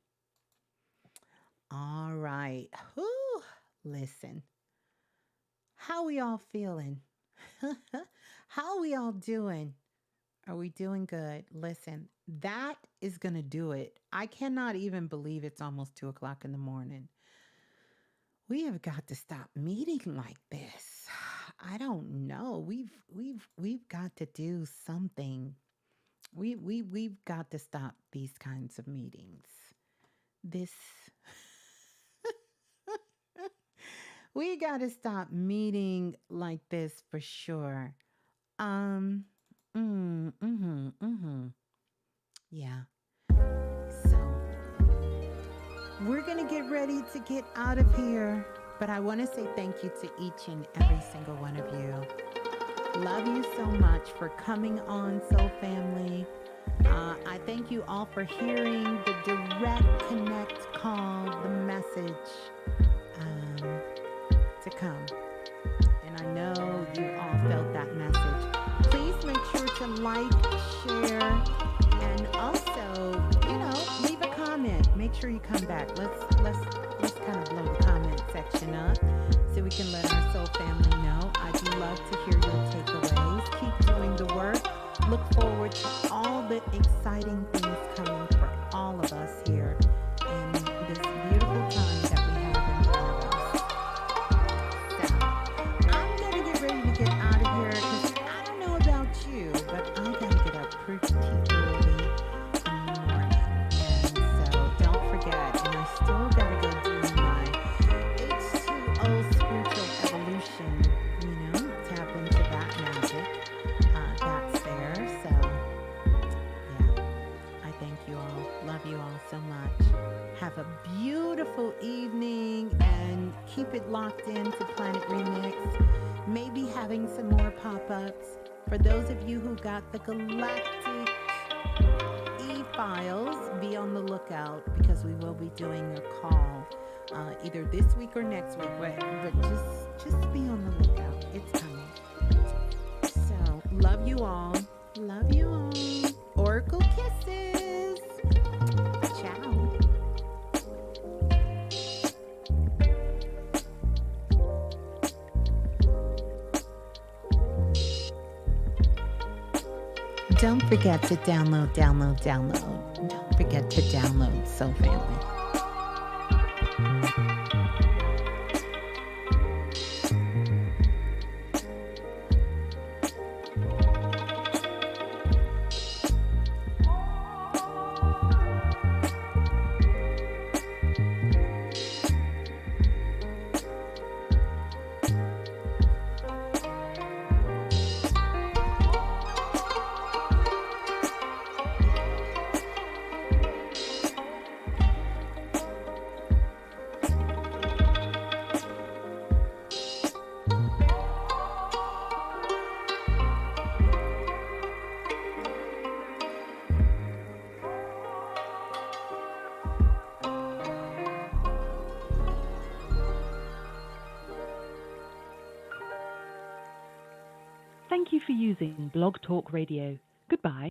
[SPEAKER 1] All right. Whew. Listen. How we all feeling? How we all doing? Are we doing good? Listen, that is going to do it. I cannot even believe it's almost 2:00 in the morning. We have got to stop meeting like this. I don't know. We've got to do something. We've got to stop these kinds of meetings. This we got to stop meeting like this for sure. Yeah. So we're going to get ready to get out of here, but I want to say thank you to each and every single one of you. Love you so much for coming on, Soul Family. I thank you all for hearing the direct connect call, the message to come. And I know you all felt that message. Please make sure to like, share, and also sure you come back. Let's kind of blow the comment section up so we can let our soul family know. I'd love to hear your takeaways. Keep doing the work. Look forward to all the exciting things coming for all of us here in this beautiful time that we have in front of us. So I'm gonna get ready to get out of here because I don't know about you, but I gotta get up pretty early in the morning. And so don't forget, and I still gotta go do my H2O spiritual evolution, tap into that magic. That's there. So yeah, I thank you all. Love you all so much. Have a beautiful evening and keep it locked into Planet Remix. Maybe having some more pop-ups. For those of you who got the Galactic e-files, be on the lookout because we will be doing a call either this week or next week. But just be on the lookout. It's coming. So love you all. Love you all. Oracle kisses. Ciao. Don't forget to download. Don't forget to download Soul Family.
[SPEAKER 6] Thank you for using Blog Talk Radio. Goodbye.